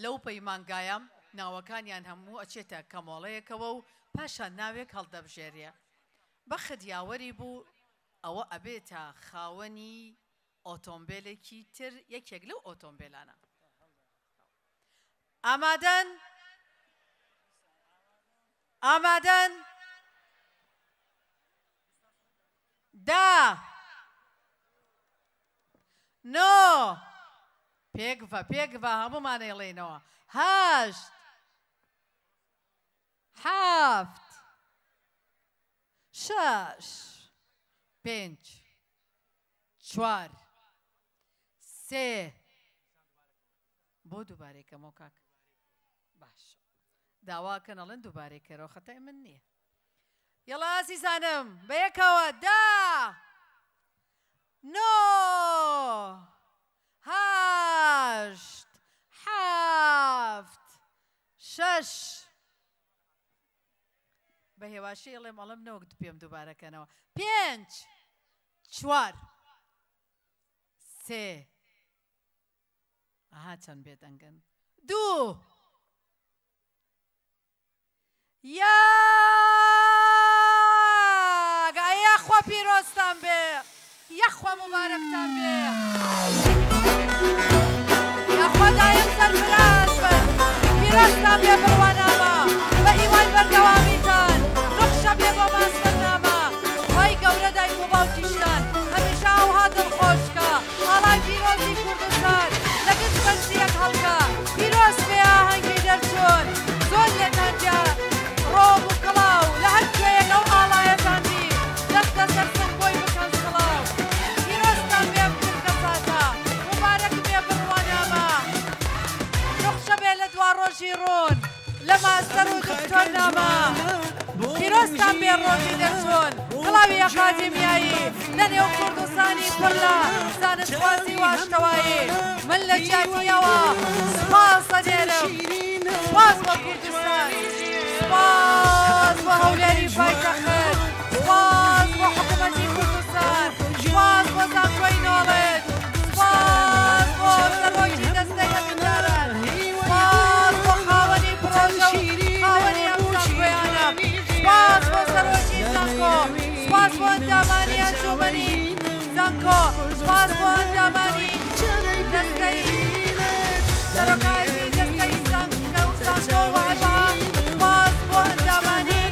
لەو پەیمانگایە ناوەکانیان هەموو ئەچێتە کەمۆڵەیەکەوە و پاشان ناوێک هەڵدەبژێریە بەخت یاوەری بوو ئەوە ئەبێتە خاوەنی ئۆتۆمبیلێکی تر یەکێک لەو ئۆتۆمبیلانە ئامادەن ئامادەن دا نۆ پێکڤە هەموومان ئێڵێنەوە هەشت حەفت شەش پێنج چوار سێ بۆ دووبارێکەمەوە کاک باش داواکەن ئەڵێن دووبارێکەرەوە خەتای من نییە یەڵا ئازیزانم بەیەکەوە دا نۆ هەشت حەفت شەش بە هێواشی ئەڵێم ئەڵم نەوەک پێم دووبارەکەنەوە پێنج چوار سێ ئەها چەند بێت ئەنگن دوو یاگە یەخوا پیرۆستان بێ یەخوا مبارەکتان بێ یەخوا دایم سەرفراز بن پیرۆستان بێ بڕوانامە بە ئیوان بەردەوامیتان ڕخشە بێ بۆ ماستەرنامە وای گەورە دایک و باوکیشتان هەمیشە ئەوها دڵخۆشکە هەڵای پیرۆزی کوردستان لەگەڵ بەرزیەک هەڵکە پیرۆز بێ ئاهەنگی دەرچوون زۆر لێتانجا ڕۆم و کڵاو لە هەر کوێیەک ئەو ئاڵایەتان بی دەستە سەرسن بۆی بکەن سڵاو پیرۆستان بێ بکردکە ساتە مبارەک بێ بڕوانامە ڕخشە بێ لە دوا ڕۆژی ڕوون لە ماستەر و دکتۆر نامە پیرۆستان بێ ڕۆژی دەرچوون کڵاوی ئەکادیمیایی لە نێو کوردستانی پڕ لە زانستخوازی واشتەوایی من لە جیاتیەوە سپاس دەدێرم سپاس بۆ کوردستان سپاس بۆ هەولێری پایتەخت سپاس بۆ حکوومەتی کوردستان سپاس بۆ زانکۆی نۆڵەج سپاس بۆ سەرۆکی دەستەی هەمداران سپاس بۆ خاوەنی پرۆژە و سپاس بۆ ئەندامانی ئەنجومەنی زانکۆ سپاس بۆ ئەندامانی دەستەی سەرۆکایەتی دەستەی زانکۆ و هەروەها سپاس بۆ ئەندامانی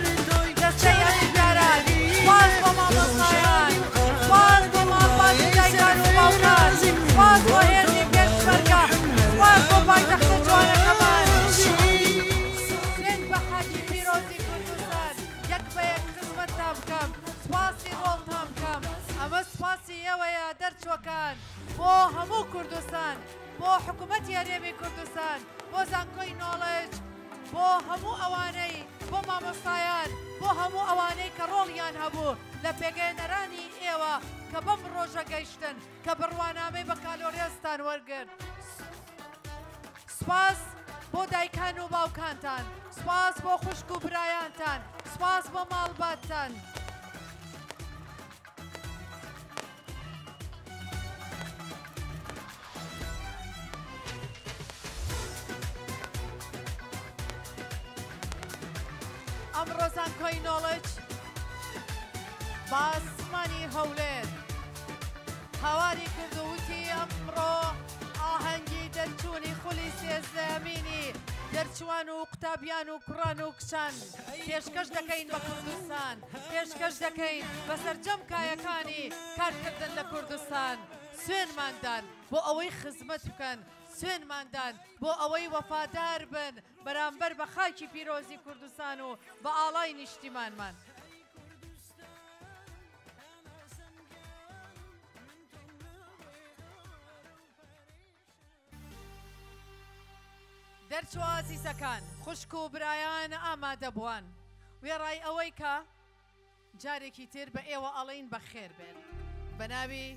دەستەی ئەمینداران سپاس بۆ مامۆستایان سپاس بۆ مامۆستای دایکان و باوکان سپاس بۆ هێزی پێشمەرگە سپاس بۆ پایتەختە جوانەکەمان سوێن بە حاجی پیرۆزی کوردستان یەک بە یەک خزمەتتان بکەم سپاسی ڕۆڵتان بکەم ئەمە سپاسی ئێوەیە دەرچووەکان بۆ هەموو کوردستان بۆ حکوومەتی هەرێمی کوردستان بۆ زانکۆی نۆڵج بۆ هەموو ئەوانەی بۆ مامۆستایان بۆ هەموو ئەوانەی کە ڕۆڵیان هەبوو لە پێگەێنەرانی ئێوە کە بەم ڕۆژە گەیشتن کە بڕوانامەی بە کالۆرێستان وەرگرت سپاس بۆ دایکان و باوکانتان سپاس بۆ خوشک و برایانتان سپاس بۆ ماڵباتتان ئەمڕۆ زانکۆی نۆڵج باسمانی هەولێر هاواری کردووتی ئەمڕۆ ئاهەنگی دەرچوونی خولی سێزدەمینی دەرچوان و قوتابیان و کوڕان و کچان پێشکەش دەکەین بە کوردستان پێشکەش دەکەین بە سەرجەم کایەکانی کارکردن لە کوردستان سوێنماندان بۆ ئەوەی خزمەت بکەن سوێنماندان بۆ ئەوەی وەفادار بن بەرامبەر بە خاکی پیرۆزی کوردستان و بە ئاڵای نیشتیمانمان دەرچوە ئازیزەکان خوشک و برایان ئامادە بووان وێڕای ئەوەی کە جارێکی تر بە ئێوە ئەڵین بەخێر بێن بە ناوی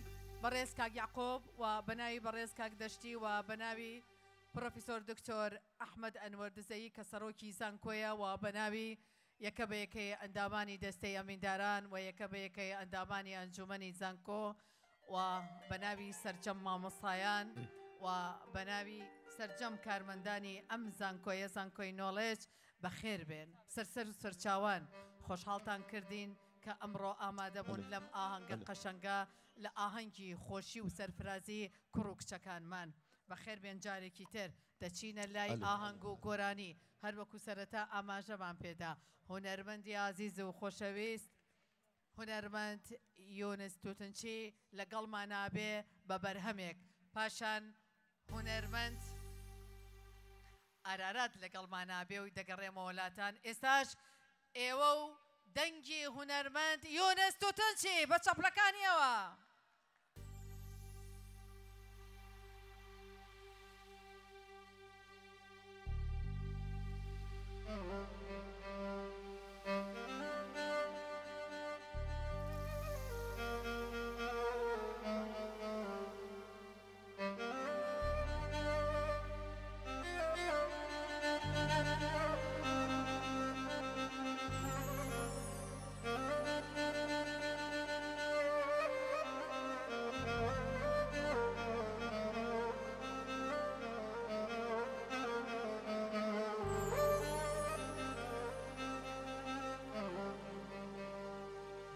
بەڕێز کاک یعقۆب و بە ناوی بەڕێز کاک دەشتی و بە ناوی پرۆفیسۆر دکتۆر ئەحمەد ئەنوەردزەیی کە سەرۆکی زانکۆیە و بە ناوی یەکە بە یەکەی ئەندامانی دەستەی ئەمینداران و یەکە بە یەکەی ئەندامانی ئەنجومەنی زانکۆ و بە ناوی سەرجەم مامۆستایان و بە ناوی سەرجەم کارمەندانی ئەم زانکۆیە زانکۆی نۆڵج بەخێر بێن سەرسەر و سەرچاوان خۆشحاڵتان کردین کە ئەمڕۆ ئامادە بوون لەم ئاهەنگە قەشەنگە لە ئاهەنگی خۆشی و سەرفرازی کوڕ و کچەکانمان بەخێر بێن جارێکی تر دەچینە لای ئاهەنگ و گۆرانی هەر وەکو سەرەتا ئاماژەمان پێدا هونەرمەندی عزیز و خۆشەویست هونەرمەند یۆنس تووتنچی لەگەڵمان نابێ بە بەرهەمێک پاشان هونەرمەند ئارارات لەگەڵمان نابێ و دەگەڕێمە وڵاتان ئێستاش ئێوە و دەنگی هونەرمەند یۆنس تووتنچی بە چەپڵەکانیەوە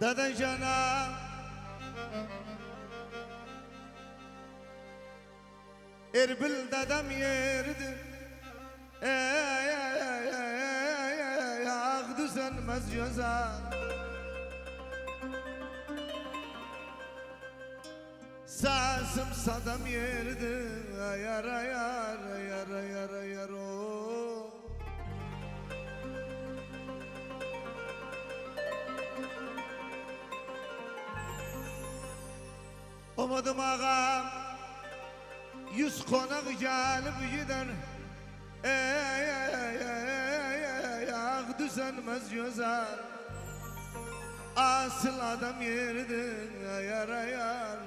دادن جانا اربل دادم يرد ياخدو سن مزجوزا ساسم صدم يرد يارا يارا يارا يارا يارو Umadım ağam yüz konak gelip gider Yak düzenmez yüzer Asıl adam yerdin Yar yar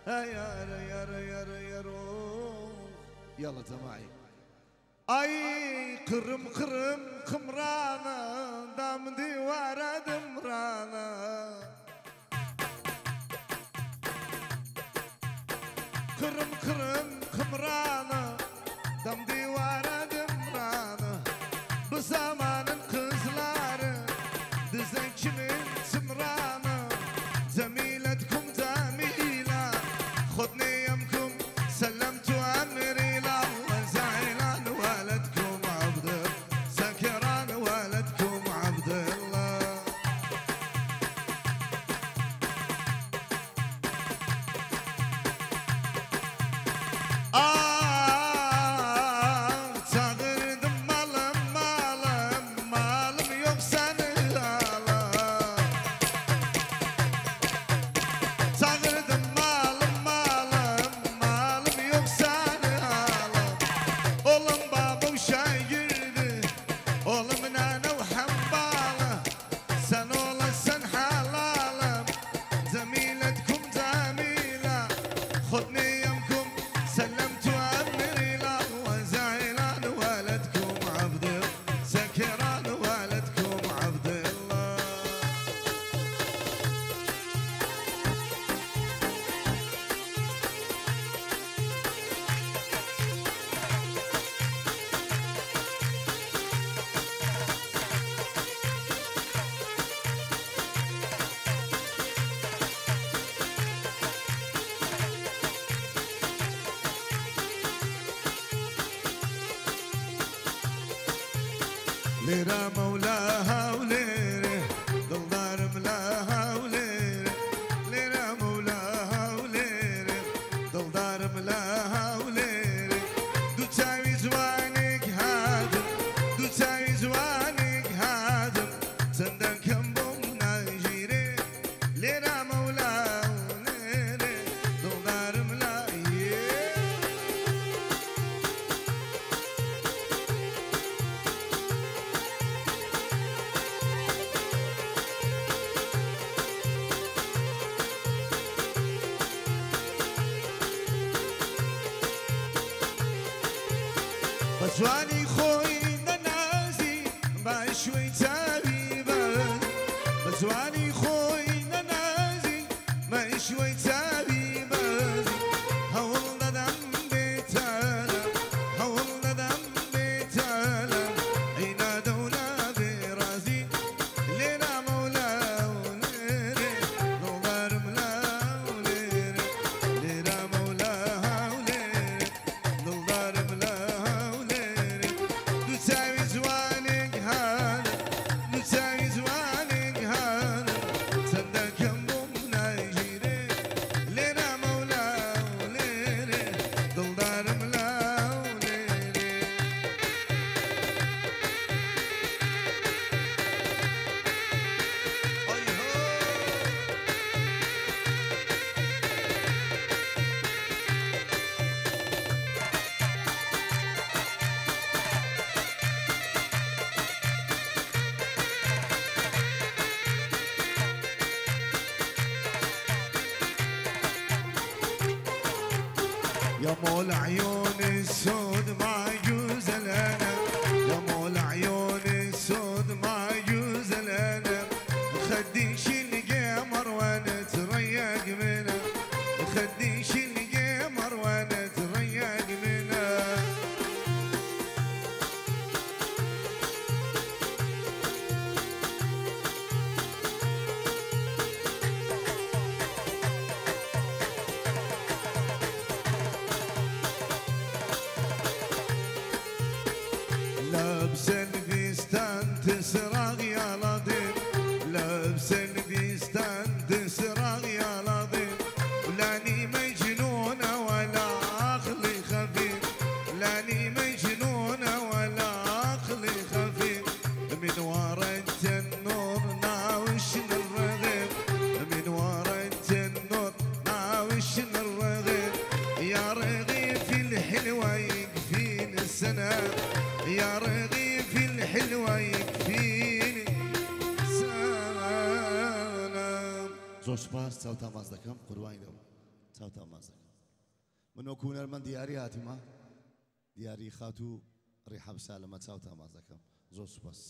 Yar yar yar yar Yalla tamay Ay kırım kırım kımrana Dam divara dımrana Kırım kırım kımrana Dam divara dımrana Bu zamanın kızları Düzen kimin sımrana ليرة مولاها وليرة دلدار ملاها وليرة ليرة مولاها وليرة دلدار ملاها وليرة دو تاوي زوانك هادم دو تاوي زوانك هادم سندن كم بوم ناجيري ليرة مولاها وليرة دلدار ملاها بزواني خوي ننازي بشوي تابي بل بزواني خوي ننازي بشوي تابي بل هول ندم بيتالا هول ندم بيتالا اين دولا برازي لنا مولا وليري نوبر ملا وليري لنا مولاها وليري نوبر ملاها وليري نساوي زوانك هانا نساوي زوانك هانا صدق يمم نايجيري لنا مولا وليري دلدار ملا وليري يا مول عيون السود ما يجوز لنا يا مول عيون السود ما يجوز لنا خديش القمر وانا تريق منه خديش القمر وانا تريق منه لابس الفستان تسرق يا لطيف لابس الفستان تسرق يا لطيف لاني مجنونة ولا عقلي خفيف لاني مجنونة ولا عقلي خفيف من ورا التنور ناوش الرغيف من ورا التنور ناوش الرغيف يا رغيف الحلوة يكفيني السنة يا رغيف الحلوة يكفيني سلام زۆر سپاس چاوتا ماز دەکەم قوربانی دەوم چاوتا ماز دەکەم من وەکو هونەرمەند دیاری هاتیمە دیاری خات و ڕێحەبسا لەمە چاوتا ماز دەکەم زۆر سپاس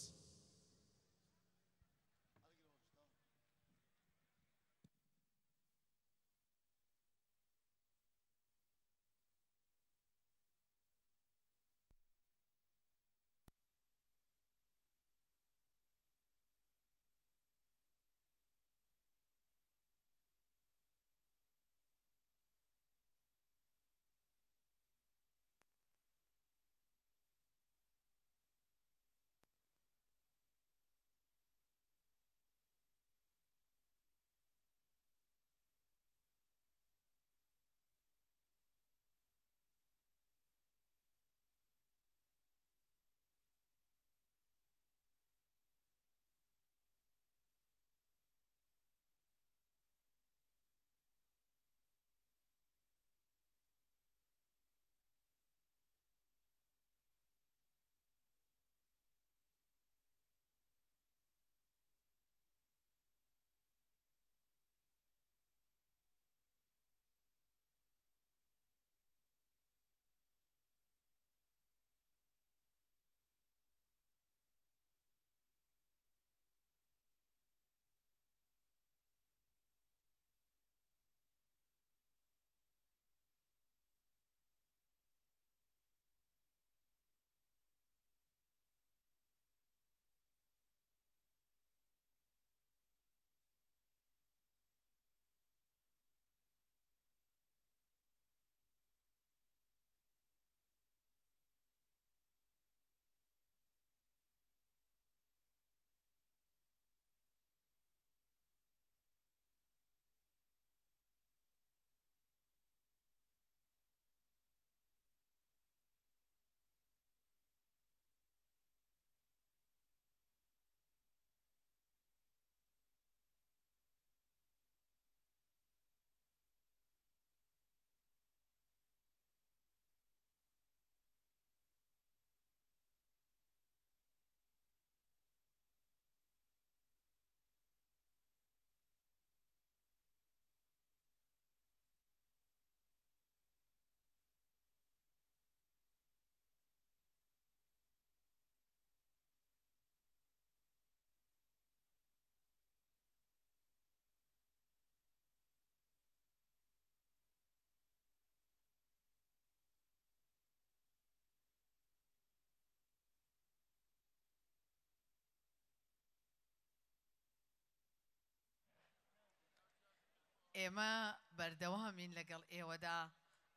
ئێمە بەردەوامین لەگەڵ ئێوەدا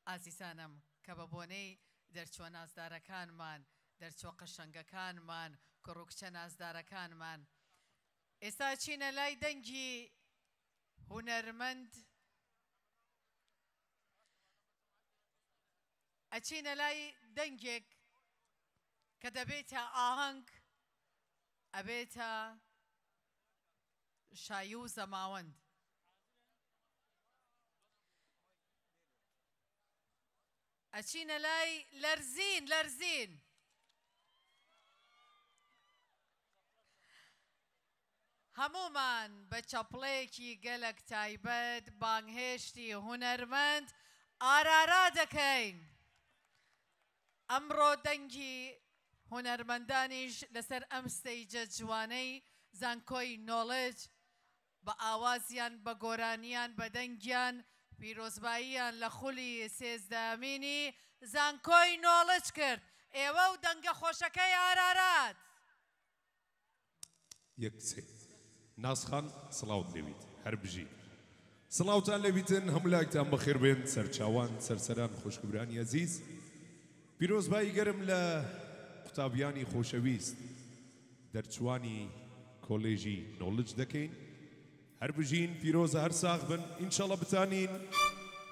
ئازیزانم کە بە بۆنەی دەرچوە نازدارەکانمان دەرچوە قەشەنگەکانمان کوڕوکچە نازدارەکانمان ئێستا چینە لای دەنگی هونەرمەند ئەچینە لای دەنگێک کە دەبێتە ئاهەنگ ئەبێتە شایی و زەماوەند ئەچینە لای لەرزین لەرزین هەمومان بە چەپڵەیەکی گەلک تایبەت بانگهێشتی هونەرمەند ئارارا دەکەین ئەمڕۆ دەنگی هونەرمەندانیش لەسەر ئەم ستەیجە جوانەی زانکۆی نۆڵج بە ئاوازیان بە گۆرانیان بە دەنگیان پیرۆزباییان لە خولی سێزدەمینی زانکۆی نۆڵج کرد ئێوە و دەنگە خۆشەکەی ئارارات یەکسێ ناسخان سڵاوت لێویت هەر بژی سڵاوتان لێویتن هەموو لایەکتان بەخێر بێن سەرچاوان سەرسەران خۆشکبرانی عەزیز پیرۆزبایی گەرم لە قوتابیانی خۆشەویست دەرچوانی کۆلێژی نۆڵج دەکەین هەر بژین پیرۆزە هەر ساغ بن ئینشەڵە بتانین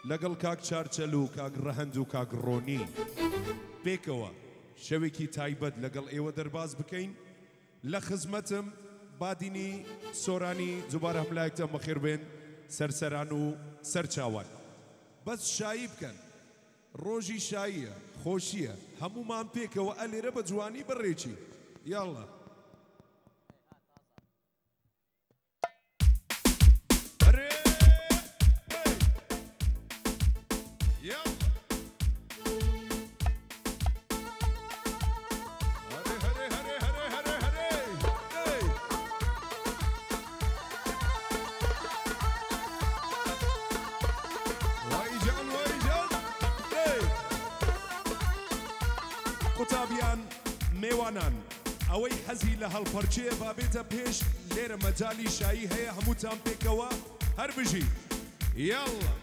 لەگەڵ کاک چارچەل و کاک ڕەهەند و کاک ڕۆنی پێکەوە شەوێکی تایبەت لەگەڵ ئێوە دەرباز بکەین لە خزمەتم بادینی سۆرانی جوبارە هەملایەکتان بەخێر بێن سەرسەران و سەرچاوان بەس شایی بکەن ڕۆژی شاییە خۆشیە هەمومان پێکەوە ئەلێرە بە جوانی بڕێکی یاڵە قوتابیان میوانان ئەوەی حەزی لە هەڵپەرچێ با بێتە پێش لێرە مەجالی شایی هەیە هەمووتان پێکەوە هەر بژی یاڵە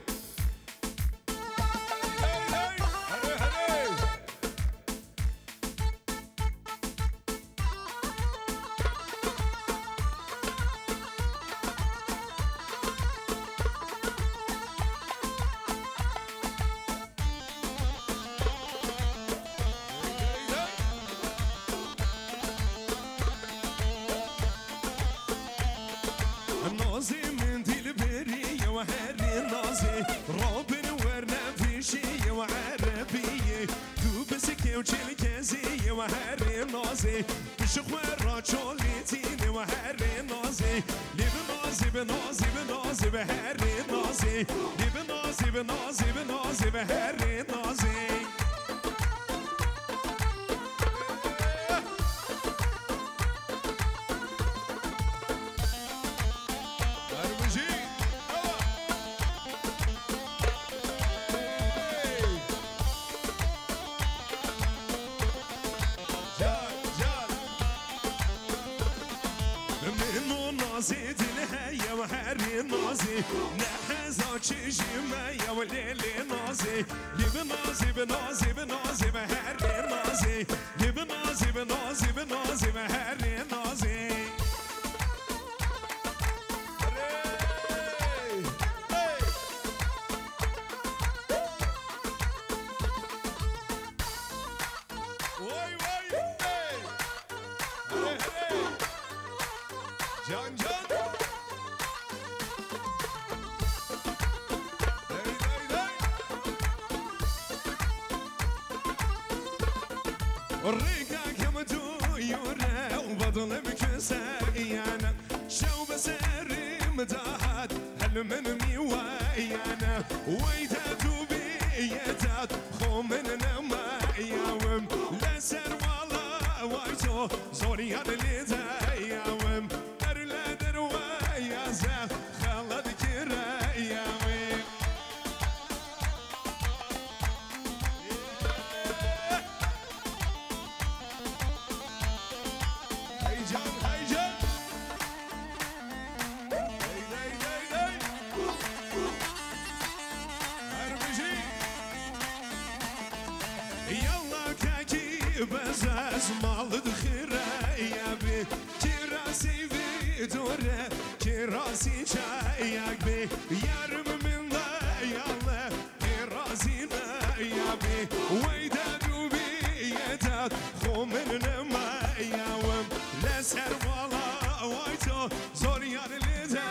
بزاز مال دخيرة يا بي كراسي فيدورة كراسي شايك بي يارم من ضيالة كراسينا يا بي ويدا دوبي يدات خومن ما ياوم لسر ولا وايتو زور يار لدا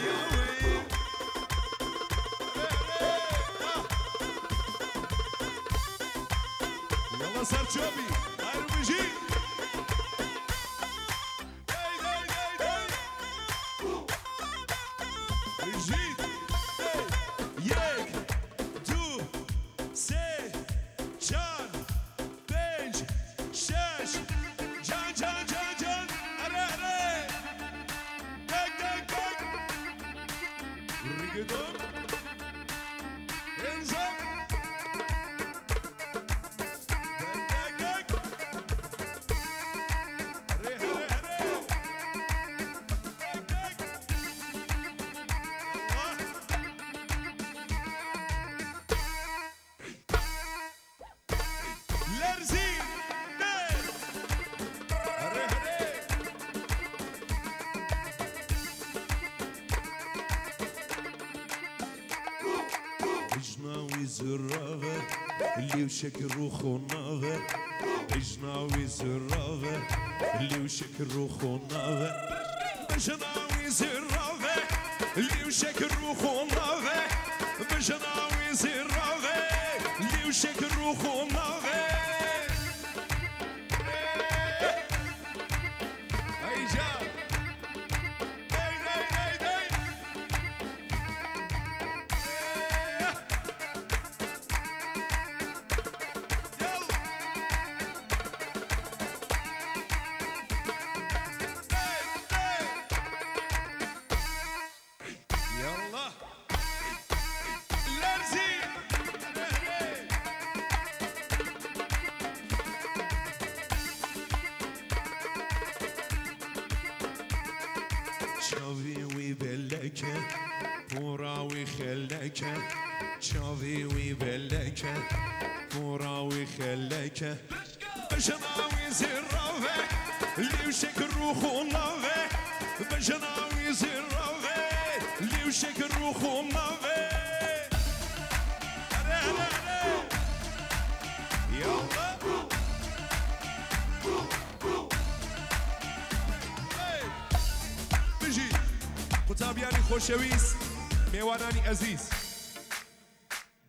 ياوي يلا صار شوبي اربجي جيت يك دو سي جان بنج شاش جان جان جان جان اري اري دك دك دك ريجدون انزل زراغة اللي وشكل روخو ناغة اجناوي زراغة اللي وشكل روخو ناغة اجناوي زراغة اللي وشكل روخو ناغة اجناوي زراغة اللي وشكل روخو ناغة شاوي ويبلك وراوي خلك شاوي ويبلك وراوي خلك بجناوي زراوي اللي وشك الروح وناوي بجناوي زراوي اللي وشك الروح وناوي يلا قوتابیانی خۆشەویست میوانانی ئەزیز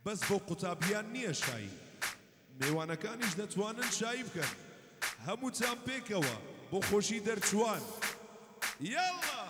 بەس بۆ قوتابیان نییە شایی میوانەکانیش دەتوانن شایی بکەن هەمووتان پێکەوە بۆ خۆشی دەرچوان یاڵا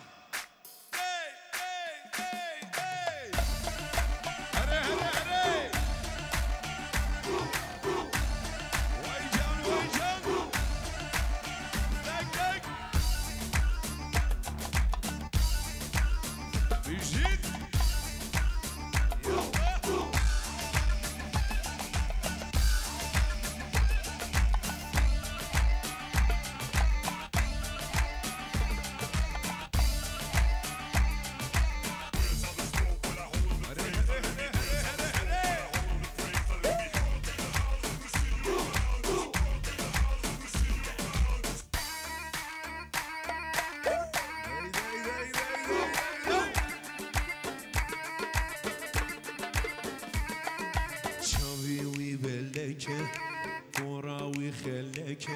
وراوي خلك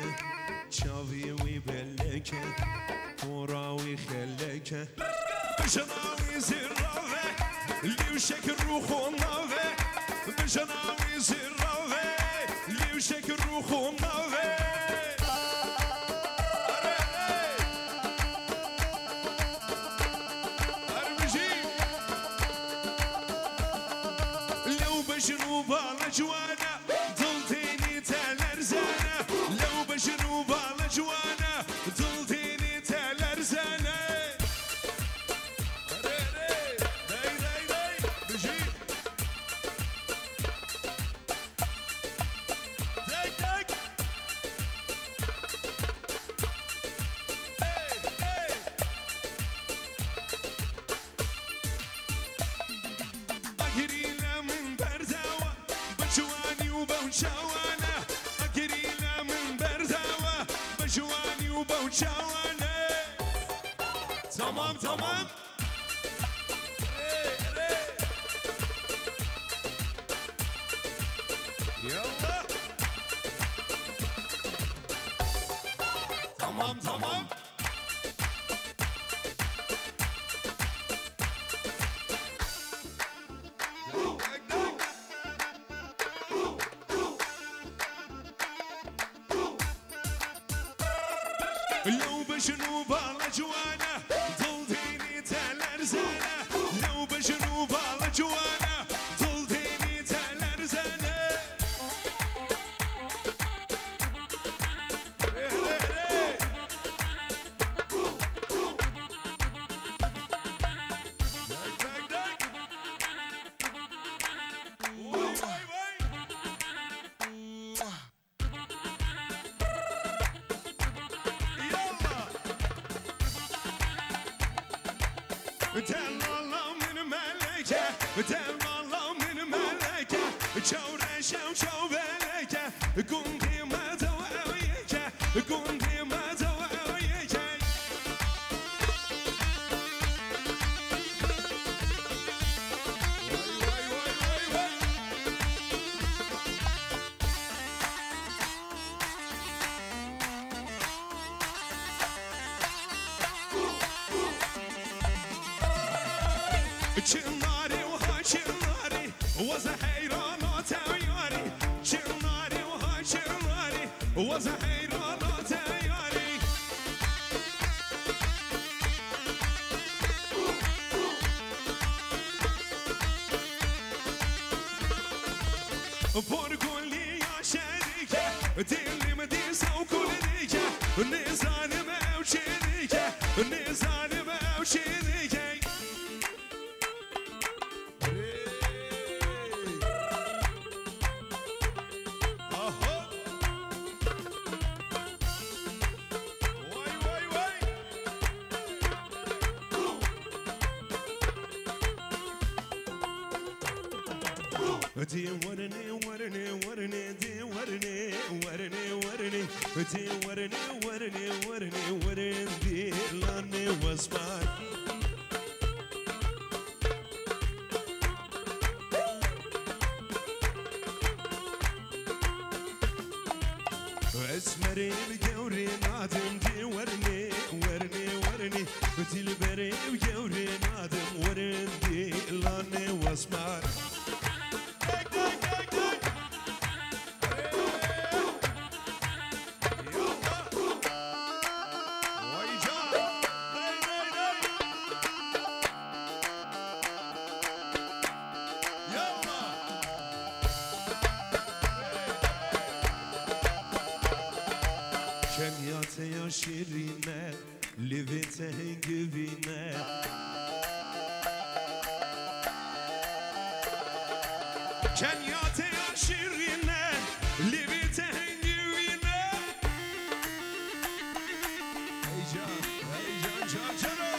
شافي ويبلك وراوي خلك بجناوي زراوي اللي وشك الروح وناوي بجناوي زراوي اللي وشك الروح وناوي لو بجنوب على جوانا ضلتيني تالرزانة لو بجنوب على جوانا ضلتيني تالرزانة شوانا أكرينا من جوانه تمام تمام يلا تمام تمام لو بجنوب على جوانا ضل ديني تالرزانة لو بجنوب على جوانا ضل ديني تالرزانة دل الله من ملكه دل الله من ملكه جورا شو بلكه قندي ما توعيك قندي ما توعيك Çınarı ha çınarı Vaza heyrana teyyari Çınarı ha çınarı Vaza heyrana teyyari Porgulli ya şerike Dilim diz avkulike Nizanım evşirike Nizanım evşirike دي ورني ورني ورني دي ورني ورني ورني دي ورني ورني ورني ورني دي لاني واسمع اسمري بجوري نادم دي ورني ورني ورني دي البري بجوري نادم ورني دي لاني واسمع يا شيرينة لبيته قبينة كان يا شيرينة لبيته قبينة هيجان هيجان جان جانو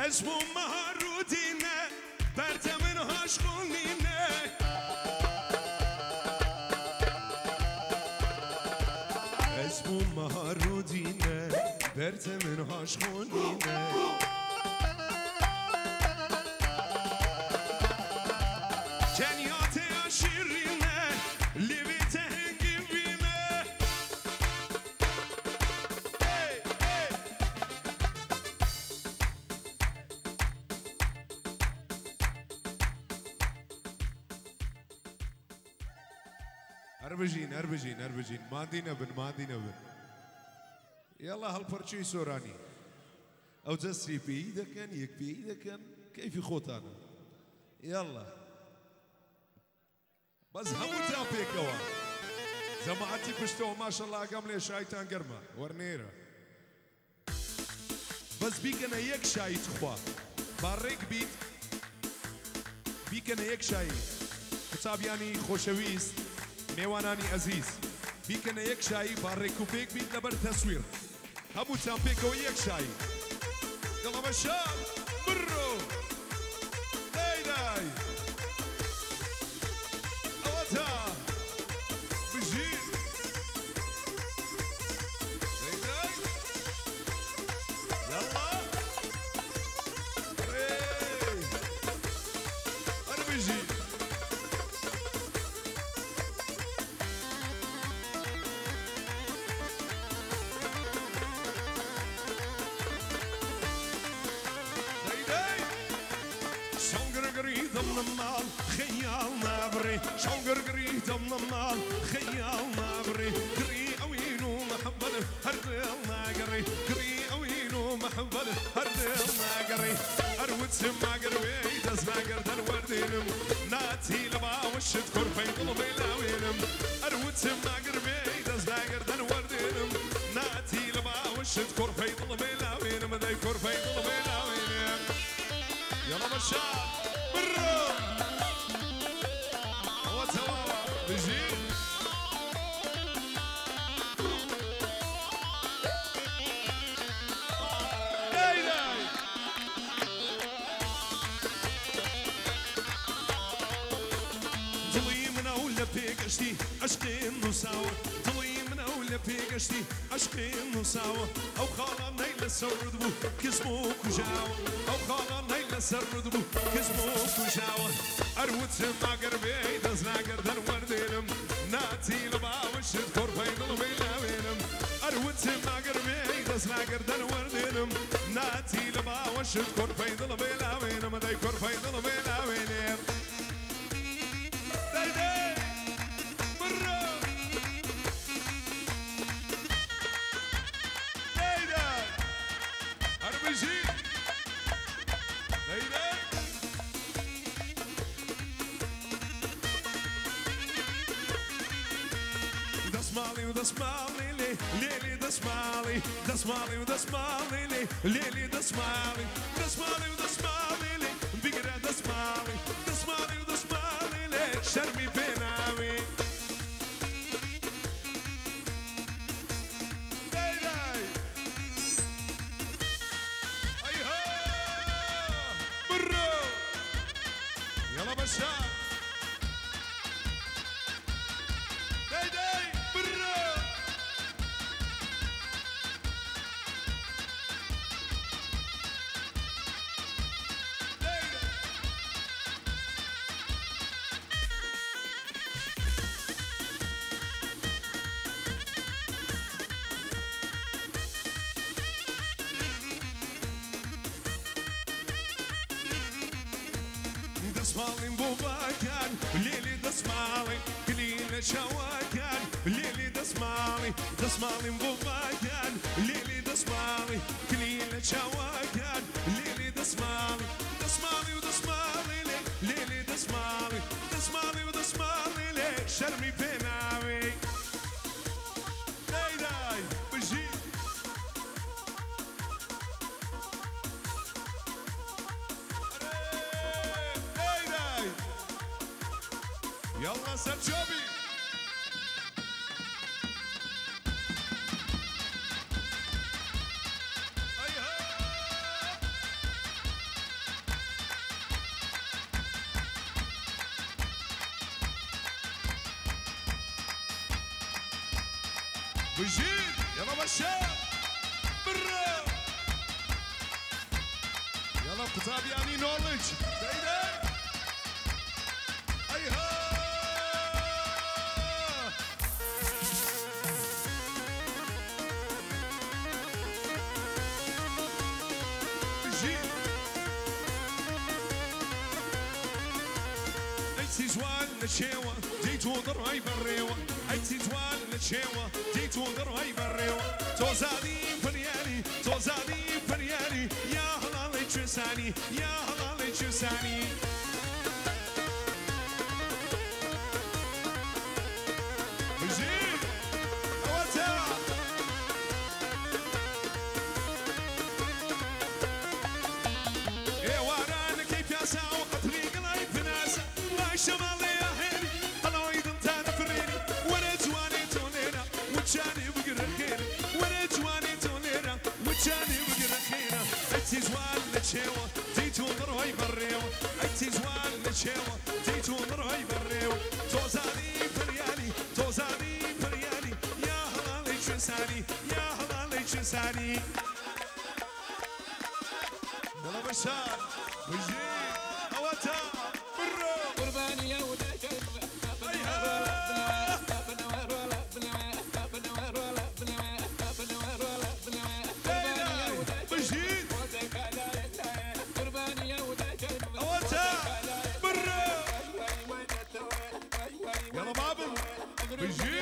اسمو مهرودينه برته من هاشخونينه اسمو مهرودينه برته من هاشخونينه كنيات يا شيرينه لبيته قبينه هربجين هربجين هربجين مادي نبن مادي نبن يلا هالبرشي سوراني او تسري بايدك يك بايدك كيف يخوتانا يلا بس همو تابيك كوا جماعتي بشتو ما شاء الله قام لي شايتان قرمه ورنيره بس بيكنا يك شايت خوا باريك بيت بيكنا يك شايت كتابياني خوشويست میوانانی عزیز بیکنه یک شایی با ریکوبیک بیت لبر تصویر هەمووتان پێکەوە یەک شایی دڵە بەشار بڕۆ دەیدای ئەوە تا بژیر دەیدای یاڵا هەر بژیر ضمن المال خيال نابري شوقر قري ضمن المال خيال نابري قري اوينو محبل هردل ناقري قري اوينو محبل هردل ناقري اروت سما قروي دز ناقر دن وردينم ناتي لبا وشت كرفي قلبي لاوينم اروت سما قروي دز ناقر دن وردينم ناتي لبا وشت كرفي قلبي لاوينم داي كرفي قلبي لاوينم يلا مشاء عشقي النساوة طوي من أولى في قشتي عشقي النساوة أو خالا نيل سرد بو كسبوك وجاوة أو خالا نيل سرد بو كسبوك وجاوة أروت ما قربي دزنا قردن وردينم ناتي لبا وشد كورفي ضلبي لاوينم أروت ما قربي دزنا قردن وردينم ناتي لبا وشد كورفي ضلبي لاوينم داي كورفي ضلبي لاوينم دسمالي ليلي دسمالي دسمالي ودسمالي ليلي دسمالي دسمالي ودسمالي لي بقرا دسمالي دسمالي ودسمالي لي شرمي بينامي داي ايها برو يلا بشار دسمالي بوباكان ليلي دسمالي كلينا شواكان ليلي دسمالي دسمالي بوباكان ليلي دسمالي كلينا شواكان ليلي دسمالي دسمالي ودسمالي ليلي دسمالي دسمالي ودسمالي لي شرمي بينامي داي بجي يلا سرجوبي بجيد يلا بشار برا يلا قطابياني نولج دايداي ايها زوال نشيوة جيتو ضرعي بالريوة أيتي زوال نشيوة جيتو ضرعي بالريوة توزادي فريالي توزادي فريالي يا هلالي تشساني يا هلالي تشساني بجيب أوتا إيه ورانا كيف يساو قتلي قلاي في ناسا شمالي يا حيني الله يدن تانا فريني وانا جواني تونينا وتشاني بقر الخير وانا جواني تونينا مروي بريو عيتي زوان لشيو جيتو مروي بريو توزاني فريالي توزاني فريالي يا هلالي شنساني يا هلالي شنساني والله بشار وجي هواتا برو قرباني يا ولد يلا بابا بيجي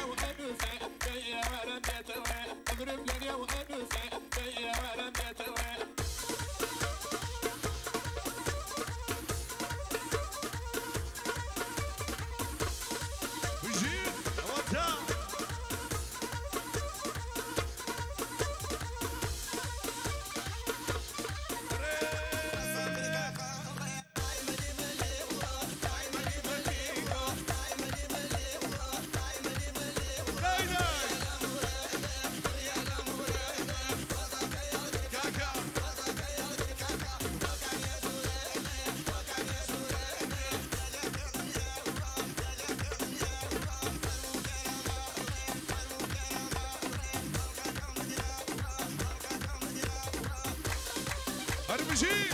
هربجي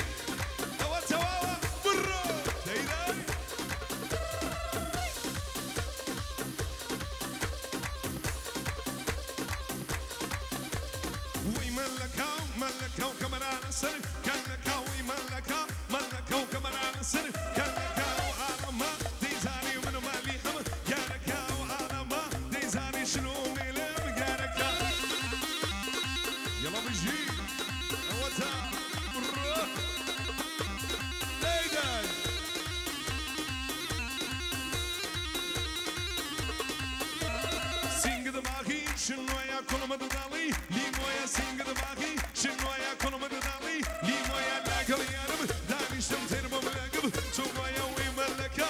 هوا تواوا برو دايداي وي ملكا وكمان على السرف كان لكا وي ملكا وكمان على السرف كان لكا وعلى ما ديزاني ومن مالي هم يا لكا وعلى ما ديزاني شنو ميلم يا لكا يلا بجي هوا تواوا شنو يا كل مددالي لي مويا سينغ دباغي شنو يا كل مددالي لي مويا لاقل يا رب داني شمتين بملقب شنو يا وي ملكا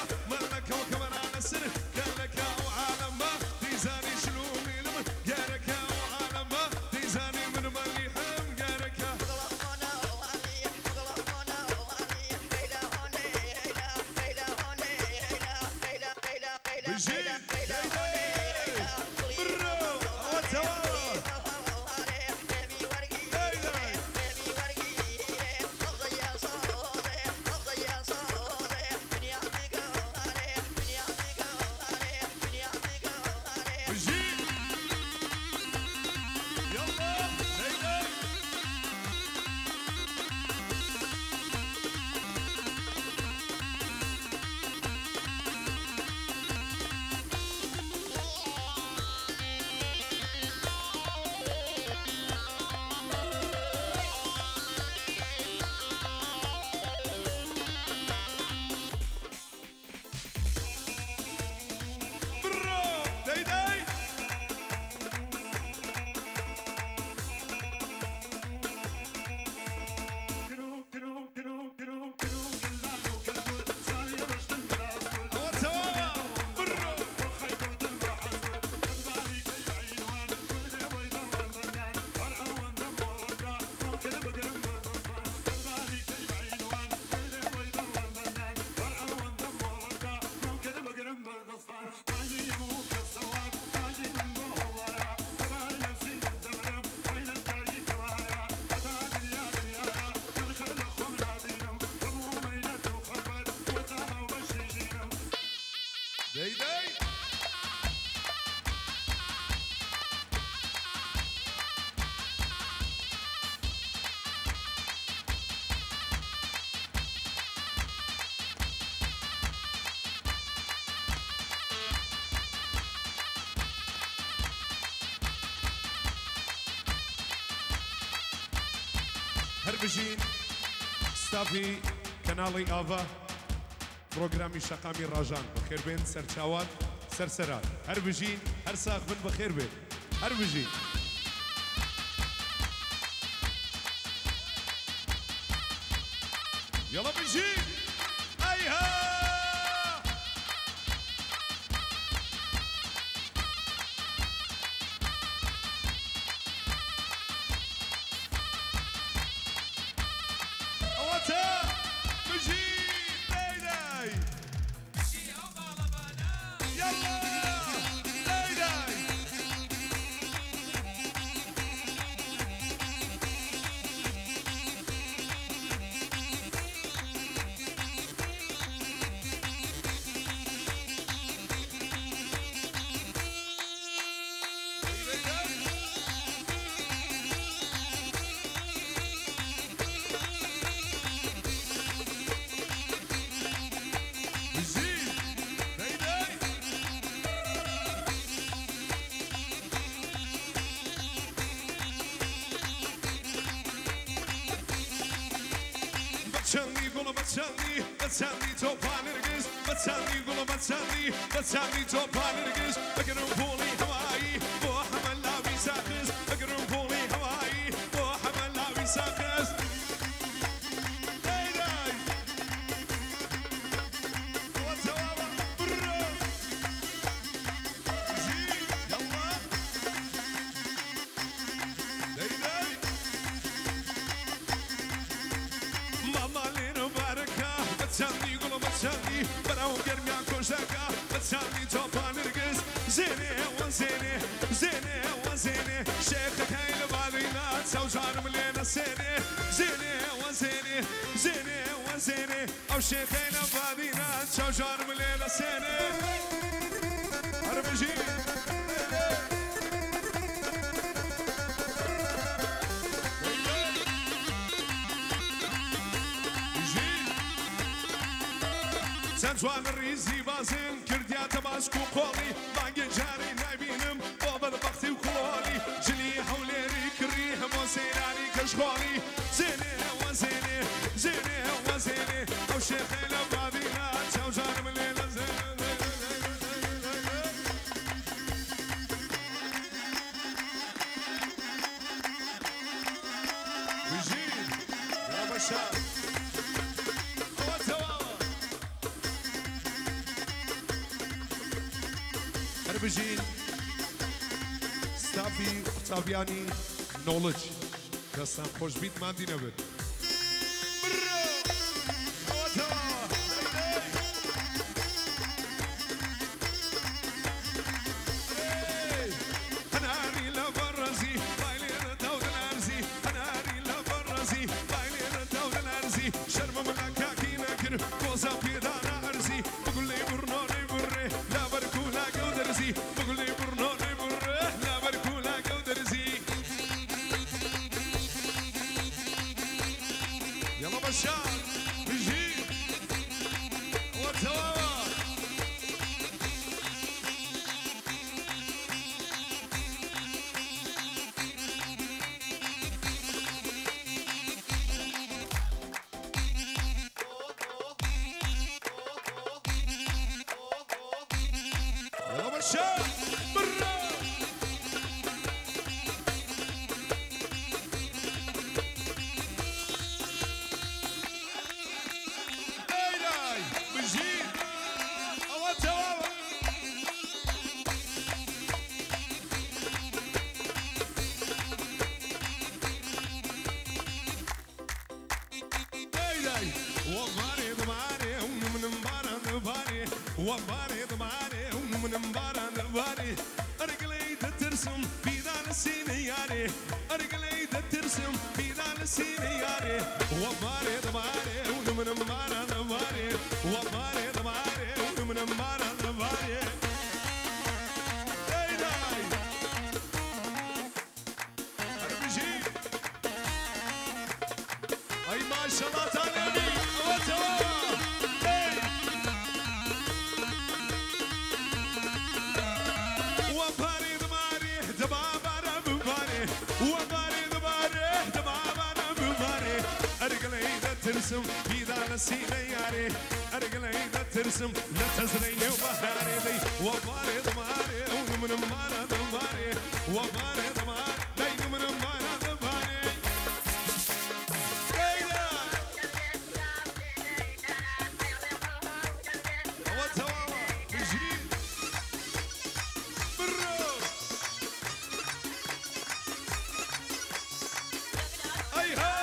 وكمان على السر كلكا وعالم ما ديزاني شنو ميلم ياركا وعالم ما ديزاني من مالي حم ياركا بجي هربجين ستافي كنالي آفا بروغرامي شقامي راجان بخير بين سرچاوان سرسرات هربجين هر ساخ من بخير بين هربجين يلا بجين ايها اوتا بجين بتشاندي بتشاندي توبان رقص بتشاندي قولوا بتشاندي بتشاندي توبان رقص بقرب بولي هواي بو حمل لا بيساقس بقرب بولي هواي بو حمل لا بيساقس بتشاندي قولوا بتشاندي براو قرمي كوشاكا بتشاندي توبان رقص زيني وزيني زيني وزيني شيخك هاي لبعضينا تسوجان ملينا سيني زيني وزيني زيني وزيني او شيخ هاي لبعضينا تسوجان ملينا سيني هربجي جوان الريزي بازين كرديا تباسكو قولي باقي جاري نايبينم بابا البختي وكلولي جلي حوليري كريه موسيراني كشغولي زيني وزيني زيني وزيني او شيخي لبابينا تشوجان من ليلة زيني بجين يا بشار بجين ستافي قطابياني نولج دستان خوش بيت ماندي نبر هناري لبرزي بايلين دود الارزي هناري لبرزي بايلين دود الارزي شرم ملاكاكي نكر كوزا بيدانا ارزي بقول لي برنوني بري لا بركولا قودرزي بقول لي برنوني بري لا بركولا قودرزي يلا بشار بيجي وتواوا وباري ضماني ومن مباران الباري أرقلي ترسم في دان السينياري أرقلي ترسم في دان السينياري وباري ضماني ومن مباران الباري وباري ضماني ومن مباران الباري أي ما شاء الله تعالى ترسم في دار السينياري أرقلي ترسم لا تزريني وبهاري لي وباري ضماري ومن مبارا ضماري وباري ضماري لي من مبارا ضماري كيدا وتواوا بجي بالروس أيها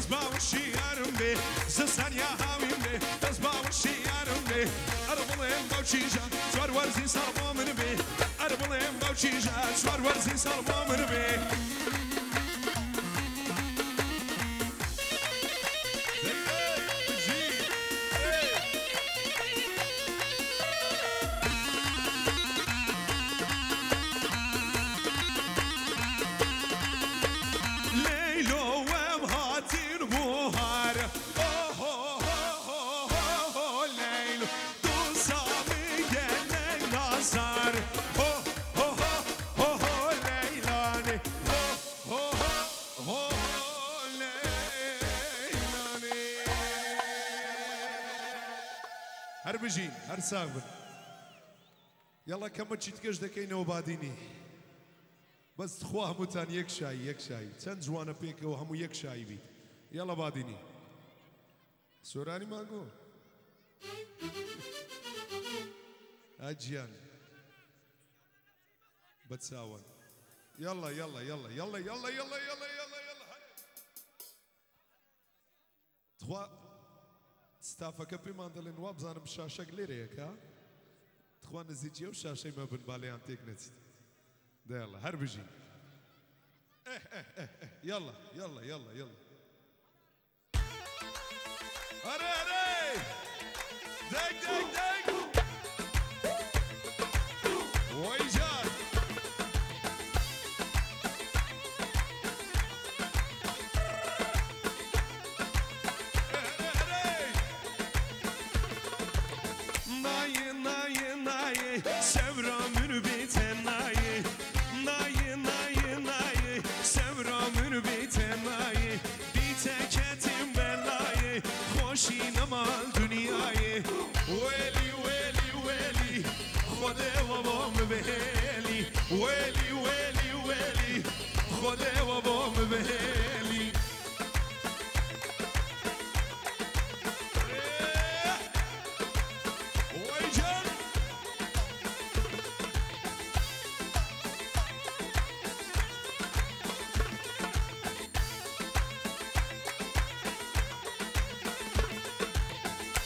دەست باوشی یارم بێ زستانیا هاویم بێ دەست باوشی یارم بێ ئەر بڵێم باوچیژە چوار وەرزی ساڵ بۆ من بێ ئەر بڵێم باوچیژە چوار وەرزی ساڵ بۆ من بێ هەر بژین هەر ساغ بن یاڵا کەمە چیت کەش دەکەینەوە بادینی بەس خوا هەمووتان یەک شایی چەند جوانە پێکەوە هەموو یەک شایی بیت یاڵا بادینی سۆرانی ماگۆ ئاجیان بە چاوان یاڵا یاڵا یاڵا یاڵا یاڵا یاڵا یاڵا یاڵا خوا ستافەکە پێمان دەڵێن وا بزانم شاشەک لێرەیەکە تخوا نزیکیە و شاشەی مەبن بالەیان تێک نەچیت دەیڵە هەر بژین یاڵا یاڵا یاڵا یاڵا ئەرێ ئەرێ دەک دەک دەک وەی جان نمال دنیای ویلی ویلی ویلی خدا بابام بهلی ویلی ویلی ویلی خدا بابام بهلی وای جان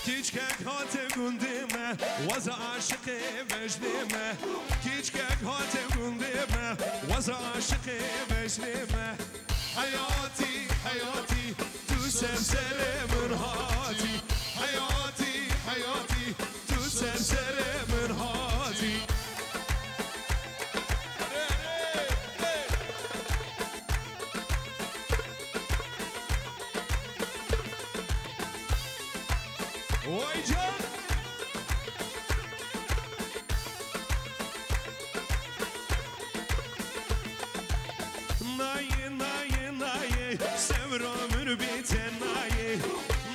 Kiçkek hatı gündeme, vaza aşıkı mecnime. Kiçkek hatı gündeme, vaza aşıkı mecnime. Hayati, hayati, tu semseremin hati. Hayati, hayati, tu semseremin hati. Vay can! Naye, naye, naye, sevramın biten naye.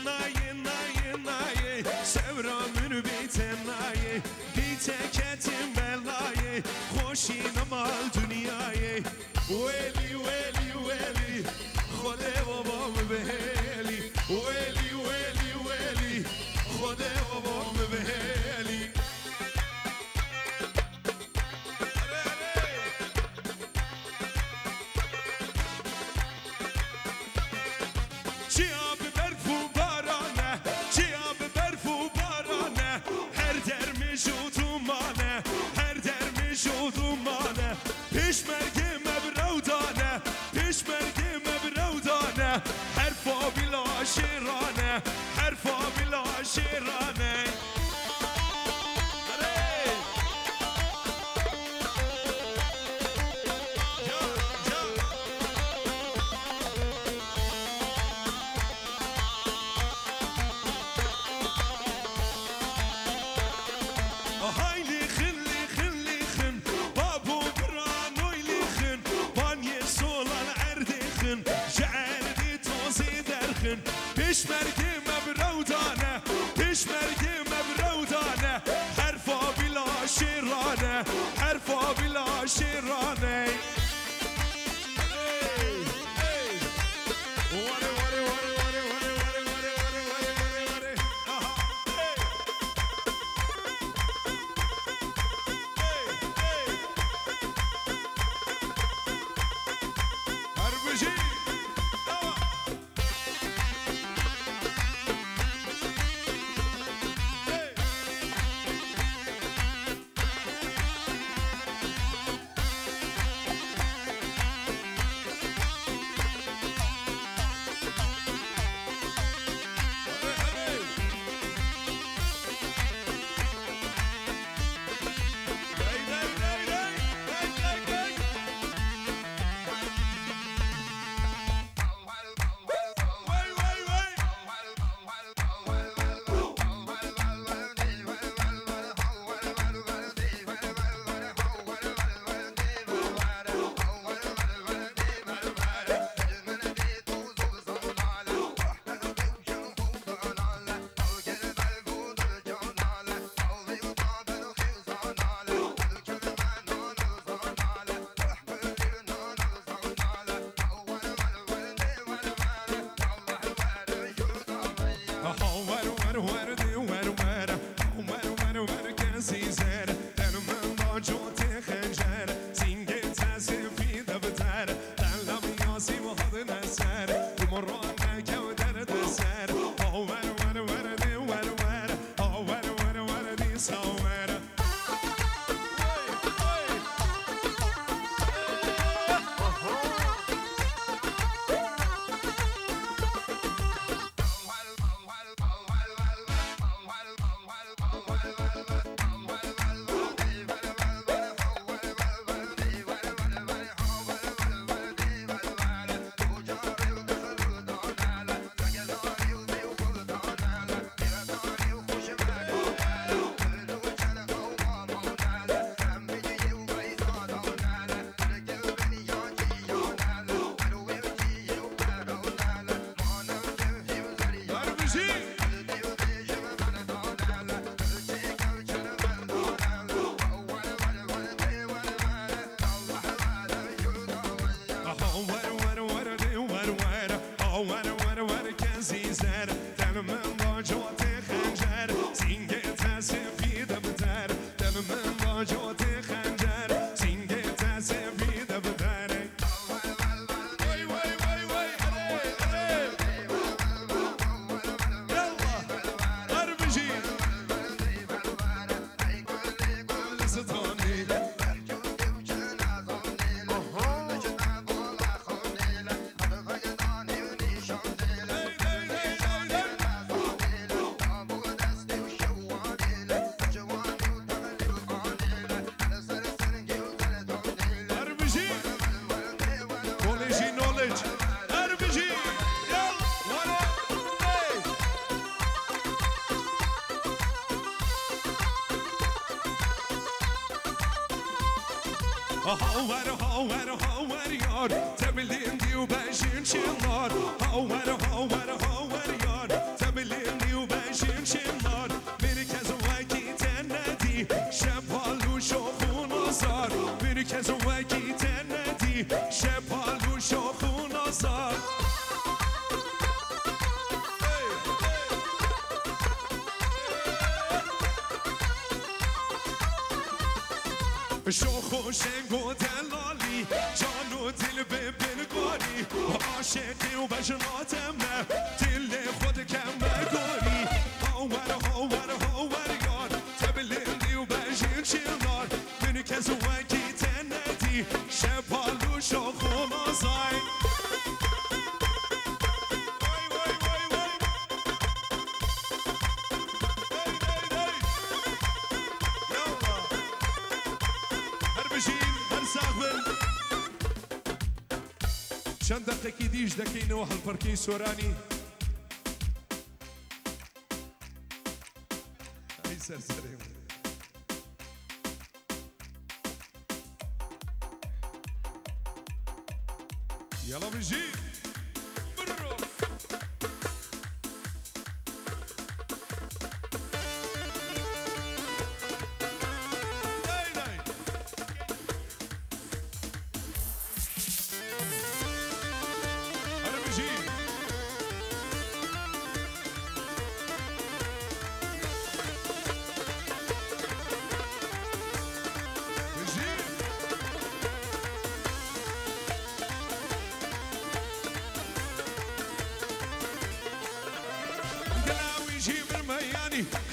Naye, naye, naye, sevramın biten naye. Bir tek etim belaye, hoşin amal dünyayı. Veli, veli, veli, khode babam beheli. Veli, veli, veli, خدا بابام بهلی چی آب برف و بارانه چی آب برف و بارانه هر درمی جودومانه هر درمی جودومانه پیش مرگم برودانه پیش مرگم برودانه حرفا بلا شیرانه حرفا بلا شیرانه پیشمرگی مبرودانه پیشمرگی مبرودانه حرفا بلا شیرانه حرفا بلا شیرانه ور وردی ور ور ور ور ور کسی زر در من با جوت خنجر سینگه تصفی دبتر دلم یاسی و خود نسر مران نکه و درد سر ور ور وردی ور ور ور ور وردی ساور هاور یار تبلیندی و بشین چنار هاور یار تبلیندی و بشین چنار مرکز وکی تندی شپالو شخون آزار مرکز وکی تندی شپالو شخون آزار شوخ و شنگ و دلالی جان و دل ببین گاری عاشقی و بجناتمه دل خود کم بگاری هاور یار تبلیندی و بجین چنار من کس وکی تندی شپالو شوخ و مازای چند دقیقی دیش دکینەوە هەڵپەرکەی سۆرانی ئەی سەرسەرێم یاڵا بژی بڕۆ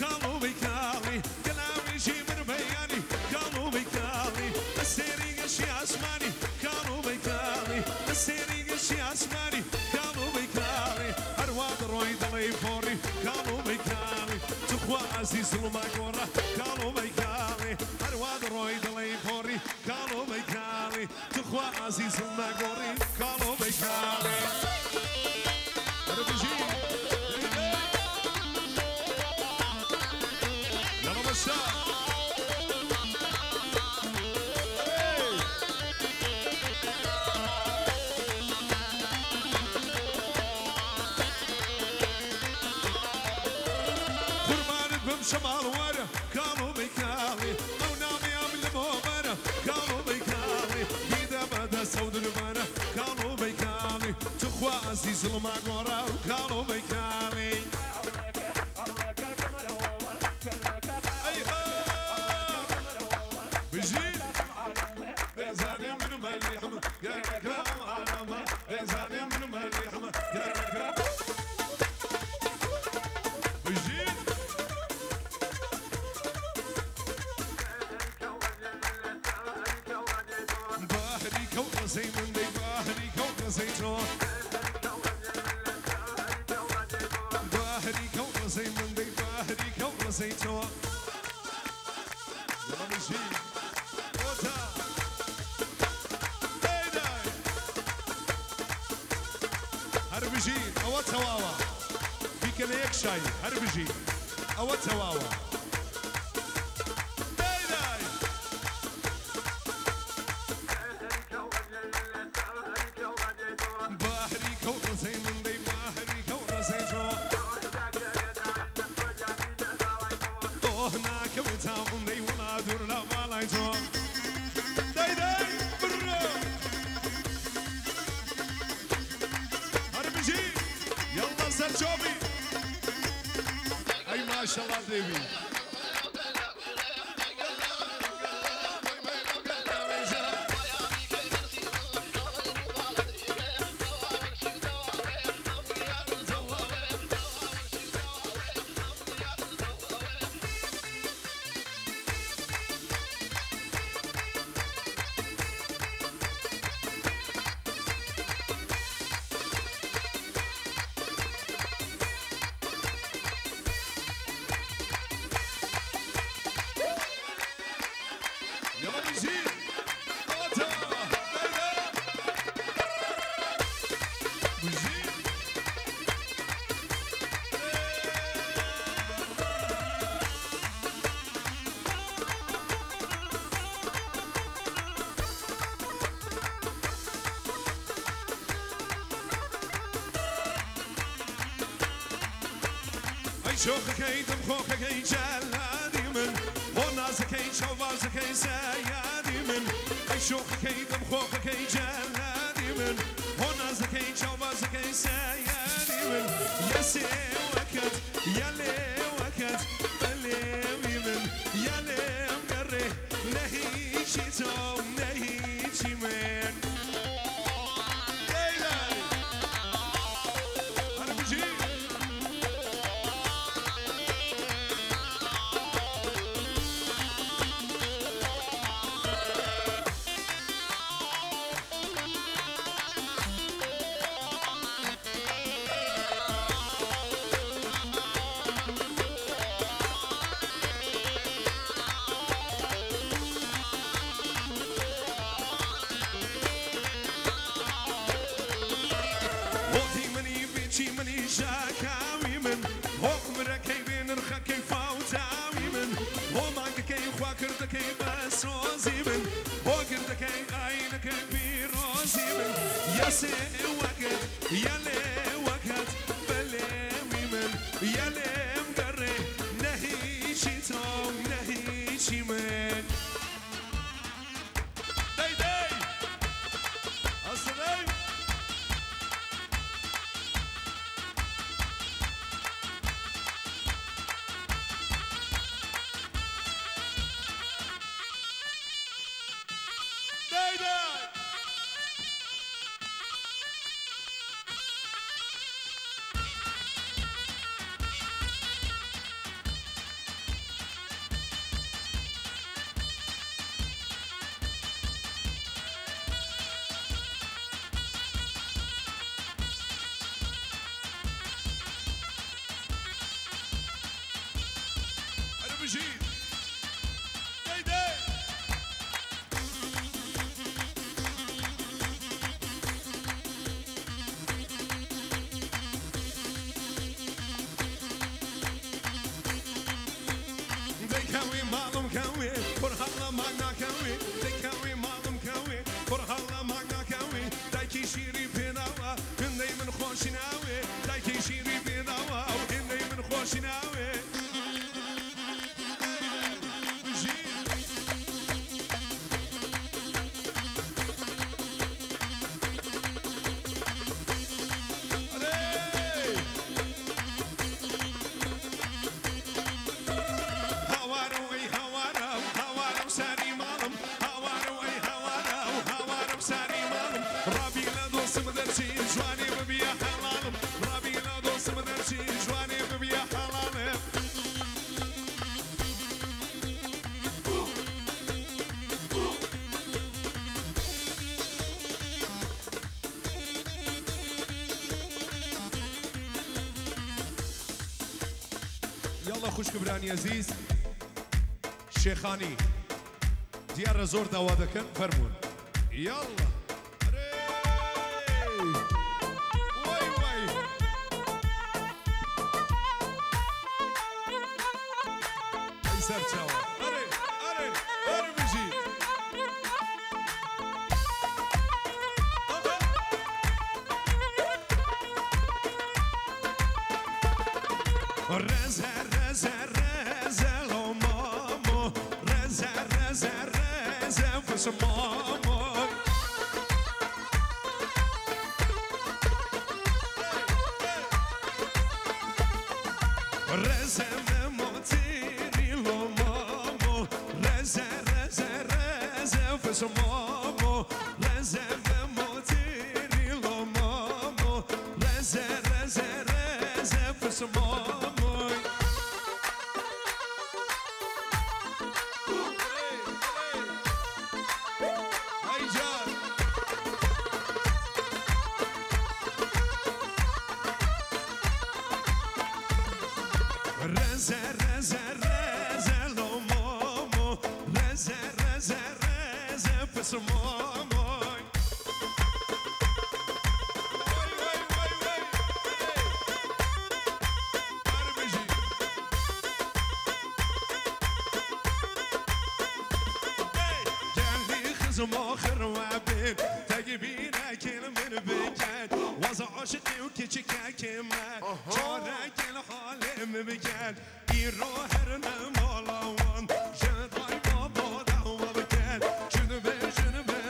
كانوا بيكالي قلاوي جيب ربياني كانوا بيكالي السيري قشي اسماني كانوا بيكالي السيري قشي اسماني كانوا بيكالي ارواد رويد لي فوري كانوا بيكالي تخوى عزيز المقورة كانوا بيكالي ارواد رويد لي فوري كانوا بيكالي تخوى عزيز المقوري كانوا بيكالي شمال ورا كانوا بيكالي او نامي عمل مؤمنة كانوا بيكالي بيدا بدا سود المانا كانوا بيكالي تخوى عزيز المقورة كانوا بيكالي زيتو يلا نجي وتا داي هربجي او تواوا فيك ليك شاي هربجي او تواوا شوفي اي ما شاء الله ديبي شوخك ايدم خوخك اي جلادي من ونازك اي شوازك اي سيادي من اي شوخك ايدم خوخك اي جلادي من ونازك اي شوازك اي سيادي من يا سي وكت يا لي وكت بلي من يا لي مقري نهي شي توم نهي شي من شاكاوي من هوكمرا كي بين رخا كي فاوتاوي من هو مانك كي خواكرد كي بسوزي من هو كرد كي عينك بيروزي من يا سي وقت يا لي وقت بلوي من يا لي مقري نهي شي توم نهي شي من داي داي أصلاي كوي معلوم كوي فرحنا معنا كوي كوي معلوم كوي فرحنا معنا كوي دايكي شيري بيناوا هندي من خوشناوي دايكي شيري بيناوا هندي من خوشناوي يلا خوش كبراني عزيز شيخاني ديار زور داوا دكن فرمون يلا وي وي ايسر تشاوا اري بيجي رزا رزا رزا لو مامو رزا رزا رزا فس مامو رزا مموتيني لو مامو رزا رزا رزا فس مامو رزا مموتيني لو مامو رزا رزا رزا فس مامو رزا رزا رزا لو مامو رزا رزا رزا فس مامو ماخر وابين تجيبينا كل من بكان وضع عشقي وكيشكا كمان جارك الحال مبكان يروح رنا مالوان جداي بابا دعوة بكان جنبه جنبه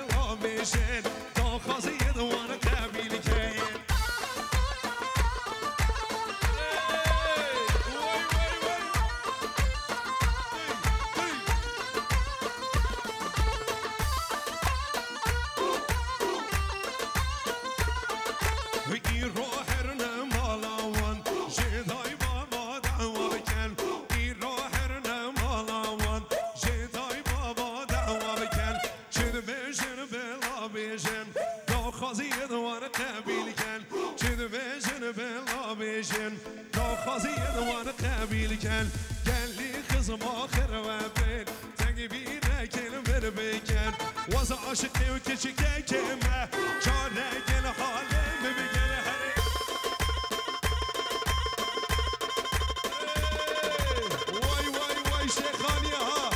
لابشين تاخذي يدوان قبيل كين قال لي خصم اخر وابين تجيبينا كل من بكان وضع عشقي وكشكا كما جارك الحال مبكان واي واي واي شيخاني ها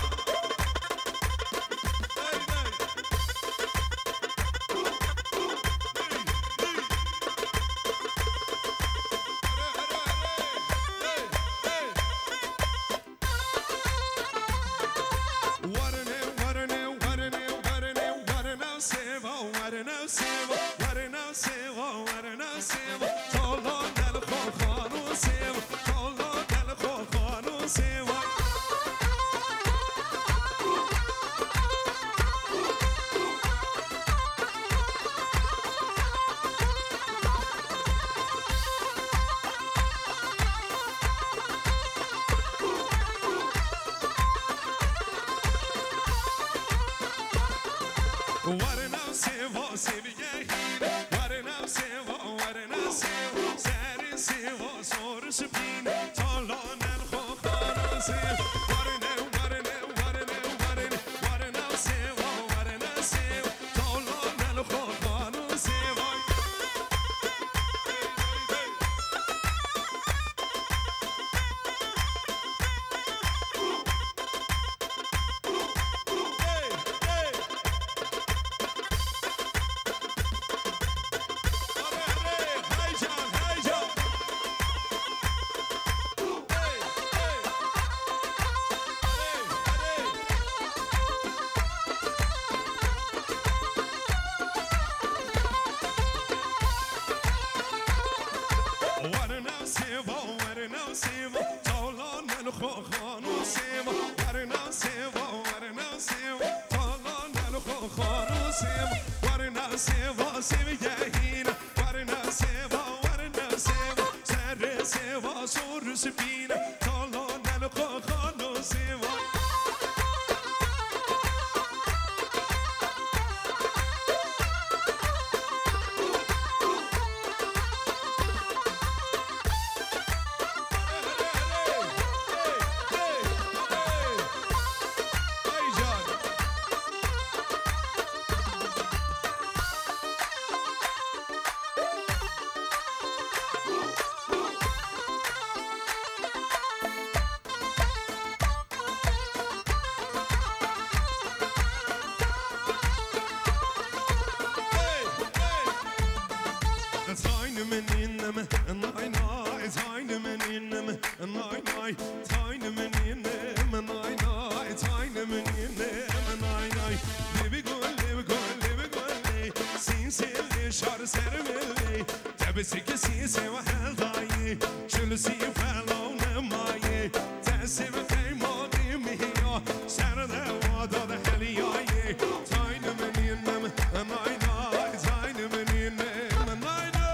tiny meninnem, nay nay, tiny meninnem, nay nay, tiny meninnem, nay nay. Live good, sin silly, shar sermeli. Tabisi ki sin se wa hel dayi, chulu si fellow nemayi. Tasiv kay modi miya, sarada wada da heli ayi. Tiny meninnem, nay nay, tiny meninnem, nay nay.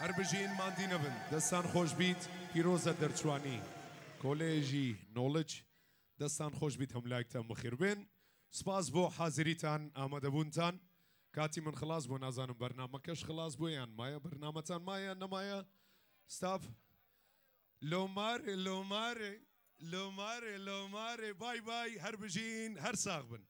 هربجين ماندينا بن دستان خوش بيت پیروزه درچوانی کۆلێژی نۆڵج دەستان خۆش بیت هەملایەکتان بەخێر بێن سپاس بۆ حازریتان ئامادەبوونتان کاتی من خلاص بۆ نازانم بەرنامەکەش خلاص بۆ یان مایە بەرنامەتان مایە نەمایە ستاف لۆمارێ لۆمارێ لۆمارێ لۆمارێ بای بای هەربژین هەر ساغ بن